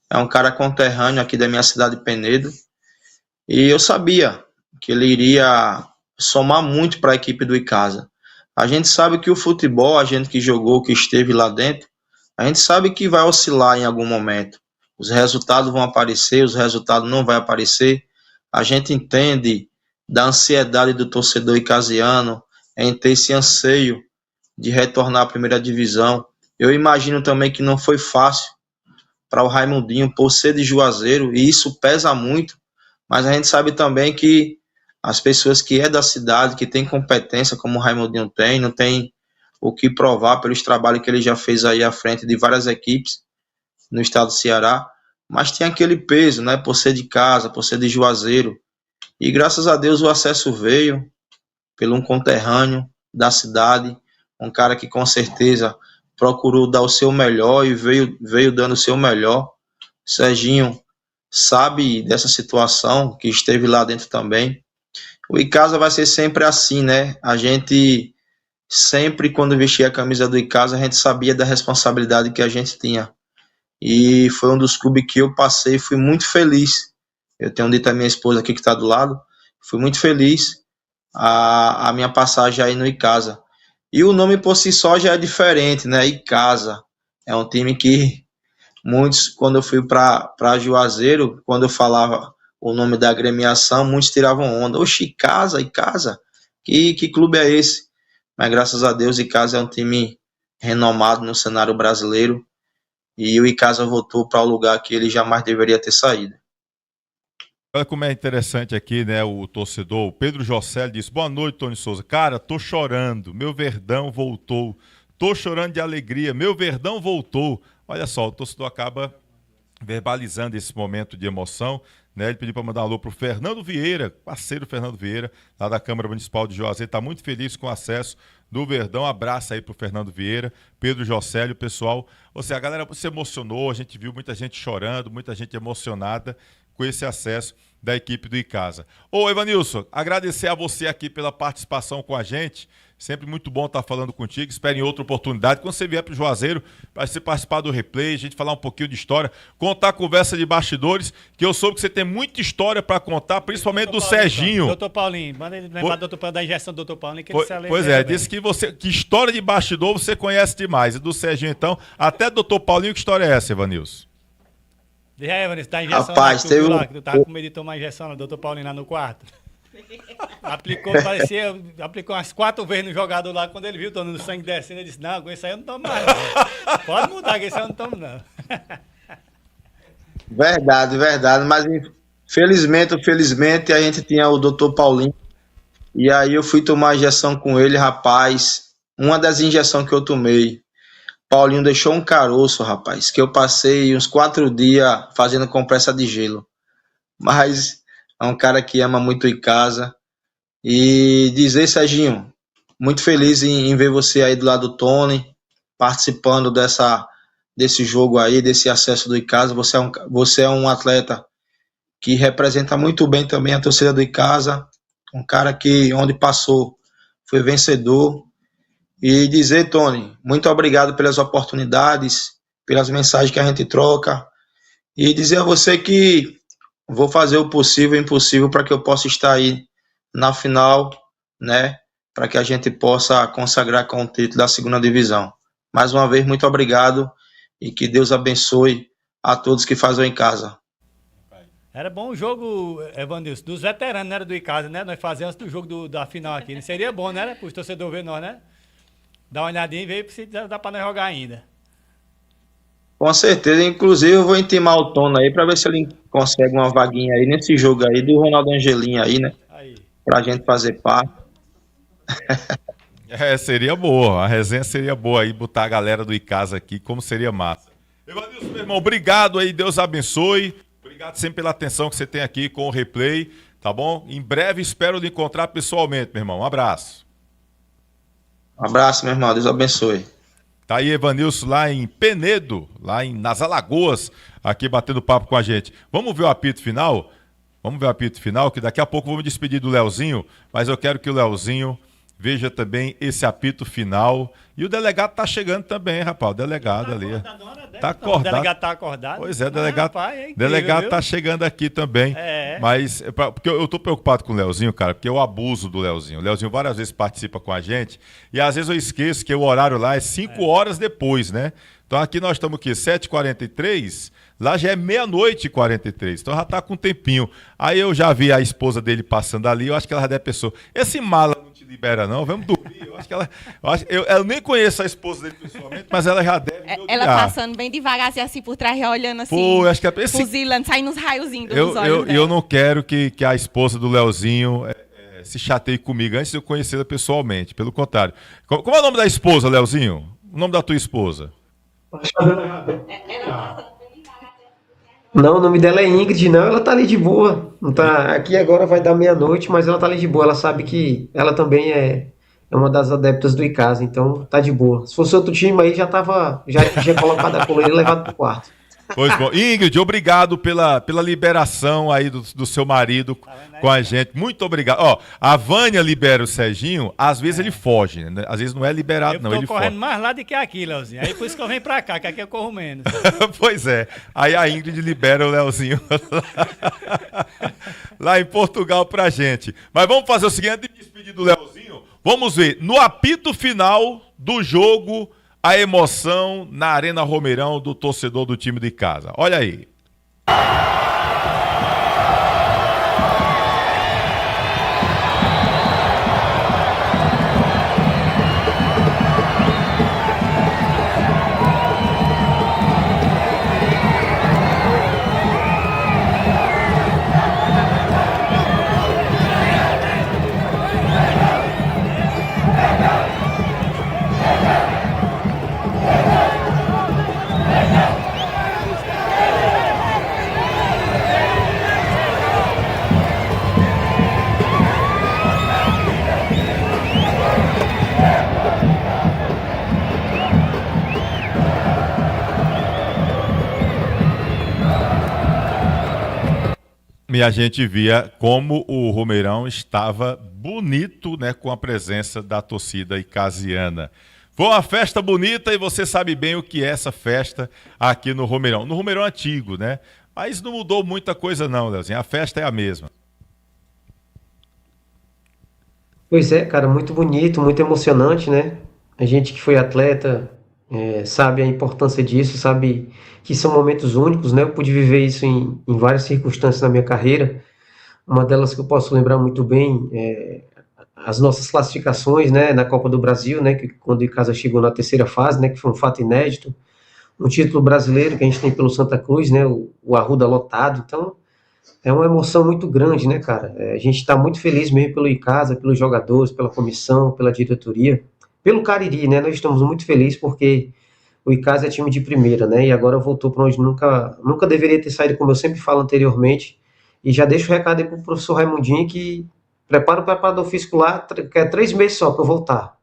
Speaker 13: É um cara conterrâneo aqui da minha cidade, Penedo. E eu sabia que ele iria somar muito para a equipe do Icasa. A gente sabe que o futebol, a gente que jogou, que esteve lá dentro, a gente sabe que vai oscilar em algum momento. Os resultados vão aparecer, os resultados não vão aparecer. A gente entende da ansiedade do torcedor icasiano em ter esse anseio de retornar à primeira divisão. Eu imagino também que não foi fácil para o Raimundinho por ser de Juazeiro, e isso pesa muito, mas a gente sabe também que as pessoas que é da cidade, que tem competência, como o Raimundinho tem, não tem o que provar pelos trabalhos que ele já fez aí à frente de várias equipes no estado do Ceará, mas tem aquele peso, né, por ser de casa, por ser de Juazeiro, e graças a Deus o acesso veio pelo um conterrâneo da cidade, um cara que com certeza procurou dar o seu melhor e veio dando o seu melhor. Serginho sabe dessa situação, que esteve lá dentro também. O Icasa vai ser sempre assim, né? A gente sempre, quando vestia a camisa do Icasa, a gente sabia da responsabilidade que a gente tinha. E foi um dos clubes que eu passei e fui muito feliz. Eu tenho dito a minha esposa aqui que está do lado, fui muito feliz a minha passagem aí no Icasa. E o nome por si só já é diferente, né? Icasa é um time que muitos, quando eu fui para Juazeiro, quando eu falava o nome da agremiação, muitos tiravam onda. Oxi, Icasa? Que clube é esse? Mas graças a Deus, Icasa é um time renomado no cenário brasileiro e o Icasa voltou para o lugar que ele jamais deveria ter saído.
Speaker 1: Olha como é interessante aqui, né, o torcedor, o Pedro José disse, boa noite, Tony Souza. Cara, tô chorando, meu Verdão voltou. Tô chorando de alegria, meu Verdão voltou. Olha só, o torcedor acaba verbalizando esse momento de emoção, né? Ele pediu para mandar um alô pro Fernando Vieira, parceiro Fernando Vieira, lá da Câmara Municipal de Juazeiro, tá muito feliz com o acesso do Verdão. Abraço aí pro Fernando Vieira, Pedro Josélio, pessoal. Ou seja, a galera se emocionou, a gente viu muita gente chorando, muita gente emocionada com esse acesso da equipe do Icasa. Ô, Evanilson, agradecer a você aqui pela participação com a gente. Sempre muito bom estar falando contigo. Espero em outra oportunidade. Quando você vier para o Juazeiro, para você participar do replay, a gente falar um pouquinho de história, contar a conversa de bastidores, que eu soube que você tem muita história para contar, principalmente do Serginho.
Speaker 2: Doutor Paulinho, manda ele lembrar da injeção do doutor Paulinho, que ele se lembra.
Speaker 1: Pois é, disse que história de bastidor você conhece demais. E do Serginho, então, até doutor Paulinho, que história é essa, Evanilson?
Speaker 2: Diz aí, Evanilson, tá injeção
Speaker 13: Rapaz,
Speaker 2: lá,
Speaker 13: teve
Speaker 2: lá, que tu tava com medo de tomar injeção, doutor Paulinho, lá no quarto. Aplicou umas 4 vezes no jogador lá, quando ele viu todo o sangue descendo, ele disse, não, com isso aí eu não tomo mais. Não. Pode mudar, que isso aí eu não tomo, não.
Speaker 13: Verdade, mas felizmente a gente tinha o doutor Paulinho, e aí eu fui tomar a injeção com ele, rapaz, uma das injeções que eu tomei, Paulinho deixou um caroço, rapaz, que eu passei uns 4 dias fazendo compressa de gelo, mas é um cara que ama muito Icasa. E dizer, Serginho, muito feliz em ver você aí do lado do Tony, participando desse jogo aí, desse acesso do Icasa. Você é um atleta que representa muito bem também a torcida do Icasa, um cara que onde passou foi vencedor. E dizer, Tony, muito obrigado pelas oportunidades, pelas mensagens que a gente troca, e dizer a você que vou fazer o possível e o impossível para que eu possa estar aí na final, né? Para que a gente possa consagrar com o título da segunda divisão. Mais uma vez, muito obrigado e que Deus abençoe a todos que fazem em casa.
Speaker 2: Era bom o jogo, Evanilson, dos veteranos, né? Era do Icasa, né? Nós fazíamos do jogo da final aqui. Não seria bom, né? Para os torcedores ver nós, né? Dá uma olhadinha e ver se dá para nós jogar ainda.
Speaker 13: Com certeza, inclusive eu vou intimar o Tono aí para ver se ele consegue uma vaguinha aí nesse jogo aí do Ronaldo Angelim aí, né? Pra gente fazer parte.
Speaker 1: Seria boa, a resenha seria boa aí, botar a galera do Icasa aqui, como seria massa. Evanilson, meu irmão, obrigado aí, Deus abençoe. Obrigado sempre pela atenção que você tem aqui com o replay, tá bom? Em breve espero lhe encontrar pessoalmente, meu irmão. Um abraço.
Speaker 13: Um abraço, meu irmão, Deus abençoe.
Speaker 1: Tá aí Evanilson lá em Penedo, nas Alagoas, aqui batendo papo com a gente. Vamos ver o apito final? Vamos ver o apito final, que daqui a pouco eu vou me despedir do Leozinho, mas eu quero que o Leozinho veja também esse apito final. E o delegado tá chegando também, rapaz, o delegado ali. Tá acordado.
Speaker 2: O delegado tá acordado.
Speaker 1: Pois é, delegado,
Speaker 2: rapaz, é incrível,
Speaker 1: delegado
Speaker 2: viu?
Speaker 1: tá chegando aqui também. Mas, porque eu tô preocupado com o Leozinho, cara, porque eu abuso do Leozinho. O Leozinho várias vezes participa com a gente e às vezes eu esqueço que o horário lá é 5 horas depois, né? Então aqui nós estamos aqui, 7h43, lá já é 00:43, então já tá com um tempinho. Aí eu já vi a esposa dele passando ali, eu acho que ela já deve pensou, esse mala não te libera não, vamos dormir. Eu acho que eu nem conheço a esposa dele pessoalmente, mas ela já deve me odiar.
Speaker 9: Ela passando bem devagar, assim por trás, olhando assim,
Speaker 1: Pô, eu acho que
Speaker 9: fuzilando, saindo uns raiozinhos dos olhos dela.
Speaker 1: eu não quero que a esposa do Leozinho se chateie comigo antes de eu conhecê-la pessoalmente, pelo contrário. Como é o nome da esposa, Leozinho? O nome da tua esposa?
Speaker 3: Não, o nome dela é Ingrid, não, ela tá ali de boa. Não tá, aqui agora vai dar meia-noite, mas ela tá ali de boa. Ela sabe que ela também é uma das adeptas do Icasa, então tá de boa. Se fosse outro time aí, já tinha colocado a coleira e levado pro quarto.
Speaker 1: Pois bom. Ingrid, obrigado pela liberação aí do seu marido com a gente. Muito obrigado. Ó, a Vânia libera o Serginho, às vezes ele foge, né? Às vezes não é liberado, não, ele foge.
Speaker 2: Eu tô correndo mais lá do que aqui, Leozinho. Aí por isso que eu venho pra cá, que aqui eu corro menos.
Speaker 1: Pois é. Aí a Ingrid libera o Leozinho lá em Portugal pra gente. Mas vamos fazer o seguinte, antes de despedir do Leozinho, vamos ver, no apito final do jogo, a emoção na Arena Romeirão do torcedor do time de casa. Olha aí. E a gente via como o Romeirão estava bonito, né, com a presença da torcida icasiana. Foi uma festa bonita e você sabe bem o que é essa festa aqui no Romeirão. No Romeirão antigo, né? Mas não mudou muita coisa não, Leozinho. A festa é a mesma.
Speaker 3: Pois é, cara, muito bonito, muito emocionante, né? A gente que foi atleta sabe a importância disso, sabe que são momentos únicos, né? Eu pude viver isso em várias circunstâncias na minha carreira. Uma delas que eu posso lembrar muito bem é as nossas classificações, né, na Copa do Brasil, né, que quando o Icasa chegou na terceira fase, né, que foi um fato inédito. Um título brasileiro que a gente tem pelo Santa Cruz, né, o Arruda lotado. Então, é uma emoção muito grande, né, cara? A gente está muito feliz mesmo pelo Icasa, pelos jogadores, pela comissão, pela diretoria, pelo Cariri, né? Nós estamos muito felizes porque o Icasa é time de primeira, né? E agora voltou para onde nunca deveria ter saído, como eu sempre falo anteriormente. E já deixo o recado aí pro professor Raimundinho que prepara o preparador físico lá, que é 3 meses só para eu voltar.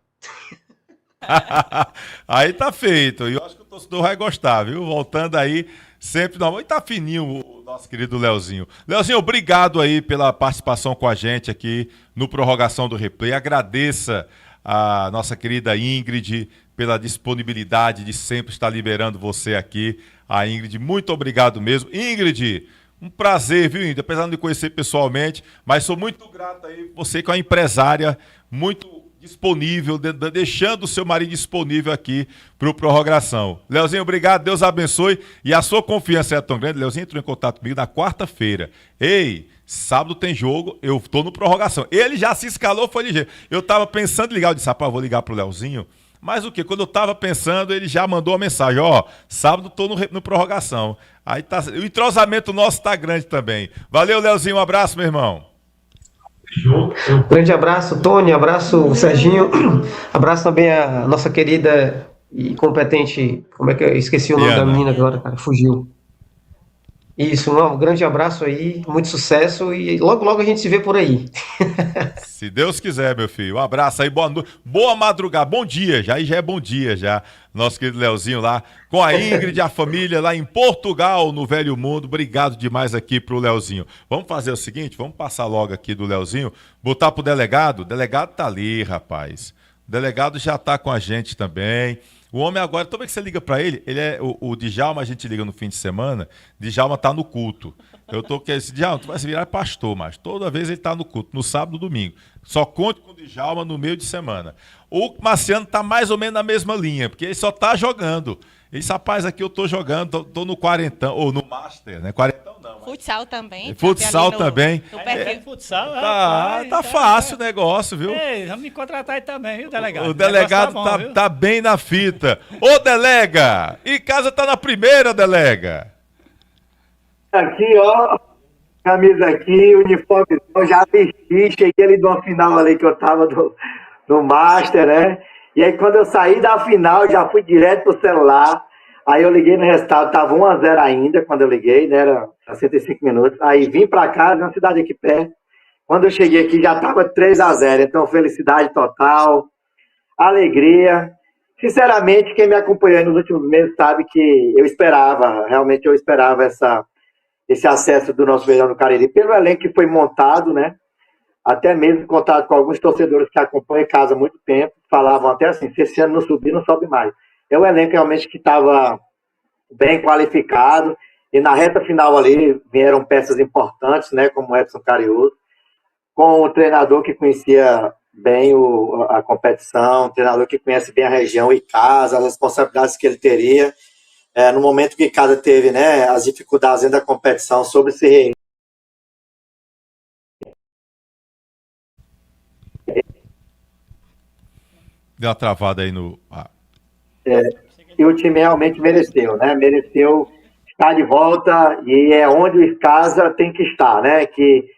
Speaker 1: Aí tá feito. E eu acho que o torcedor vai gostar, viu? Voltando aí, sempre normal. E tá fininho o nosso querido Leozinho. Leozinho, obrigado aí pela participação com a gente aqui no Prorrogação do Replay. Agradeça a nossa querida Ingrid pela disponibilidade de sempre estar liberando você aqui. A Ingrid, muito obrigado mesmo. Ingrid, um prazer, viu, Ingrid? Apesar de não conhecer pessoalmente, mas sou muito grato aí, você que é uma empresária muito disponível, deixando o seu marido disponível aqui para o Prorrogação. Leozinho, obrigado, Deus abençoe. E a sua confiança é tão grande. Leozinho entrou em contato comigo na quarta-feira. Ei, sábado tem jogo, eu tô no Prorrogação. Ele já se escalou, foi ligeiro. Eu tava pensando em ligar, eu disse, rapaz, vou ligar pro Leozinho. Mas o quê? Quando eu tava pensando, ele já mandou uma mensagem, ó, sábado tô no Prorrogação. Aí tá, o entrosamento nosso tá grande também. Valeu, Leozinho, um abraço, meu irmão.
Speaker 3: Grande abraço, Tony, abraço, Serginho, abraço também a nossa querida e competente, como é que eu esqueci o nome da menina agora, cara, fugiu. Isso, um grande abraço aí, muito sucesso e logo logo a gente se vê por aí.
Speaker 1: Se Deus quiser, meu filho. Um abraço aí, boa noite, boa madrugada, bom dia, já é bom dia já. Nosso querido Leozinho lá, com a Ingrid e a família lá em Portugal, no Velho Mundo. Obrigado demais aqui pro Leozinho. Vamos fazer o seguinte, vamos passar logo aqui do Leozinho, botar pro delegado. O delegado tá ali, rapaz. O delegado já tá com a gente também. O homem agora, toda vez que você liga para ele, o Djalma, a gente liga no fim de semana, Djalma tá no culto. Eu tô querendo, Djalma, tu vai se virar pastor, mas toda vez ele tá no culto, no sábado e no domingo. Só conte com o Djalma no meio de semana. O Marciano tá mais ou menos na mesma linha, porque ele só tá jogando. Esse rapaz aqui eu tô jogando, tô no quarentão, ou no Master, né? Quarentão não.
Speaker 9: Futsal também.
Speaker 1: Futsal também.
Speaker 2: Futsal,
Speaker 1: tá fácil o negócio, viu?
Speaker 2: Ei, vamos me contratar aí também, viu, delegado?
Speaker 1: O delegado tá bem na fita. Ô, delega! E casa tá na primeira, delega.
Speaker 14: Aqui, ó, camisa aqui, uniforme, eu já vesti, cheguei ali de uma final ali que eu tava no Master, né? E aí quando eu saí da final, já fui direto pro celular, aí eu liguei no resultado, tava 1-0 ainda, quando eu liguei, né, era 65 minutos, aí vim pra casa, na cidade aqui perto, quando eu cheguei aqui já tava 3-0, então felicidade total, alegria. Sinceramente, quem me acompanhou aí nos últimos meses sabe que eu esperava, realmente eu esperava esse acesso do nosso Verdão do Cariri, pelo elenco que foi montado, né? Até mesmo em contato com alguns torcedores que acompanham em casa há muito tempo, falavam até assim, se esse ano não subir, não sobe mais. É um elenco realmente que estava bem qualificado, e na reta final ali vieram peças importantes, né? Como o Edson Cariuso, com o treinador que conhecia bem a competição, um treinador que conhece bem a região e casa, as responsabilidades que ele teria. No momento que cada teve, né, as dificuldades dentro da competição sobre se reunir.
Speaker 1: Deu uma travada aí no...
Speaker 14: E o time realmente mereceu, né? Mereceu estar de volta e é onde o Casa tem que estar, né? Que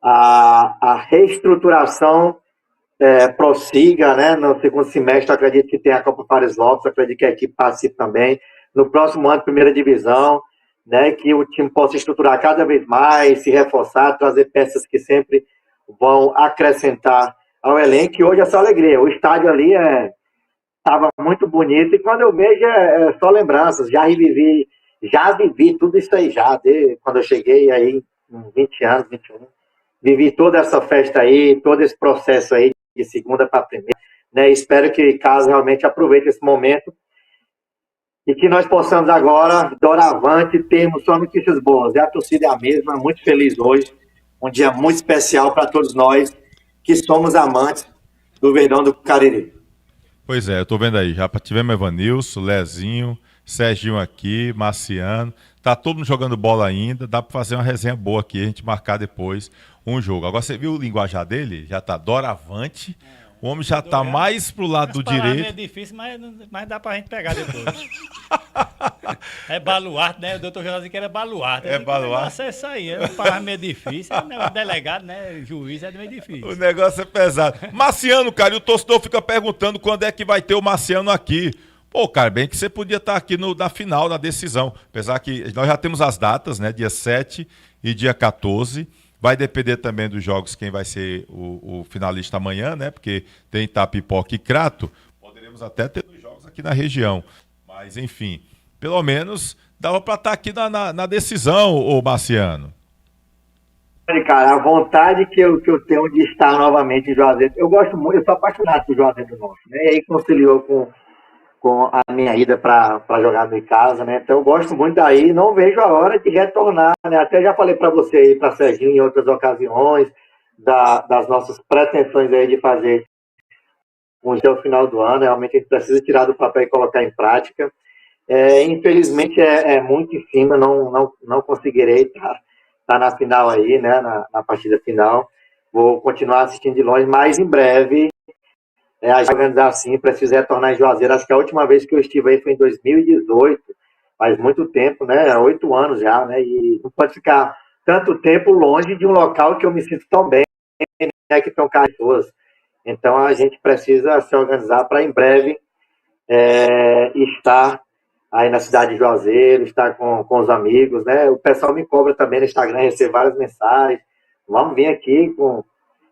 Speaker 14: a reestruturação prossiga, né? No segundo semestre, acredito que tem a Copa Fares Lopes, acredito que a equipe participe também. No próximo ano, primeira divisão, né? Que o time possa estruturar cada vez mais, se reforçar, trazer peças que sempre vão acrescentar ao elenco. E hoje é só alegria. O estádio ali estava muito bonito e quando eu vejo é só lembranças. Já vivi tudo isso aí já, quando eu cheguei aí, com 20 anos, 21. Vivi toda essa festa aí, todo esse processo aí, de segunda para primeira, né? Espero que Casa realmente aproveite esse momento e que nós possamos agora, doravante, termos só notícias boas. E a torcida é a mesma, muito feliz hoje, um dia muito especial para todos nós que somos amantes do Verdão do Cariri.
Speaker 1: Pois é, eu tô vendo aí, já tivemos Evanilson, Lezinho, Serginho aqui, Marciano, tá todo mundo jogando bola ainda, dá para fazer uma resenha boa aqui, a gente marcar depois um jogo. Agora você viu o linguajar dele? Já tá doravante. O homem já tá mais pro lado do direito.
Speaker 2: É difícil, mas dá pra gente pegar depois. É baluarte, né? O doutor Jorge disse que era baluarte.
Speaker 1: É baluarte.
Speaker 2: É isso aí, é um palavra meio difícil. É delegado, né? Juiz é meio difícil.
Speaker 1: O negócio é pesado. Marciano, cara, e o torcedor fica perguntando quando é que vai ter o Marciano aqui. Pô, cara, bem que você podia estar aqui na final, na decisão. Apesar que nós já temos as datas, né? Dia 7 e dia 14. Vai depender também dos jogos, quem vai ser o finalista amanhã, né? Porque tem Itapipoca e Crato. Poderemos até ter 2 jogos aqui na região. Mas, enfim, pelo menos dava para estar aqui na decisão, ô Marciano.
Speaker 14: Cara, a vontade que eu tenho de estar novamente em Juazeiro. Eu gosto muito, eu sou apaixonado por Juazeiro do Norte, né? E aí conciliou com a minha ida para jogar no casa, né? Então eu gosto muito daí, não vejo a hora de retornar, né? Até já falei para você aí, para Serginho, em outras ocasiões, das nossas pretensões aí de fazer até o final do ano. Realmente a gente precisa tirar do papel e colocar em prática. Infelizmente é muito em cima, não conseguirei estar na final aí, né? Na partida final. Vou continuar assistindo de longe, mas em breve a gente organizar assim, precisa retornar em Juazeiro. Acho que a última vez que eu estive aí foi em 2018, faz muito tempo, né? 8 anos já, né? E não pode ficar tanto tempo longe de um local que eu me sinto tão bem, né? Que estão pessoas. Então a gente precisa se organizar para em breve estar aí na cidade de Juazeiro, estar com os amigos, né? O pessoal me cobra também no Instagram, recebe várias mensagens. Vamos vir aqui,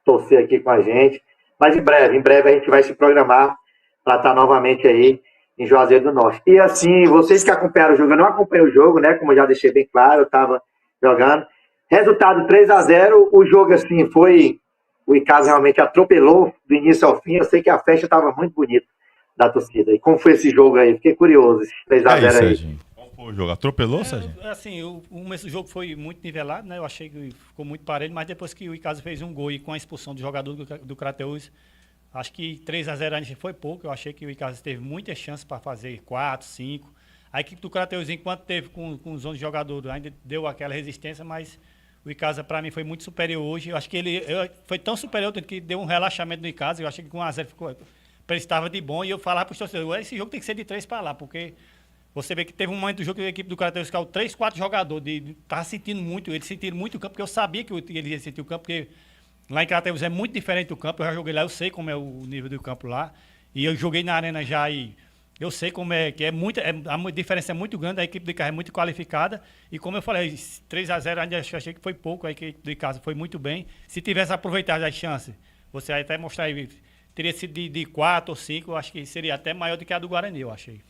Speaker 14: torcer aqui com a gente. Mas em breve a gente vai se programar para estar novamente aí em Juazeiro do Norte. E assim, vocês que acompanharam o jogo, eu não acompanhei o jogo, né? Como eu já deixei bem claro, eu estava jogando. Resultado 3-0, o jogo assim foi... O Icasa realmente atropelou do início ao fim. Eu sei que a festa estava muito bonita da torcida. E como foi esse jogo aí? Fiquei curioso, esse 3-0 aí.
Speaker 1: Serginho. Como foi o jogo? Atropelou, Serginho?
Speaker 2: Assim, o começo do jogo foi muito nivelado, né? Eu achei que ficou muito parelho, mas depois que o Icasa fez um gol e com a expulsão do jogador do Crateús, acho que 3-0 a gente foi pouco. Eu achei que o Icasa teve muitas chances para fazer 4, 5. A equipe do Crateús, enquanto teve com os 11 jogadores, ainda deu aquela resistência, mas o Icasa, para mim, foi muito superior hoje. Eu acho que ele foi tão superior que deu um relaxamento no Icasa. Eu achei que com 1-0 ele estava de bom. E eu falava para os torcedores, esse jogo tem que ser de 3 para lá, porque você vê que teve um momento do jogo que a equipe do Crateús caiu 3, 4 jogadores. Estava sentindo muito, eles sentiram muito o campo, porque eu sabia que ele ia sentir o campo, porque lá em Crateús é muito diferente do campo. Eu já joguei lá, eu sei como é o nível do campo lá. E eu joguei na arena já e eu sei como é, que a diferença é muito grande, a equipe do Icasa é muito qualificada. E como eu falei, 3-0 ainda achei que foi pouco, a equipe do Icasa foi muito bem. Se tivesse aproveitado as chances, você até mostrar aí, teria sido de 4 ou 5, eu acho que seria até maior do que a do Guarani, eu achei.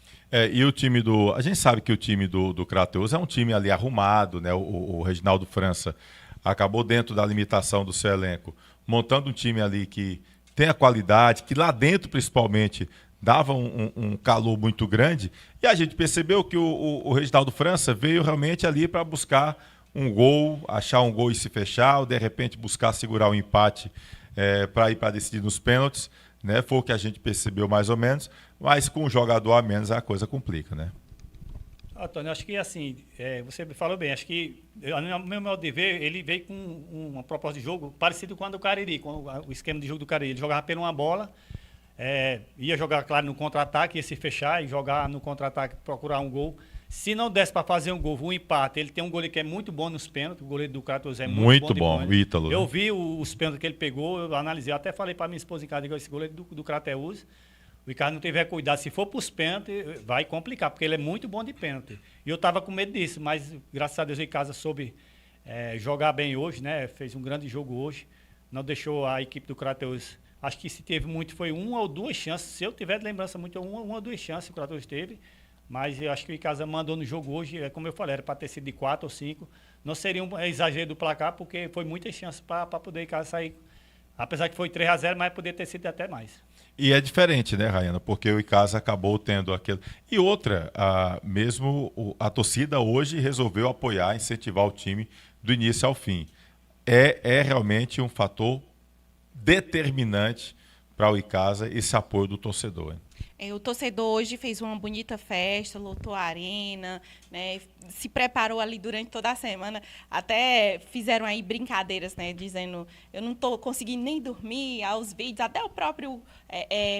Speaker 1: E o time do... A gente sabe que o time do Crateús é um time ali arrumado, né? O Reginaldo França acabou dentro da limitação do seu elenco, montando um time ali que tem a qualidade, que lá dentro principalmente dava um calor muito grande, e a gente percebeu que o Reginaldo França veio realmente ali para buscar um gol, achar um gol e se fechar, ou de repente buscar segurar o empate para ir para decidir nos pênaltis, né? Foi o que a gente percebeu mais ou menos, mas com um jogador a menos a coisa complica, né?
Speaker 2: Antônio, acho que assim, você falou bem, acho que, no meu modo de ver, ele veio com uma proposta de jogo parecido com a do Cariri, com o esquema de jogo do Cariri. Ele jogava apenas uma bola, ia jogar, claro, no contra-ataque, ia se fechar e jogar no contra-ataque, procurar um gol. Se não desse para fazer um gol, um empate, ele tem um goleiro que é muito bom nos pênaltis, o goleiro do Crateús é muito bom.
Speaker 1: O Ítalo.
Speaker 2: Eu vi os pênaltis que ele pegou, eu analisei, até falei para minha esposa em casa, esse goleiro do Crateús, o Ricardo não tiver cuidado, se for para os pênaltis, vai complicar, porque ele é muito bom de pênalti. E eu estava com medo disso, mas graças a Deus o Ricardo soube jogar bem hoje, né? Fez um grande jogo hoje, não deixou a equipe do Crateús. Acho que se teve muito, foi 1 ou 2 chances. Se eu tiver de lembrança muito, 1 ou 2 chances o Crateús teve. Mas eu acho que o Icasa mandou no jogo hoje, como eu falei, era para ter sido de 4 ou 5. Não seria um exagero do placar, porque foi muitas chances para poder o Icasa sair. Apesar que foi 3-0, mas poderia ter sido até mais.
Speaker 1: E é diferente, né, Rayana? Porque o Icasa acabou tendo aquele... E outra, mesmo a torcida hoje resolveu apoiar, incentivar o time do início ao fim. É realmente um fator determinante para o Icasa esse apoio do torcedor, hein?
Speaker 9: O torcedor hoje fez uma bonita festa, lotou a arena, né, se preparou ali durante toda a semana. Até fizeram aí brincadeiras, né, dizendo, eu não estou conseguindo nem dormir, aos vídeos. Até o próprio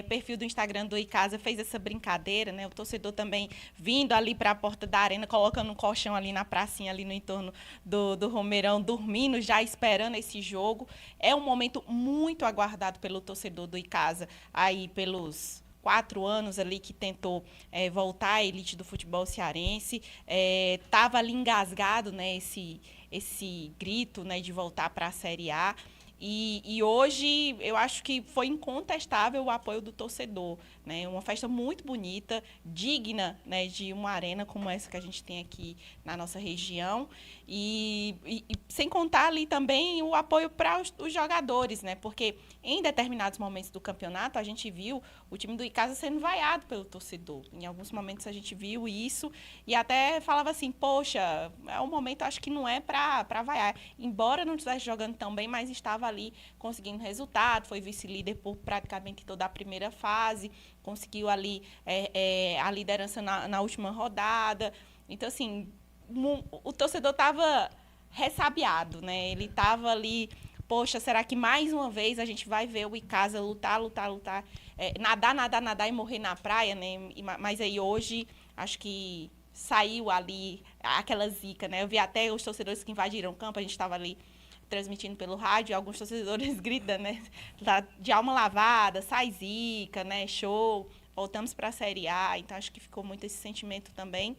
Speaker 9: perfil do Instagram do Icasa fez essa brincadeira, né, o torcedor também vindo ali para a porta da arena, colocando um colchão ali na pracinha, ali no entorno do Romeirão, dormindo, já esperando esse jogo. É um momento muito aguardado pelo torcedor do Icasa, aí pelos 4 anos ali que tentou voltar à elite do futebol cearense, estava ali engasgado, né, esse grito, né, de voltar para a Série A. E hoje eu acho que foi incontestável o apoio do torcedor, né? Uma festa muito bonita, digna, né, de uma arena como essa que a gente tem aqui na nossa região. E sem contar ali também o apoio para os jogadores, né? Porque em determinados momentos do campeonato a gente viu o time do Icasa sendo vaiado pelo torcedor. Em alguns momentos a gente viu isso e até falava assim, poxa, é um momento, acho que não é para vaiar. Embora não estivesse jogando tão bem, mas estava ali conseguindo resultado, foi vice-líder por praticamente toda a primeira fase, conseguiu ali a liderança na última rodada. Então, assim, o torcedor estava ressabiado, né? Ele estava ali, poxa, será que mais uma vez a gente vai ver o Icasa lutar, nadar e morrer na praia, né? Mas aí hoje, acho que saiu ali aquela zica, né? Eu vi até os torcedores que invadiram o campo, a gente estava ali transmitindo pelo rádio, e alguns torcedores gritam, né? De alma lavada, sai zica, né? Show, voltamos para a Série A. Então, acho que ficou muito esse sentimento também.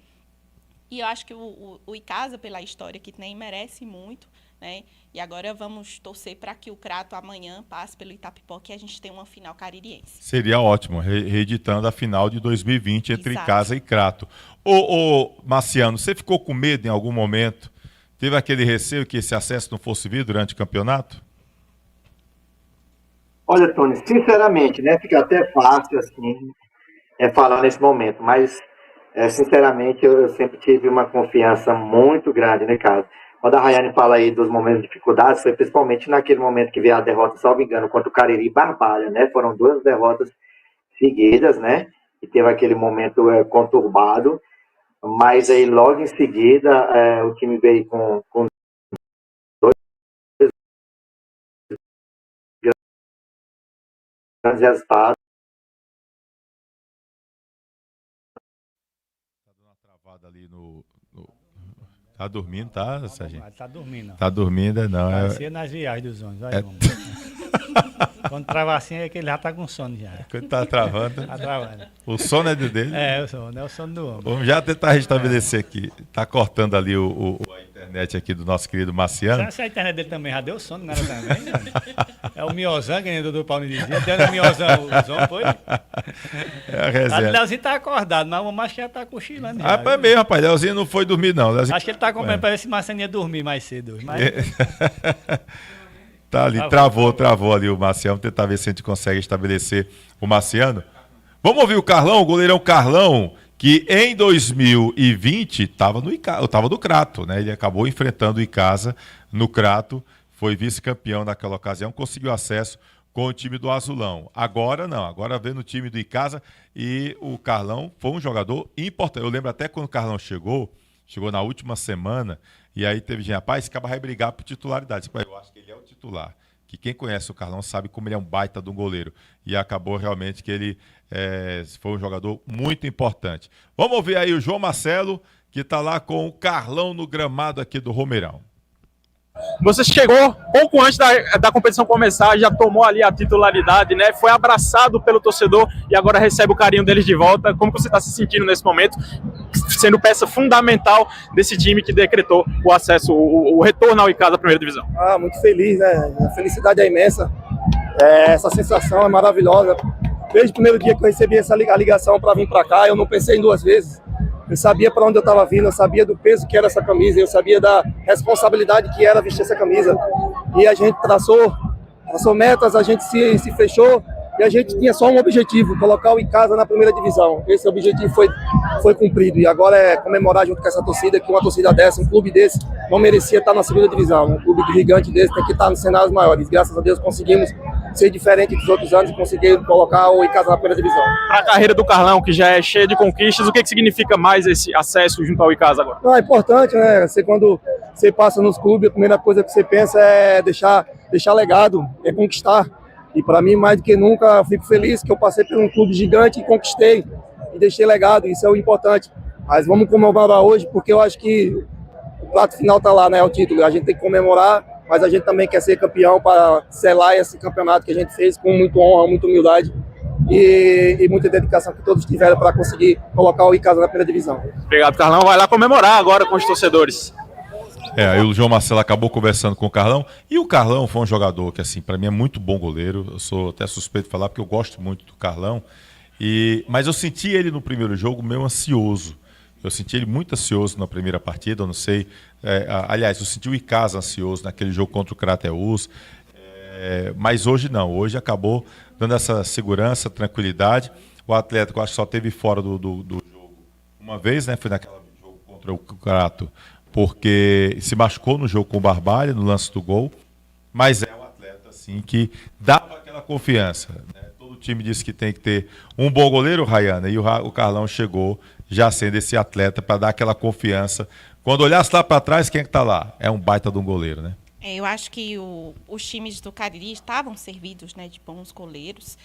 Speaker 9: E eu acho que o Icasa, pela história que tem, merece muito, né? E agora vamos torcer para que o Crato amanhã passe pelo Itapipoca e a gente tenha uma final caririense.
Speaker 1: Seria ótimo, reeditando a final de 2020 entre
Speaker 9: Exato.
Speaker 1: Icasa e Crato. Ô, Marciano, você ficou com medo em algum momento? Teve aquele receio que esse acesso não fosse vir durante o campeonato?
Speaker 14: Olha, Tony, sinceramente, né, fica até fácil, assim, falar nesse momento, mas, sinceramente, eu sempre tive uma confiança muito grande, né, cara? Quando a Rayane fala aí dos momentos de dificuldades, foi principalmente naquele momento que veio a derrota, salvo engano, contra o Cariri e Barbalha, né? Foram 2 derrotas seguidas, né? E teve aquele momento conturbado, mas aí logo em seguida o time veio com 2 grandes resultados.
Speaker 1: Tá dando uma travada ali no... Tá dormindo, tá, Serginho?
Speaker 2: Tá dormindo.
Speaker 1: Tá dormindo, não.
Speaker 2: Parecia nas viagens dos ônibus. Vai, quando trava assim é que ele já tá com sono já.
Speaker 1: Quando tá travando.
Speaker 2: Tá travando.
Speaker 1: O sono é dele?
Speaker 2: É, o sono é o sono do homem.
Speaker 1: Vamos já tentar restabelecer aqui. Tá cortando ali a internet aqui do nosso querido Marciano.
Speaker 2: Se a internet dele também já deu sono, nela também, né? É o Miozão, que nem o Dudu Paulo dizia. Deu o Miozão, o Zon foi.
Speaker 1: É a reserva.
Speaker 2: O Leozinho tá acordado, mas o Macho já tá cochilando.
Speaker 1: Ah, é mesmo, rapaz. Leozinho não foi dormir, não. Leozinho...
Speaker 2: Acho que ele tá acompanhando pra ver se Marciano ia dormir mais cedo. Mas...
Speaker 1: Tá ali, travou ali o Marciano. Vamos tentar ver se a gente consegue estabelecer o Marciano. Vamos ouvir o Carlão, o goleirão Carlão, que em 2020 estava no Crato, né? Ele acabou enfrentando o Icasa no Crato, foi vice-campeão naquela ocasião, conseguiu acesso com o time do Azulão. Agora não, agora vem no time do Icasa e o Carlão foi um jogador importante. Eu lembro até quando o Carlão chegou na última semana, e aí teve gente, rapaz, esse cara vai brigar por titularidade. Eu acho que ele é o titular, que quem conhece o Carlão sabe como ele é um baita de um goleiro. E acabou realmente que ele foi um jogador muito importante. Vamos ouvir aí o João Marcelo, que está lá com o Carlão no gramado aqui do Romeirão.
Speaker 7: Você chegou pouco antes da competição começar, já tomou ali a titularidade, né? Foi abraçado pelo torcedor e agora recebe o carinho deles de volta. Como você está se sentindo nesse momento, sendo peça fundamental desse time que decretou o acesso, o retorno ao Icasa da primeira divisão?
Speaker 10: Muito feliz, né? A felicidade é imensa. Essa sensação é maravilhosa. Desde o primeiro dia que eu recebi essa ligação para vir para cá, eu não pensei em 2 vezes. Eu sabia para onde eu estava vindo, eu sabia do peso que era essa camisa, eu sabia da responsabilidade que era vestir essa camisa. E a gente traçou metas, a gente se fechou e a gente tinha só um objetivo, colocar o Icasa na primeira divisão. Esse objetivo foi cumprido e agora é comemorar junto com essa torcida, que uma torcida dessa, um clube desse, não merecia estar na segunda divisão. Um clube gigante desse tem que estar nos cenários maiores. Graças a Deus conseguimos ser diferente dos outros anos e conseguir colocar o Icasa na primeira divisão.
Speaker 7: Para a carreira do Carlão, que já é cheia de conquistas, o que significa mais esse acesso junto ao Icasa agora?
Speaker 10: É importante, né? Quando você passa nos clubes, a primeira coisa que você pensa é deixar legado, é conquistar. E para mim, mais do que nunca, eu fico feliz que eu passei por um clube gigante e conquistei e deixei legado, isso é o importante. Mas vamos comemorar hoje, porque eu acho que o prato final está lá, né? É o título. A gente tem que comemorar, mas a gente também quer ser campeão para selar esse campeonato que a gente fez com muita honra, muita humildade e muita dedicação que todos tiveram para conseguir colocar o Icasa na primeira divisão.
Speaker 7: Obrigado, Carlão. Vai lá comemorar agora com os torcedores.
Speaker 1: Aí o João Marcelo acabou conversando com o Carlão. E o Carlão foi um jogador que, assim, para mim é muito bom goleiro. Eu sou até suspeito de falar porque eu gosto muito do Carlão. Mas eu senti ele no primeiro jogo meio ansioso. Eu senti ele muito ansioso na primeira partida, eu não sei. Aliás, eu senti o Icasa ansioso naquele jogo contra o Crateús. Mas hoje não. Hoje acabou dando essa segurança, tranquilidade. O Atlético, acho que só teve fora do jogo uma vez, né? Foi naquele jogo contra o Crato, porque se machucou no jogo com o Barbalha, no lance do gol. Mas é um atleta, assim, que dá aquela confiança, né? Todo time disse que tem que ter um bom goleiro, Rayana, e o Carlão chegou já sendo esse atleta para dar aquela confiança. Quando olhasse lá para trás, quem é que está lá? É um baita de um goleiro, né?
Speaker 9: Eu acho que os times do Cariri estavam servidos, né, de bons goleiros.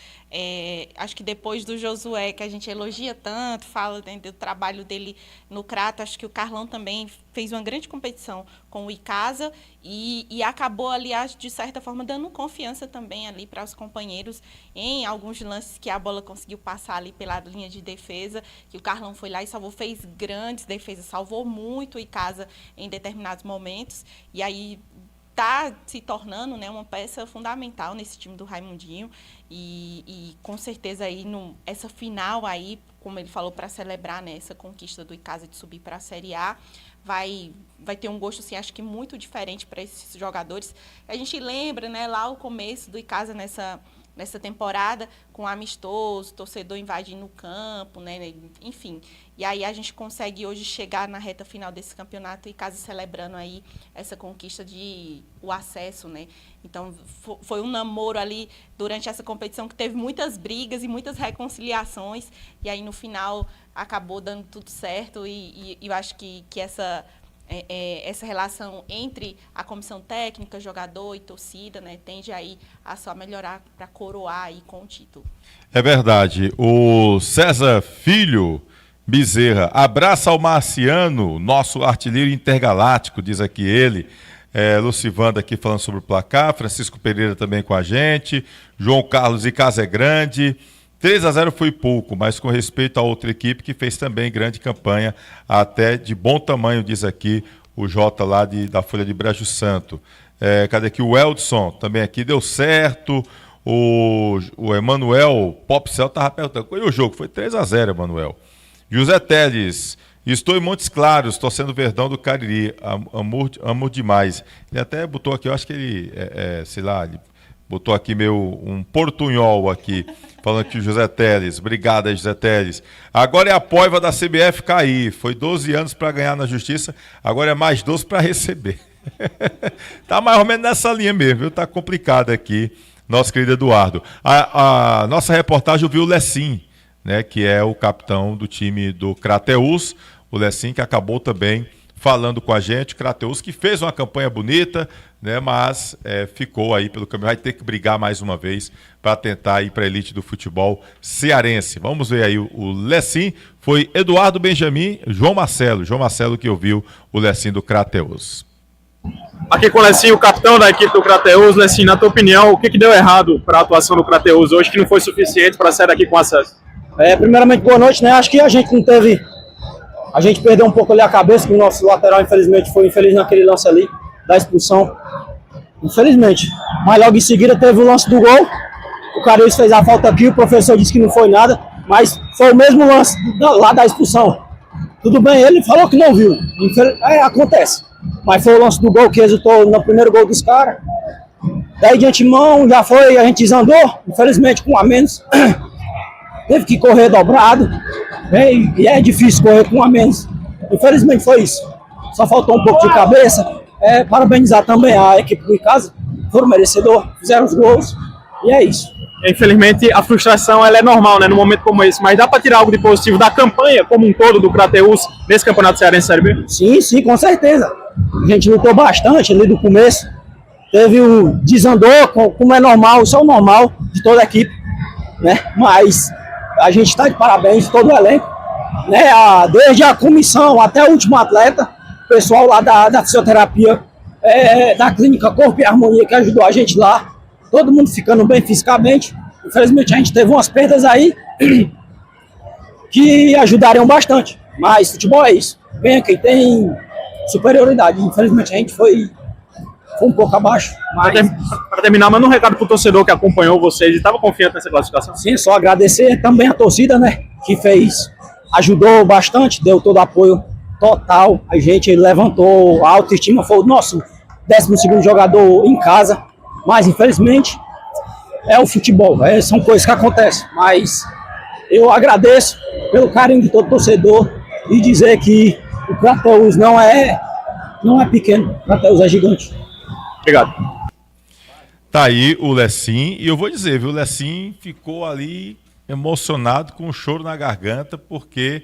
Speaker 9: Acho que depois do Josué, que a gente elogia tanto, fala, né, do trabalho dele no Crato, acho que o Carlão também fez uma grande competição com o Icasa e acabou, aliás, de certa forma, dando confiança também ali para os companheiros em alguns lances que a bola conseguiu passar ali pela linha de defesa, que o Carlão foi lá e salvou, fez grandes defesas, salvou muito o Icasa em determinados momentos. E aí está se tornando, né, uma peça fundamental nesse time do Raimundinho e com certeza aí essa final aí, como ele falou, para celebrar, né, essa conquista do Icasa de subir para a Série A, vai ter um gosto, assim, acho que muito diferente para esses jogadores. A gente lembra, né, lá o começo do Icasa nessa temporada, com amistoso, torcedor invadindo o campo, né, enfim. E aí a gente consegue hoje chegar na reta final desse campeonato e Icasa celebrando aí essa conquista o acesso, né. Então, foi um namoro ali durante essa competição que teve muitas brigas e muitas reconciliações, e aí no final acabou dando tudo certo e eu acho que essa relação entre a comissão técnica, jogador e torcida, né, tende aí a só melhorar para coroar aí com o título.
Speaker 1: É verdade. O César Filho Bezerra, abraça ao Marciano, nosso artilheiro intergaláctico, diz aqui ele. Lucivanda aqui falando sobre o placar, Francisco Pereira também com a gente, João Carlos Icasa é grande. 3-0 foi pouco, mas com respeito a outra equipe que fez também grande campanha, até de bom tamanho, diz aqui o Jota lá da Folha de Brejo Santo. Cadê aqui o Eldson? Também aqui deu certo. O Emanuel Popcel estava perguntando. E o jogo? Foi 3-0, Emanuel. José Teles, estou em Montes Claros, torcendo o Verdão do Cariri. Amo demais. Ele até botou aqui, eu acho que ele, sei lá, ele botou aqui um portunhol aqui, falando que o José Teles. Obrigado aí, José Teles. Agora é a poiva da CBF cair. Foi 12 anos para ganhar na justiça, agora é mais 12 para receber. Tá mais ou menos nessa linha mesmo, viu? Tá complicado aqui, nosso querido Eduardo. A nossa reportagem ouviu o Lecim, né, que é o capitão do time do Crateús, o Lecim, que acabou também falando com a gente. Crateús que fez uma campanha bonita, né, mas ficou aí pelo caminho, vai ter que brigar mais uma vez para tentar ir para a elite do futebol cearense. Vamos ver aí o Lecim, foi Eduardo Benjamin, João Marcelo que ouviu o Lecim do Crateús.
Speaker 7: Aqui com o Lecim, o capitão da equipe do Crateús. Lecim, na tua opinião, o que deu errado para a atuação do Crateús hoje, que não foi suficiente para sair daqui com acesso?
Speaker 15: Primeiramente, boa noite, né? Acho que a gente não teve... A gente perdeu um pouco ali a cabeça, que o nosso lateral, infelizmente, foi infeliz naquele lance ali, da expulsão. Infelizmente. Mas logo em seguida teve o lance do gol. O Cariús fez a falta aqui, o professor disse que não foi nada, mas foi o mesmo lance lá da expulsão. Tudo bem, ele falou que não viu. Acontece. Mas foi o lance do gol que resultou no primeiro gol dos caras. Daí de antemão já foi, a gente desandou, infelizmente com um a menos. Teve que correr dobrado. E é difícil correr com um a menos. Infelizmente foi isso. Só faltou um pouco de cabeça. Parabenizar também a equipe do Icasa. Foram merecedor, fizeram os gols. E é isso.
Speaker 7: Infelizmente a frustração ela é normal, né, num momento como esse. Mas dá para tirar algo de positivo da campanha como um todo do Crateús nesse Campeonato Cearense Série B?
Speaker 15: Sim, com certeza. A gente lutou bastante ali do começo. Teve o desandou, como é normal, isso é o normal de toda a equipe, né? Mas a gente está de parabéns, todo o elenco, né? Desde a comissão até o último atleta, o pessoal lá da fisioterapia, da clínica Corpo e Harmonia que ajudou a gente lá, todo mundo ficando bem fisicamente. Infelizmente a gente teve umas perdas aí que ajudariam bastante, mas futebol é isso, vem quem tem superioridade. Infelizmente a gente foi um pouco abaixo.
Speaker 7: Para terminar, manda um recado pro torcedor que acompanhou vocês e estava confiante nessa classificação.
Speaker 15: Sim, só agradecer também a torcida, né, que ajudou bastante, deu todo o apoio total. A gente levantou a autoestima, foi o nosso 12º jogador em casa, mas infelizmente é o futebol, são coisas que acontecem, mas eu agradeço pelo carinho de todo torcedor e dizer que o Crateús não é pequeno, o Crateús é gigante.
Speaker 7: Obrigado.
Speaker 1: Tá aí o Lecim, e eu vou dizer, viu, o Lecim ficou ali emocionado com um choro na garganta, porque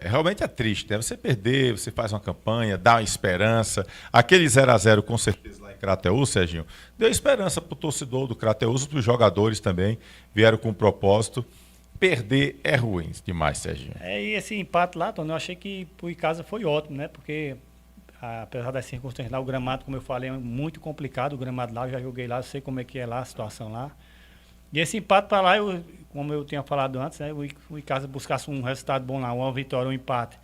Speaker 1: realmente é triste, né? Você perder, você faz uma campanha, dá uma esperança. Aquele 0-0 com certeza lá em Crateús, Serginho, deu esperança para o torcedor do Crateús, para os jogadores também, vieram com um propósito. Perder é ruim demais, Serginho.
Speaker 2: E esse empate lá, Tony, eu achei que pro Icasa foi ótimo, né? Porque apesar das circunstâncias lá, o gramado, como eu falei, é muito complicado, o gramado lá, eu já joguei lá, eu sei como é que é lá a situação lá. E esse empate para lá, como eu tinha falado antes, né, o Icasa buscasse um resultado bom lá, uma vitória, um empate.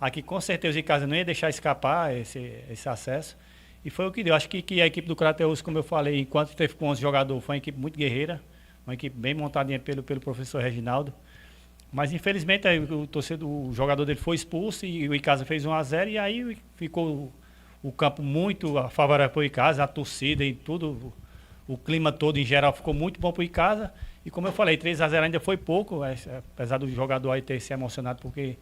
Speaker 2: Aqui com certeza o Icasa não ia deixar escapar esse acesso. E foi o que deu. Acho que a equipe do Crateus, como eu falei, enquanto teve com 11 jogadores, foi uma equipe muito guerreira, uma equipe bem montadinha pelo professor Reginaldo. Mas infelizmente o jogador dele foi expulso e o Icasa fez 1-0 e aí ficou o campo muito favorável para o Icasa, a torcida e tudo, o clima todo em geral ficou muito bom para o Icasa. E como eu falei, 3-0 ainda foi pouco, apesar do jogador aí ter se emocionado, porque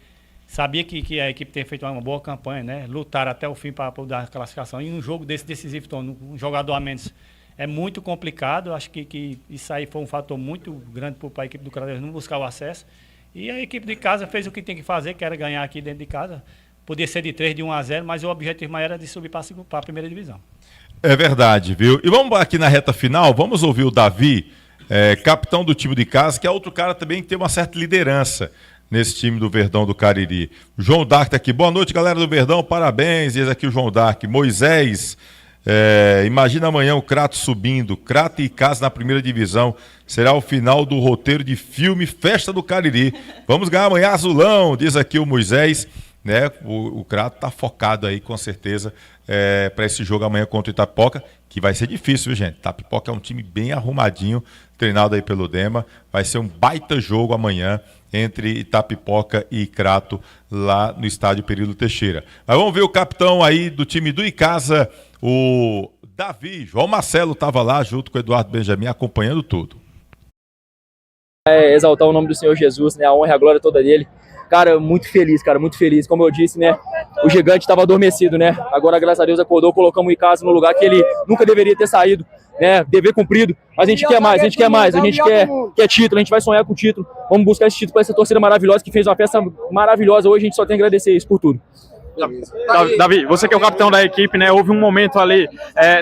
Speaker 2: sabia que a equipe tem feito uma boa campanha, né? Lutaram até o fim para dar a classificação. E um jogo desse decisivo, um jogador a menos, é muito complicado. Acho que isso aí foi um fator muito grande para a equipe do Crateus não buscar o acesso. E a equipe de casa fez o que tem que fazer, que era ganhar aqui dentro de casa. Podia ser de 3, de 1-0, mas o objetivo maior era de subir para a primeira divisão.
Speaker 1: É verdade, viu? E vamos aqui na reta final, vamos ouvir o Davi, capitão do time de casa, que é outro cara também que tem uma certa liderança nesse time do Verdão do Cariri. O João Dark está aqui. Boa noite, galera do Verdão, parabéns. Diz aqui o João Dark. Moisés, imagina amanhã o Crato subindo, Crato e Icasa na primeira divisão. Será o final do roteiro de filme Festa do Cariri. Vamos ganhar amanhã azulão, diz aqui o Moisés. Né? O Crato está focado aí, com certeza, para esse jogo amanhã contra o Itapipoca, que vai ser difícil, viu, gente? Itapipoca é um time bem arrumadinho, treinado aí pelo Dema. Vai ser um baita jogo amanhã entre Itapipoca e Crato, lá no estádio Período Teixeira. Mas vamos ver o capitão aí do time do Icasa, o Davi. João Marcelo estava lá junto com o Eduardo Benjamin acompanhando tudo.
Speaker 16: Exaltar o nome do Senhor Jesus, né? A honra e a glória toda dele. Cara, muito feliz, cara, muito feliz. Como eu disse, né? O gigante estava adormecido, né? Agora, graças a Deus, acordou, colocamos o Icasa no lugar que ele nunca deveria ter saído, né? Dever cumprido. Mas a gente quer mais, a gente quer mais, a gente quer título, a gente vai sonhar com o título. Vamos buscar esse título para essa torcida maravilhosa que fez uma festa maravilhosa. Hoje a gente só tem a agradecer isso por tudo.
Speaker 7: Davi, você que é o capitão da equipe, né? Houve um momento ali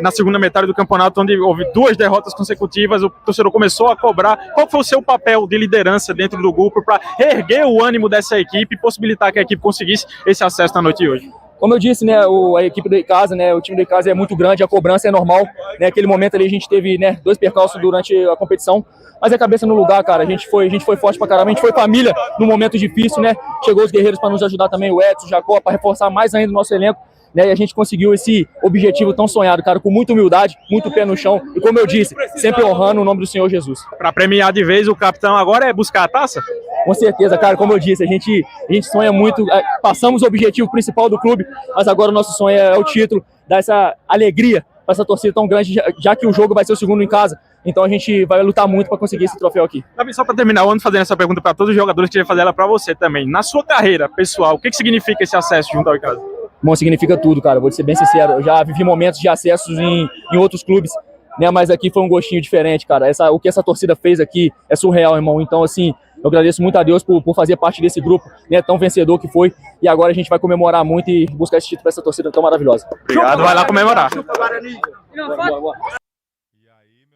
Speaker 7: na segunda metade do campeonato onde houve 2 derrotas consecutivas, o torcedor começou a cobrar. Qual foi o seu papel de liderança dentro do grupo para erguer o ânimo dessa equipe e possibilitar que a equipe conseguisse esse acesso na noite de hoje?
Speaker 16: Como eu disse, né, a equipe do Icasa, né, o time do Icasa é muito grande, a cobrança é normal, né, aquele momento ali a gente teve, né, 2 percalços durante a competição, mas a cabeça no lugar, cara, a gente foi forte pra caramba, a gente foi família no momento difícil, né, chegou os guerreiros para nos ajudar também, o Edson, o Jacó, para reforçar mais ainda o nosso elenco, né, e a gente conseguiu esse objetivo tão sonhado, cara, com muita humildade, muito pé no chão, e como eu disse, sempre honrando o nome do Senhor Jesus.
Speaker 7: Para premiar de vez o capitão agora é buscar a taça?
Speaker 16: Com certeza, cara, como eu disse, a gente sonha muito, passamos o objetivo principal do clube, mas agora o nosso sonho é o título, dar essa alegria para essa torcida tão grande, já que o jogo vai ser o segundo em casa, então a gente vai lutar muito para conseguir esse troféu aqui.
Speaker 7: Davi, só para terminar, eu ando fazendo essa pergunta para todos os jogadores, queria fazer ela para você também. Na sua carreira pessoal, o que significa esse acesso junto ao Icasa?
Speaker 16: Bom, significa tudo, cara, vou ser bem sincero, eu já vivi momentos de acessos em outros clubes, né, mas aqui foi um gostinho diferente, cara, o que essa torcida fez aqui é surreal, irmão, então assim, eu agradeço muito a Deus por fazer parte desse grupo, né, tão vencedor que foi, e agora a gente vai comemorar muito e buscar esse título para essa torcida tão maravilhosa.
Speaker 7: Obrigado, vai lá comemorar.
Speaker 1: E aí, meu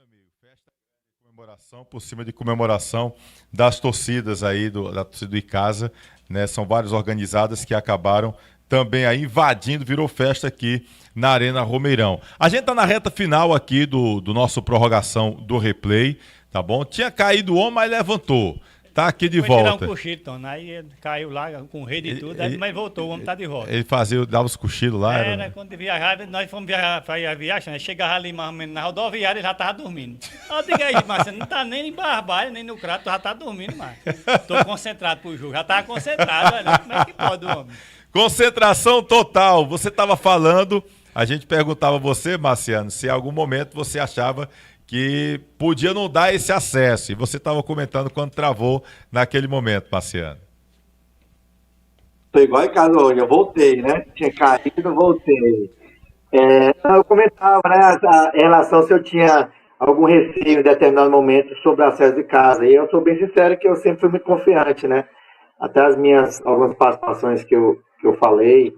Speaker 1: amigo, festa de comemoração, por cima de comemoração das torcidas aí, da torcida do Icasa, né, são várias organizadas que acabaram também aí invadindo, virou festa aqui na Arena Romeirão. A gente tá na reta final aqui do nosso prorrogação do replay, tá bom? Tinha caído o homem, mas levantou. Tá aqui de volta.
Speaker 2: Foi tirar um cochilo, Tom. Aí caiu lá com rede e tudo, mas voltou, o homem tá de volta.
Speaker 1: Ele dava os cochilos lá?
Speaker 2: Era quando viajava, nós fomos viajar, né? Chegava ali mais ou menos na rodoviária, ele já tava dormindo. Eu digo aí, mas você não tá nem em Barbalha, nem no Crato, já tá dormindo mais. Tô concentrado pro jogo, já tava concentrado, olha, como é que pode o homem?
Speaker 1: Concentração total. Você estava falando, a gente perguntava a você, Marciano, se em algum momento você achava que podia não dar esse acesso. E você estava comentando quando travou naquele momento, Marciano.
Speaker 14: Tô igual em casa hoje, eu voltei, né? Tinha caído, voltei. Eu comentava, né, em relação se eu tinha algum receio em determinado momento sobre o acesso de casa. E eu sou bem sincero que eu sempre fui muito confiante, né? Até algumas participações que eu falei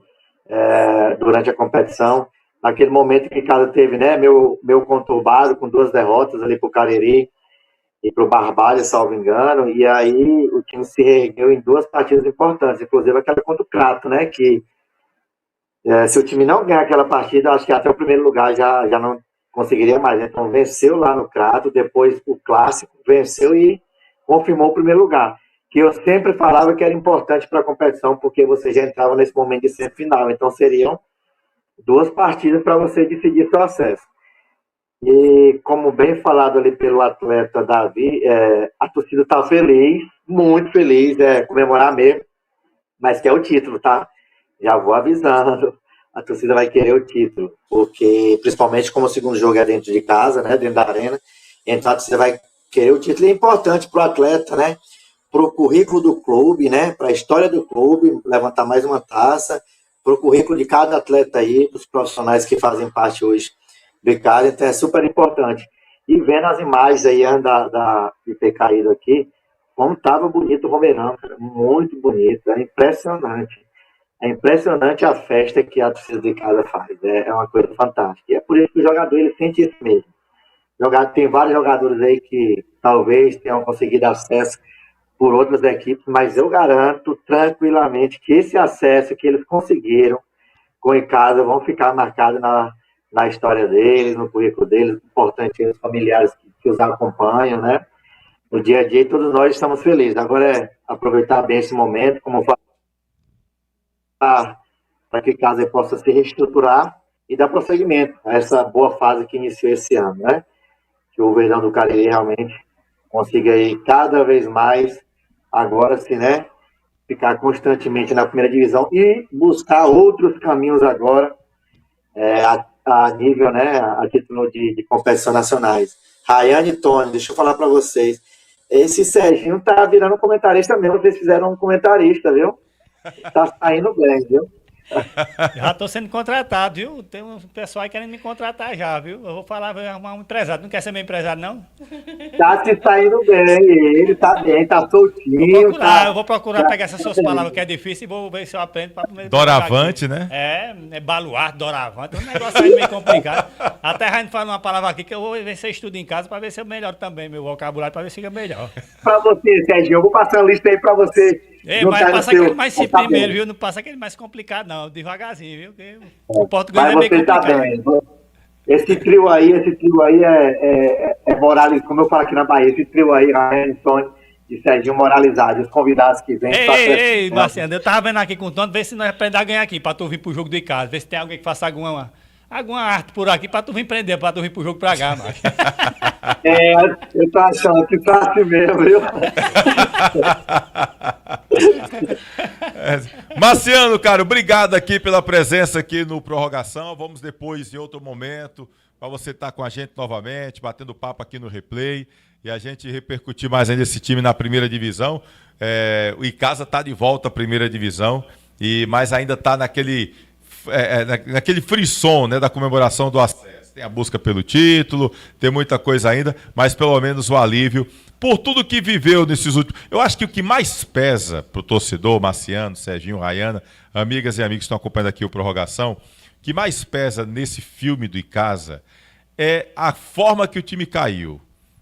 Speaker 14: durante a competição, naquele momento que cada teve, né, meu conturbado com 2 derrotas ali pro Cariri e pro Barbalha, salvo engano, e aí o time se reergueu em 2 partidas importantes, inclusive aquela contra o Crato, né, que se o time não ganhar aquela partida, acho que até o primeiro lugar já não conseguiria mais, então venceu lá no Crato, depois o Clássico, venceu e confirmou o primeiro lugar. Que eu sempre falava que era importante para a competição, porque você já entrava nesse momento de semifinal. Então seriam 2 partidas para você decidir seu acesso. E como bem falado ali pelo atleta Davi, a torcida está feliz, muito feliz, comemorar mesmo, mas quer o título, tá? Já vou avisando, a torcida vai querer o título, porque principalmente como o segundo jogo é dentro de casa, né, dentro da arena, então a torcida vai querer o título. É importante para o atleta, né, para o currículo do clube, né, para a história do clube, levantar mais uma taça, para o currículo de cada atleta aí, os profissionais que fazem parte hoje do ICASA, então é super importante. E vendo as imagens aí de ter caído aqui, como estava bonito o Romeirão, cara, muito bonito, é impressionante. É impressionante a festa que a torcida de casa faz, é uma coisa fantástica. E é por isso que o jogador ele sente isso mesmo. Tem vários jogadores aí que talvez tenham conseguido acesso por outras equipes, mas eu garanto tranquilamente que esse acesso que eles conseguiram com o ICASA vão ficar marcados na história deles, no currículo deles, importante os familiares que os acompanham, né? No dia a dia, todos nós estamos felizes. Agora é aproveitar bem esse momento, como eu falo, para que o ICASA possa se reestruturar e dar prosseguimento a essa boa fase que iniciou esse ano, né? Que o Verdão do Cariri realmente consiga ir cada vez mais, agora sim, né? Ficar constantemente na primeira divisão e buscar outros caminhos agora, a nível, né, a título de competição nacionais. Rayane e Tony, deixa eu falar para vocês. Esse Serginho tá virando comentarista mesmo. Vocês fizeram um comentarista, viu? Tá saindo bem, viu?
Speaker 2: Já tô sendo contratado, viu? Tem um pessoal aí querendo me contratar já, viu? Eu vou falar, vou arrumar um empresário. Não quer ser meu empresário, não?
Speaker 14: Tá se saindo bem, ele tá bem, tá soltinho.
Speaker 2: Eu vou procurar pegar essas suas palavras que é difícil e vou ver se eu aprendo pra primeiro.
Speaker 1: Doravante, né?
Speaker 2: É baluarte, doravante. Um negócio aí meio complicado. Até a gente fala uma palavra aqui que eu vou ver se eu estudo em casa pra ver se eu melhoro também meu vocabulário, pra ver se fica melhor.
Speaker 14: Pra você, Serginho, eu vou passar a lista aí pra você.
Speaker 2: Mas passa aquele mais simples primeiro, viu? Não passa aquele mais complicado, não. Devagarzinho, viu? Porque o português é meio complicado. Tá bem.
Speaker 14: Esse trio aí é Morales, como eu falo aqui na Bahia, esse trio aí, Ryan, Tony e Serginho moralizado, os convidados que vêm.
Speaker 2: Ei, Marciano, eu tava vendo aqui com o Tony, ver se nós aprendemos a ganhar aqui, pra tu vir pro jogo do ICASA, ver se tem alguém que faça alguma arte por aqui, pra tu vir prender, pra tu vir pro jogo pra cá, Marcos.
Speaker 14: Eu tô achando que tá assim mesmo, viu?
Speaker 1: Marciano, cara, obrigado aqui pela presença aqui no Prorrogação. Vamos depois, em outro momento, para você estar com a gente novamente, batendo papo aqui no Replay e a gente repercutir mais ainda esse time na primeira divisão. O ICASA está de volta à primeira divisão, mas ainda está naquele frisson, né, da comemoração do acesso. Tem a busca pelo título, tem muita coisa ainda, mas pelo menos o alívio por tudo que viveu nesses últimos... Eu acho que o que mais pesa para o torcedor, Marciano, Serginho, Rayana, amigas e amigos que estão acompanhando aqui o Prorrogação, o que mais pesa nesse filme do ICASA é a forma que o time caiu.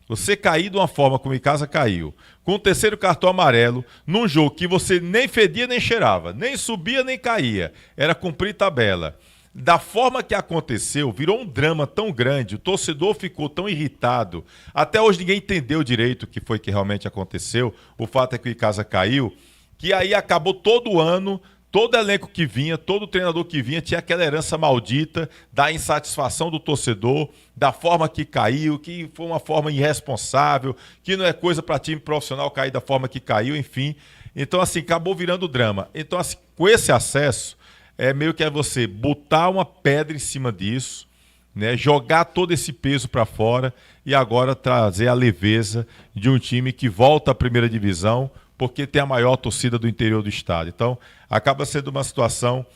Speaker 1: Você cair de uma forma como o ICASA caiu, com o terceiro cartão amarelo, num jogo que você nem fedia nem cheirava, nem subia nem caía, era cumprir tabela. Da forma que aconteceu, virou um drama tão grande, o torcedor ficou tão irritado, até hoje ninguém entendeu direito o que foi que realmente aconteceu, o fato é que o ICASA caiu, que aí acabou todo ano, todo elenco que vinha, todo treinador que vinha tinha aquela herança maldita da insatisfação do torcedor, da forma que caiu, que foi uma forma irresponsável, que não é coisa para time profissional cair da forma que caiu, enfim. Então, assim, acabou virando drama. Então, assim, com esse acesso, meio que você botar uma pedra em cima disso, né, jogar todo esse peso para fora e agora trazer a leveza de um time que volta à primeira divisão, porque tem a maior torcida do interior do estado. Então, acaba sendo uma situação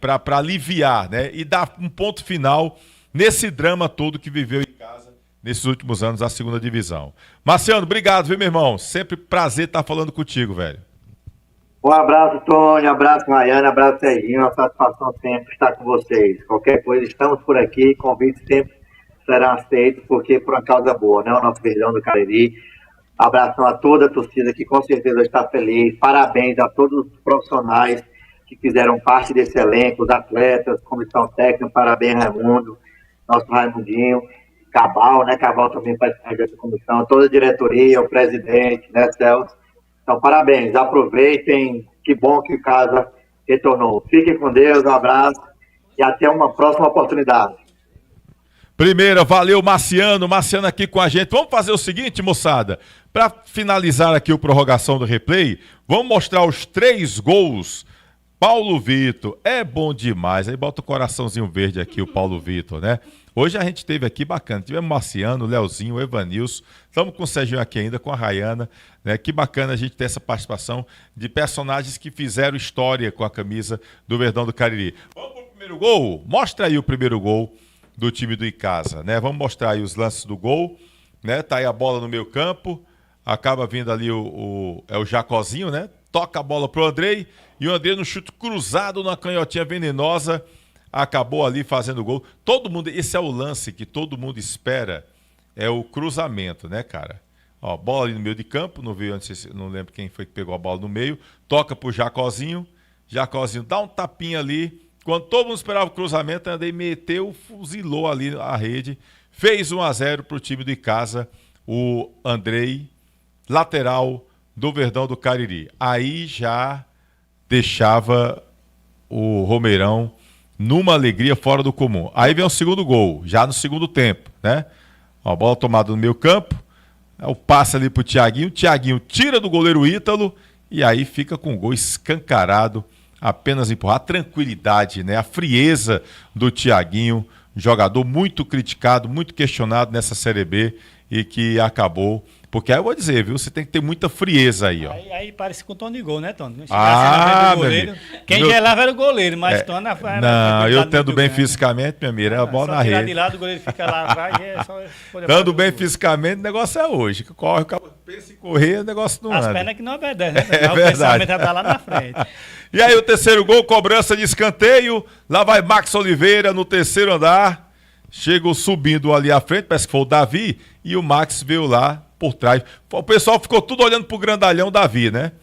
Speaker 1: para aliviar, né, e dar um ponto final nesse drama todo que viveu em casa nesses últimos anos a segunda divisão. Marciano, obrigado, viu, meu irmão? Sempre prazer estar falando contigo, velho.
Speaker 14: Um abraço, Tony, um abraço, Rayana, um abraço, Serginho, uma satisfação sempre estar com vocês. Qualquer coisa, estamos por aqui, convites sempre serão aceitos, porque por uma causa boa, né? O nosso Verdão do Cariri. Abração a toda a torcida que com certeza está feliz. Parabéns a todos os profissionais que fizeram parte desse elenco, os atletas, comissão técnica, parabéns, Raimundo, nosso Raimundinho, Cabal, né? Cabal também faz parte dessa comissão, toda a diretoria, o presidente, né, Celso? Então, parabéns, aproveitem, que bom que o ICASA retornou. Fiquem com Deus, um abraço e até uma próxima oportunidade.
Speaker 1: Primeira, valeu Marciano aqui com a gente. Vamos fazer o seguinte, moçada, para finalizar aqui o prorrogação do replay, vamos mostrar os 3 gols. Paulo Vitor, é bom demais. Aí bota o coraçãozinho verde aqui, o Paulo Vitor, né? Hoje a gente teve aqui bacana, tivemos Marciano, Leozinho, Evanilson, estamos com o Serginho aqui ainda, com a Rayana, né? Que bacana a gente ter essa participação de personagens que fizeram história com a camisa do Verdão do Cariri. Vamos pro primeiro gol? Mostra aí o primeiro gol do time do Icasa, né? Vamos mostrar aí os lances do gol, né? Tá aí a bola no meio campo, acaba vindo ali o Jacozinho, né? Toca a bola pro Andrei, e o Andrei no chute cruzado, na canhotinha venenosa, acabou ali fazendo o gol. Todo mundo, esse é o lance que todo mundo espera, é o cruzamento, né, cara? Ó, bola ali no meio de campo, não veio antes, não lembro quem foi que pegou a bola no meio, toca pro Jacozinho dá um tapinha ali, quando todo mundo esperava o cruzamento, Andrei meteu, fuzilou ali a rede, fez 1-0 pro time do Icasa, o Andrei, lateral do Verdão do Cariri. Aí já deixava o Romeirão numa alegria fora do comum. Aí vem o segundo gol, já no segundo tempo, né? Ó, a bola tomada no meio campo, o passe ali pro Thiaguinho, tira do goleiro Ítalo, e aí fica com o gol escancarado, apenas empurrar. A tranquilidade, né? A frieza do Thiaguinho, jogador muito criticado, muito questionado nessa Série B, e que acabou. Porque aí eu vou dizer, viu? Você tem que ter muita frieza aí, ó.
Speaker 2: Aí parece com o Tony Gol, né, Tony?
Speaker 1: Goleiro.
Speaker 2: Quem gelava era o goleiro, mas Tony...
Speaker 1: Não, eu tendo bem fisicamente, minha mira, é a bola na rede.
Speaker 2: De lado, o goleiro fica lá atrás, é só...
Speaker 1: Estando bem fisicamente, o negócio é hoje. Corre, pensa em correr, o negócio não anda.
Speaker 2: As pernas que não obedecem, né?
Speaker 1: É
Speaker 2: o
Speaker 1: verdade.
Speaker 2: pensamento já tá lá na frente.
Speaker 1: E aí o terceiro gol, cobrança de escanteio. Lá vai Max Oliveira no terceiro andar. Chegou subindo ali à frente, parece que foi o Davi, e o Max veio lá por trás. O pessoal ficou tudo olhando pro grandalhão Davi, né?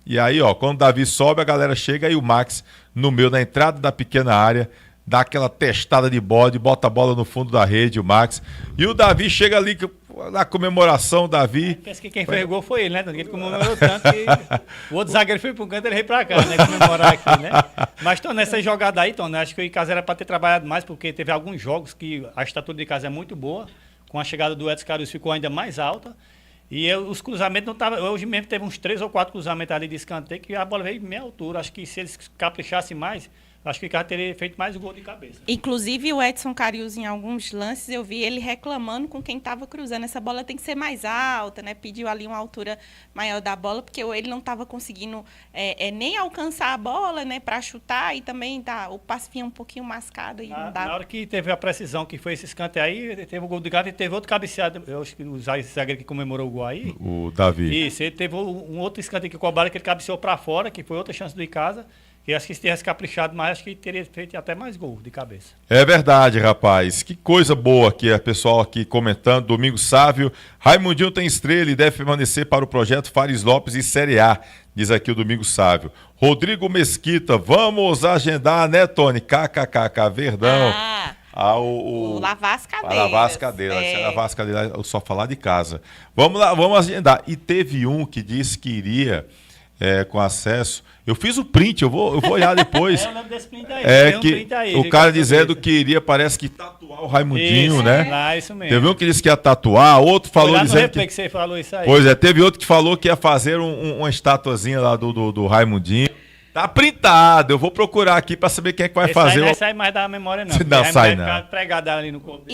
Speaker 1: E aí, ó, quando o Davi sobe, a galera chega e o Max, no meio da entrada da pequena área, dá aquela testada de bode, bota a bola no fundo da rede, o Max. E o Davi chega ali na comemoração, Davi.
Speaker 2: Pensa que quem fez gol foi ele, né? Ele comemorou tanto que o outro zagueiro foi pro canto, ele veio pra cá, né? Comemorar aqui, né? Mas, Tony, nessa jogada aí, Tony, acho que o Icasa era pra ter trabalhado mais, porque teve alguns jogos que a estatura de Icasa é muito boa. Com a chegada do Edson Caruso ficou ainda mais alta. E os cruzamentos não estavam... Hoje mesmo teve uns 3 ou 4 cruzamentos ali de escanteio que a bola veio de meia altura. Acho que se eles caprichassem mais, acho que o Icasa teria feito mais gol de cabeça.
Speaker 9: Inclusive o Edson Carius, em alguns lances, eu vi ele reclamando com quem estava cruzando. Essa bola tem que ser mais alta, né? Pediu ali uma altura maior da bola, porque ele não estava conseguindo nem alcançar a bola, né? Para chutar, e também o passe vinha um pouquinho mascado. E não dava.
Speaker 2: Na hora que teve a precisão, que foi esse escanteio aí, teve o gol do Gato e teve outro cabeceado. Eu acho que o zagueiro que comemorou o gol aí.
Speaker 1: O Davi.
Speaker 2: Isso, ele teve um outro escanteio que cobraram, que ele cabeceou para fora, que foi outra chance do Icasa. E acho que se tivesse caprichado mais, acho que teria feito até mais gol de cabeça.
Speaker 1: É verdade, rapaz. Que coisa boa aqui, a pessoal aqui comentando. Domingos Sávio. Raimundinho tem estrela e deve permanecer para o projeto Fares Lopes e Série A, diz aqui o Domingos Sávio. Rodrigo Mesquita, vamos agendar, né, Tony? KKKK, Verdão.
Speaker 9: O Lavar as Cadeiras.
Speaker 1: Lavar as cadeiras. Lavar as cadeiras, eu só falar de casa. Vamos lá, vamos agendar. E teve um que disse que iria com acesso. Eu fiz o print, eu vou olhar depois.
Speaker 2: Eu lembro desse print aí.
Speaker 1: Que o cara dizendo que iria, parece que tatuar o Raimundinho,
Speaker 2: isso,
Speaker 1: né?
Speaker 2: Isso mesmo.
Speaker 1: Teve um que disse que ia tatuar, outro falou dizendo
Speaker 2: que você falou isso aí.
Speaker 1: Pois é, teve outro que falou que ia fazer uma estatuazinha lá do Raimundinho. Tá printado, eu vou procurar aqui pra saber quem é que vai fazer.
Speaker 2: Não sai mais da memória, não.
Speaker 1: Não sai, não.
Speaker 2: Pregado ali no corpo.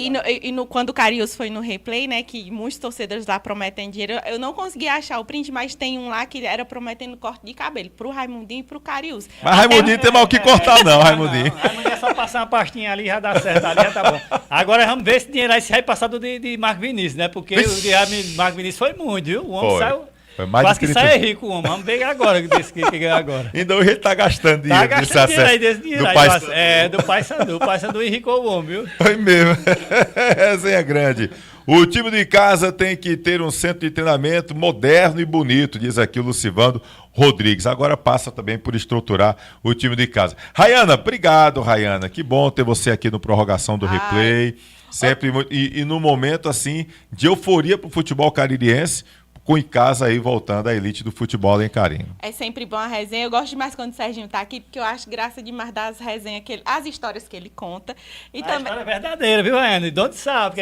Speaker 9: Quando o Carius foi no replay, né, que muitos torcedores lá prometem dinheiro, eu não consegui achar o print, mas tem um lá que era prometendo corte de cabelo pro Raimundinho e pro Carius.
Speaker 1: Mas Raimundinho tem mal o que cortar, não, Raimundinho.
Speaker 2: Raimundinho é só passar uma pastinha ali e já dá certo, ali já tá bom. Agora vamos ver esse dinheiro aí se vai passar de Marco Vinícius, né? Porque o de Marco Vinícius foi muito, viu? O homem saiu... Quase que sai rico o homem. Vamos ver agora desse que ganha agora.
Speaker 1: Ainda hoje ele tá gastando dinheiro.
Speaker 2: Tá gastando dinheiro aí desse dinheiro. Do Pai Sandu. O Pai Sandu enricou o homem, viu?
Speaker 1: Foi mesmo. Essa é grande. O time do Icasa tem que ter um centro de treinamento moderno e bonito, diz aqui o Lucivando Rodrigues. Agora passa também por estruturar o time do Icasa. Rayana, obrigado, Rayana. Que bom ter você aqui no Prorrogação do Replay. Sempre muito, e no momento assim de euforia pro futebol caririense, com o Icasa aí voltando à elite do futebol, hein, Karine?
Speaker 9: É sempre bom a resenha. Eu gosto demais quando o Serginho tá aqui, porque eu acho graça demais das resenhas, as histórias que ele conta. E também...
Speaker 2: história é verdadeira, viu, Ana? E Dono sabe.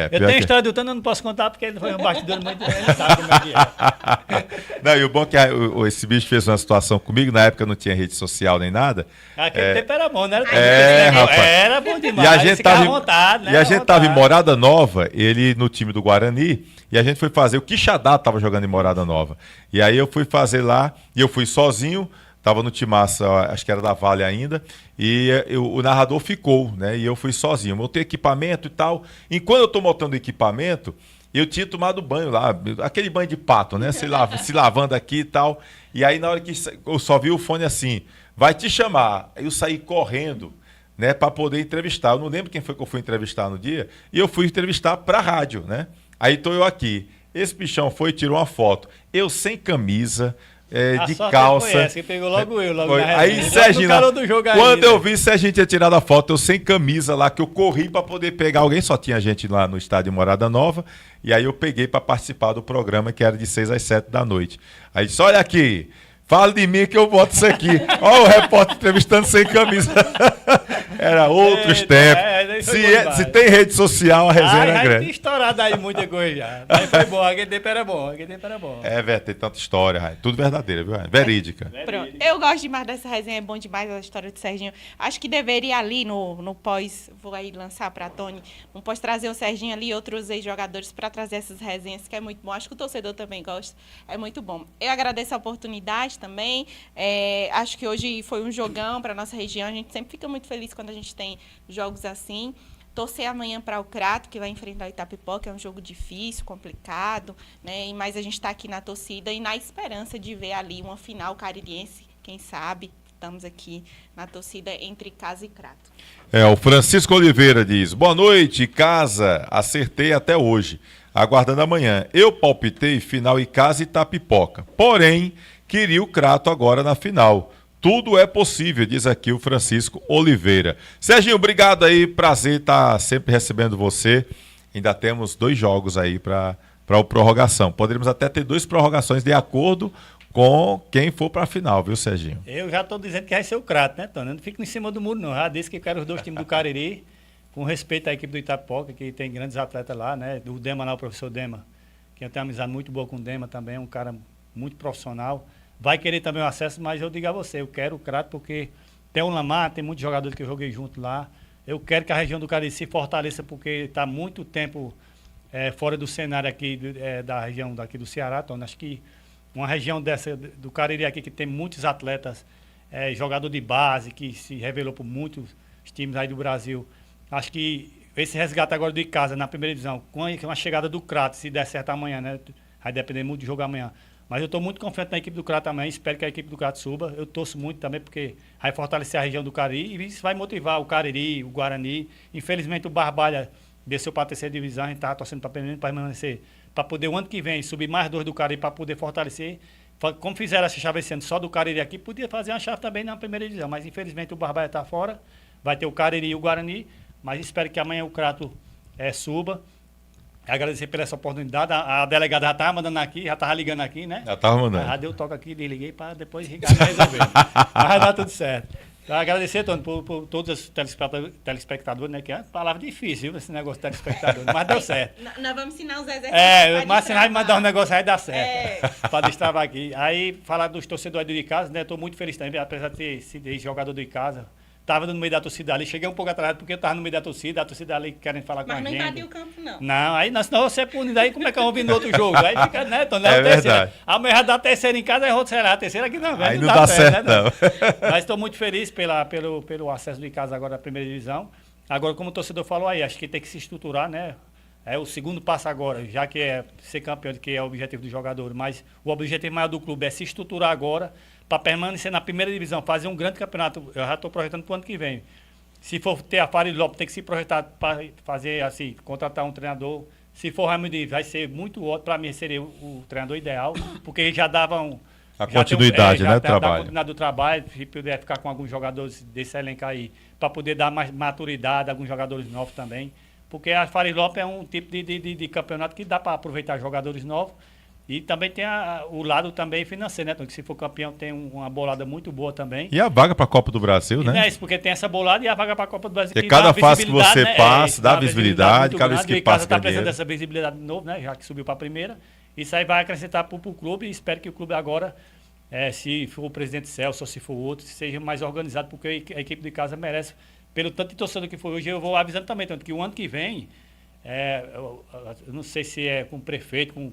Speaker 2: Eu tenho história do Tano, eu não posso contar porque ele foi um bastidor muito ele sabe como é que é.
Speaker 1: Não, e o bom é que esse bicho fez uma situação comigo, na época não tinha rede social nem nada.
Speaker 2: Aquele tempo era bom, não era?
Speaker 1: Rapaz.
Speaker 2: Era bom demais.
Speaker 1: E a gente tava,
Speaker 2: à vontade, né?
Speaker 1: E a gente tava em Morada Nova, ele no time do Guarani, e a gente foi fazer, o Quixadá tava jogando em Morada Nova. E aí eu fui fazer lá, e eu fui sozinho, tava no timaço, acho que era da Vale ainda, e o narrador ficou, né? E eu fui sozinho. Montei equipamento e tal. Enquanto eu tô montando o equipamento, eu tinha tomado banho lá, aquele banho de pato, né? Se lavando aqui e tal. E aí na hora que eu só vi o fone assim, vai te chamar. Aí eu saí correndo, né, para poder entrevistar. Eu não lembro quem foi que eu fui entrevistar no dia, e eu fui entrevistar para a rádio, né? Aí tô eu aqui. Esse bichão foi e tirou uma foto. Eu sem camisa, de calça.
Speaker 2: Foi essa, que pegou logo eu, logo na
Speaker 1: aí, Serginho, quando
Speaker 2: ainda.
Speaker 1: eu vi Serginho tinha tirado a foto, eu sem camisa lá, que eu corri para poder pegar alguém, só tinha gente lá no estádio Morada Nova, e aí eu peguei para participar do programa, que era de 6 às 7 da noite. Aí disse, olha aqui, fala de mim que eu boto isso aqui. Olha o repórter entrevistando sem camisa. Era outros tempos. Se tem rede social, a resenha era grande.
Speaker 2: Tinha estourado aí muita coisa já. Aí foi bom, aquele tempo era bom,
Speaker 1: velho, tem tanta história, Raio. Tudo verdadeiro, viu, Raio? Verídica.
Speaker 9: Pronto. Eu gosto demais dessa resenha, é bom demais a história do Serginho. Acho que deveria ali no pós, vou aí lançar para a Tony, no pós trazer o Serginho ali e outros ex-jogadores para trazer essas resenhas, que é muito bom. Acho que o torcedor também gosta, é muito bom. Eu agradeço a oportunidade também. Acho que hoje foi um jogão para nossa região. A gente sempre fica muito feliz quando a gente tem jogos assim. Torcer amanhã para o Crato, que vai enfrentar o Itapipoca, é um jogo difícil, complicado, né? Mas a gente está aqui na torcida e na esperança de ver ali uma final caririense, quem sabe. Estamos aqui na torcida entre Icasa e Crato.
Speaker 1: O Francisco Oliveira diz, boa noite, Icasa, acertei até hoje, aguardando amanhã. Eu palpitei final Icasa e Itapipoca, porém, queria o Crato agora na final. Tudo é possível, diz aqui o Francisco Oliveira. Serginho, obrigado aí, prazer estar sempre recebendo você. Ainda temos 2 jogos aí para a prorrogação. Poderíamos até ter 2 prorrogações de acordo com quem for para a final, viu, Serginho?
Speaker 2: Eu já estou dizendo que vai ser o Crato, né, Tony? Eu não fico em cima do muro, não. Já disse que eu quero os 2 times do Cariri, com respeito à equipe do Itapipoca, que tem grandes atletas lá, né? Do Dema lá, o professor Dema, que eu tenho uma amizade muito boa com o Dema também, um cara muito profissional. Vai querer também o acesso, mas eu digo a você, eu quero o Crato porque tem o Lamar, tem muitos jogadores que eu joguei junto lá. Eu quero que a região do Cariri se fortaleça porque está muito tempo fora do cenário aqui da região daqui do Ceará. Então, acho que uma região dessa do Cariri aqui que tem muitos atletas, jogador de base, que se revelou por muitos times aí do Brasil. Acho que esse resgate agora do Icasa na primeira divisão, com a chegada do Crato, se der certo amanhã, né? Vai depender muito do jogo amanhã. Mas eu estou muito confiante na equipe do Crato também, espero que a equipe do Crato suba. Eu torço muito também porque vai fortalecer a região do Cariri e isso vai motivar o Cariri, o Guarani. Infelizmente o Barbalha desceu para a 3ª divisão, a gente estava torcendo para permanecer, para poder o ano que vem subir mais 2 do Cariri para poder fortalecer. Como fizeram essa chave esse ano só do Cariri aqui, podia fazer uma chave também na primeira divisão, mas infelizmente o Barbalha está fora, vai ter o Cariri e o Guarani, mas espero que amanhã o Crato suba. Agradecer por essa oportunidade. A delegada já estava mandando aqui, já estava ligando aqui, né?
Speaker 1: Já estava mandando.
Speaker 2: Já deu toque aqui, desliguei para depois ligar e resolver. Mas vai dar tudo certo. Então, agradecer, Tony, por todos os telespectadores, né? Que é uma palavra difícil, esse negócio de telespectador, mas deu certo.
Speaker 9: Nós vamos ensinar os exercícios.
Speaker 2: Mas ensinar e mandar um negócio aí dá certo. Para destravar aqui. Aí, falar dos torcedores do Icasa, né? Estou muito feliz também, apesar de ter sido jogador do Icasa. Estava no meio da torcida ali, cheguei um pouco atrasado porque eu estava no meio da torcida ali querendo falar com a gente.
Speaker 9: Mas não invadiu o campo, não.
Speaker 2: Não, aí senão você é punido, aí como é que eu vou vir no outro jogo? Aí fica, né, Tony?
Speaker 1: É verdade.
Speaker 2: Amanhã já dá a 3ª em casa, aí será a 3ª aqui não,
Speaker 1: aí não dá certo,
Speaker 2: né, não. Mas estou muito feliz pelo acesso do Icasa agora à primeira divisão. Agora, como o torcedor falou aí, acho que tem que se estruturar, né? É o segundo passo agora, já que é ser campeão, que é o objetivo do jogador, mas o objetivo maior do clube é se estruturar agora para permanecer na primeira divisão, fazer um grande campeonato. Eu já estou projetando para o ano que vem. Se for ter a Farid Lopes, tem que se projetar para fazer assim, contratar um treinador. Se for Raimundo, vai ser muito ótimo. Para mim, seria o treinador ideal, porque ele já dava
Speaker 1: a continuidade, né, do trabalho.
Speaker 2: Continuidade do trabalho, se puder ficar com alguns jogadores desse elenco aí, para poder dar mais maturidade, alguns jogadores novos também. Porque a Farid Lopes é um tipo de campeonato que dá para aproveitar jogadores novos E também tem o lado também financeiro, né, Tony? Que se for campeão tem uma bolada muito boa também.
Speaker 1: E a vaga para a Copa do Brasil, né?
Speaker 2: Não é isso, porque tem essa bolada e a vaga para a Copa do Brasil.
Speaker 1: Porque cada fase que você
Speaker 2: né?
Speaker 1: passa, dá visibilidade, cada vez que passa
Speaker 2: está precisando dessa visibilidade de novo, né? Já que subiu para a primeira. Isso aí vai acrescentar para o clube e espero que o clube agora, se for o presidente Celso ou se for outro, seja mais organizado, porque a equipe de casa merece, pelo tanto de torcedor que foi hoje. Eu vou avisando também, tanto que o ano que vem, eu não sei se é com o prefeito, com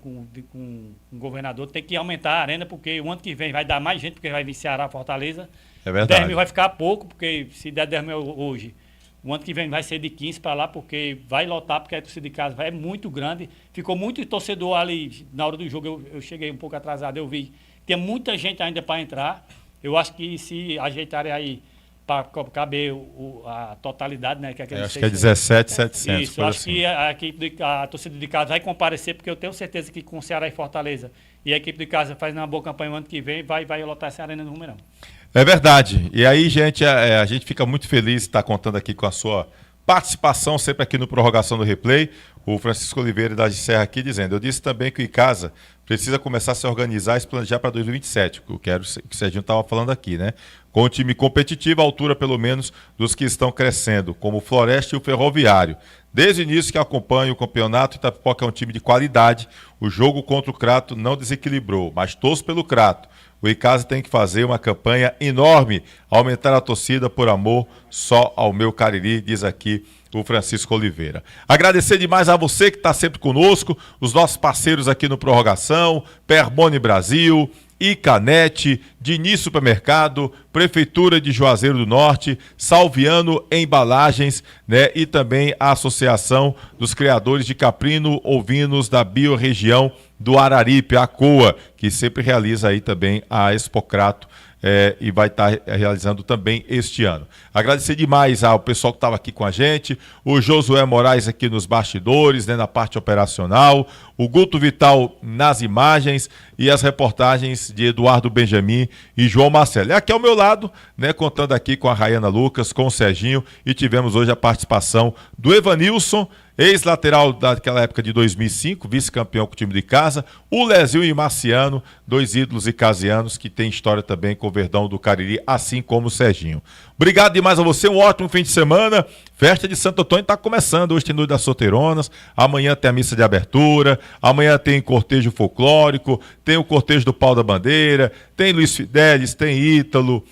Speaker 2: o governador, tem que aumentar a arena, porque o ano que vem vai dar mais gente, porque vai vir Ceará, Fortaleza.
Speaker 1: É verdade.
Speaker 2: 10 mil vai ficar pouco, porque se der 10 mil hoje, o ano que vem vai ser de 15 para lá, porque vai lotar, porque a torcida de casa é muito grande. Ficou muito torcedor ali na hora do jogo, eu cheguei um pouco atrasado, eu vi. Tem muita gente ainda para entrar. Eu acho que se ajeitarem aí para caber a totalidade, né?
Speaker 1: Acho que é 17.700.
Speaker 2: Isso, acho que a torcida de casa vai comparecer, porque eu tenho certeza que com Ceará e Fortaleza e a equipe de casa faz uma boa campanha no ano que vem, vai lotar essa arena no Rumeirão.
Speaker 1: É verdade. E aí, gente, a gente fica muito feliz de estar contando aqui com a sua participação sempre aqui no Prorrogação do Replay. O Francisco Oliveira da Serra aqui dizendo: eu disse também que o Icasa precisa começar a se organizar e se planejar para 2027, que o Serginho estava falando aqui, né? Com um time competitivo, à altura pelo menos dos que estão crescendo, como o Floresta e o Ferroviário. Desde o início que acompanho o campeonato, Itapipoca é um time de qualidade. O jogo contra o Crato não desequilibrou, mas torço pelo Crato. O Icasa tem que fazer uma campanha enorme, aumentar a torcida por amor só ao meu Cariri, diz aqui o Francisco Oliveira. Agradecer demais a você que está sempre conosco, os nossos parceiros aqui no Prorrogação, Permone Brasil, Icanete, Diniz Supermercado, Prefeitura de Juazeiro do Norte, Salviano Embalagens, né, e também a Associação dos Criadores de Caprino Ovinos da Biorregião do Araripe, a COA, que sempre realiza aí também a Expocrato, e vai estar realizando também este ano. Agradecer demais ao pessoal que estava aqui com a gente, o Josué Moraes aqui nos bastidores, né, na parte operacional, o Guto Vital nas imagens e as reportagens de Eduardo Benjamin e João Marcelo. E aqui ao meu lado, né, contando aqui com a Rayana Lucas, com o Serginho, e tivemos hoje a participação do Evanilson, ex-lateral daquela época de 2005, vice-campeão com o time de casa, o Lezinho e Marciano, dois ídolos icasianos que tem história também com o Verdão do Cariri, assim como o Serginho. Obrigado demais a você, um ótimo fim de semana. Festa de Santo Antônio está começando, hoje tem Noite das Solteironas, amanhã tem a missa de abertura, amanhã tem cortejo folclórico, tem o cortejo do Pau da Bandeira, tem Luiz Fidelis, tem Ítalo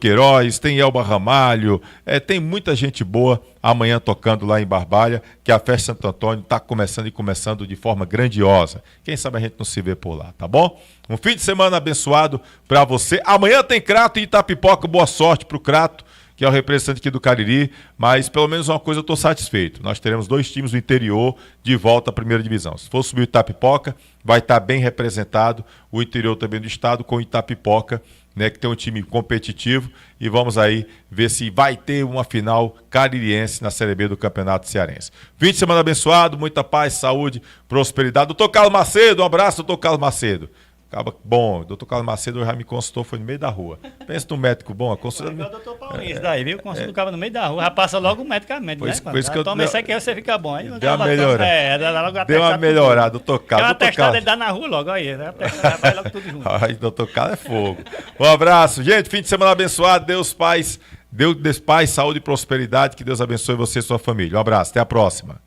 Speaker 1: Queiroz, tem Elba Ramalho, tem muita gente boa amanhã tocando lá em Barbalha, que a festa de Santo Antônio está começando de forma grandiosa. Quem sabe a gente não se vê por lá, tá bom? Um fim de semana abençoado para você. Amanhã tem Crato e Itapipoca, boa sorte para o Crato, que é o representante aqui do Cariri, mas pelo menos uma coisa eu estou satisfeito. Nós teremos 2 times do interior de volta à primeira divisão. Se for subir o Itapipoca, vai estar bem representado o interior também do estado com o Itapipoca, né, que tem um time competitivo, e vamos aí ver se vai ter uma final caririense na Série B do Campeonato Cearense. Fim de semana abençoado, muita paz, saúde, prosperidade. Doutor Carlos Macedo, um abraço, doutor Carlos Macedo. Bom, doutor Carlos Macedo já me consultou, foi no meio da rua. Pensa num médico bom, a consulta...
Speaker 2: É o doutor Paulinho, isso daí, viu? Consulta o cara no meio da rua, já passa logo medicamento,
Speaker 1: pois,
Speaker 2: né?
Speaker 1: Por isso que
Speaker 2: toma isso aqui, você fica bom. Aí,
Speaker 1: deu uma melhorada. Deu uma melhorada, doutor Carlos.
Speaker 2: Tem uma testada, ele dá na rua logo, aí, né? Vai logo tudo junto.
Speaker 1: Ai, doutor Carlos é fogo. Um abraço, gente, fim de semana abençoado, Deus Pai, saúde e prosperidade, que Deus abençoe você e sua família. Um abraço, até a próxima.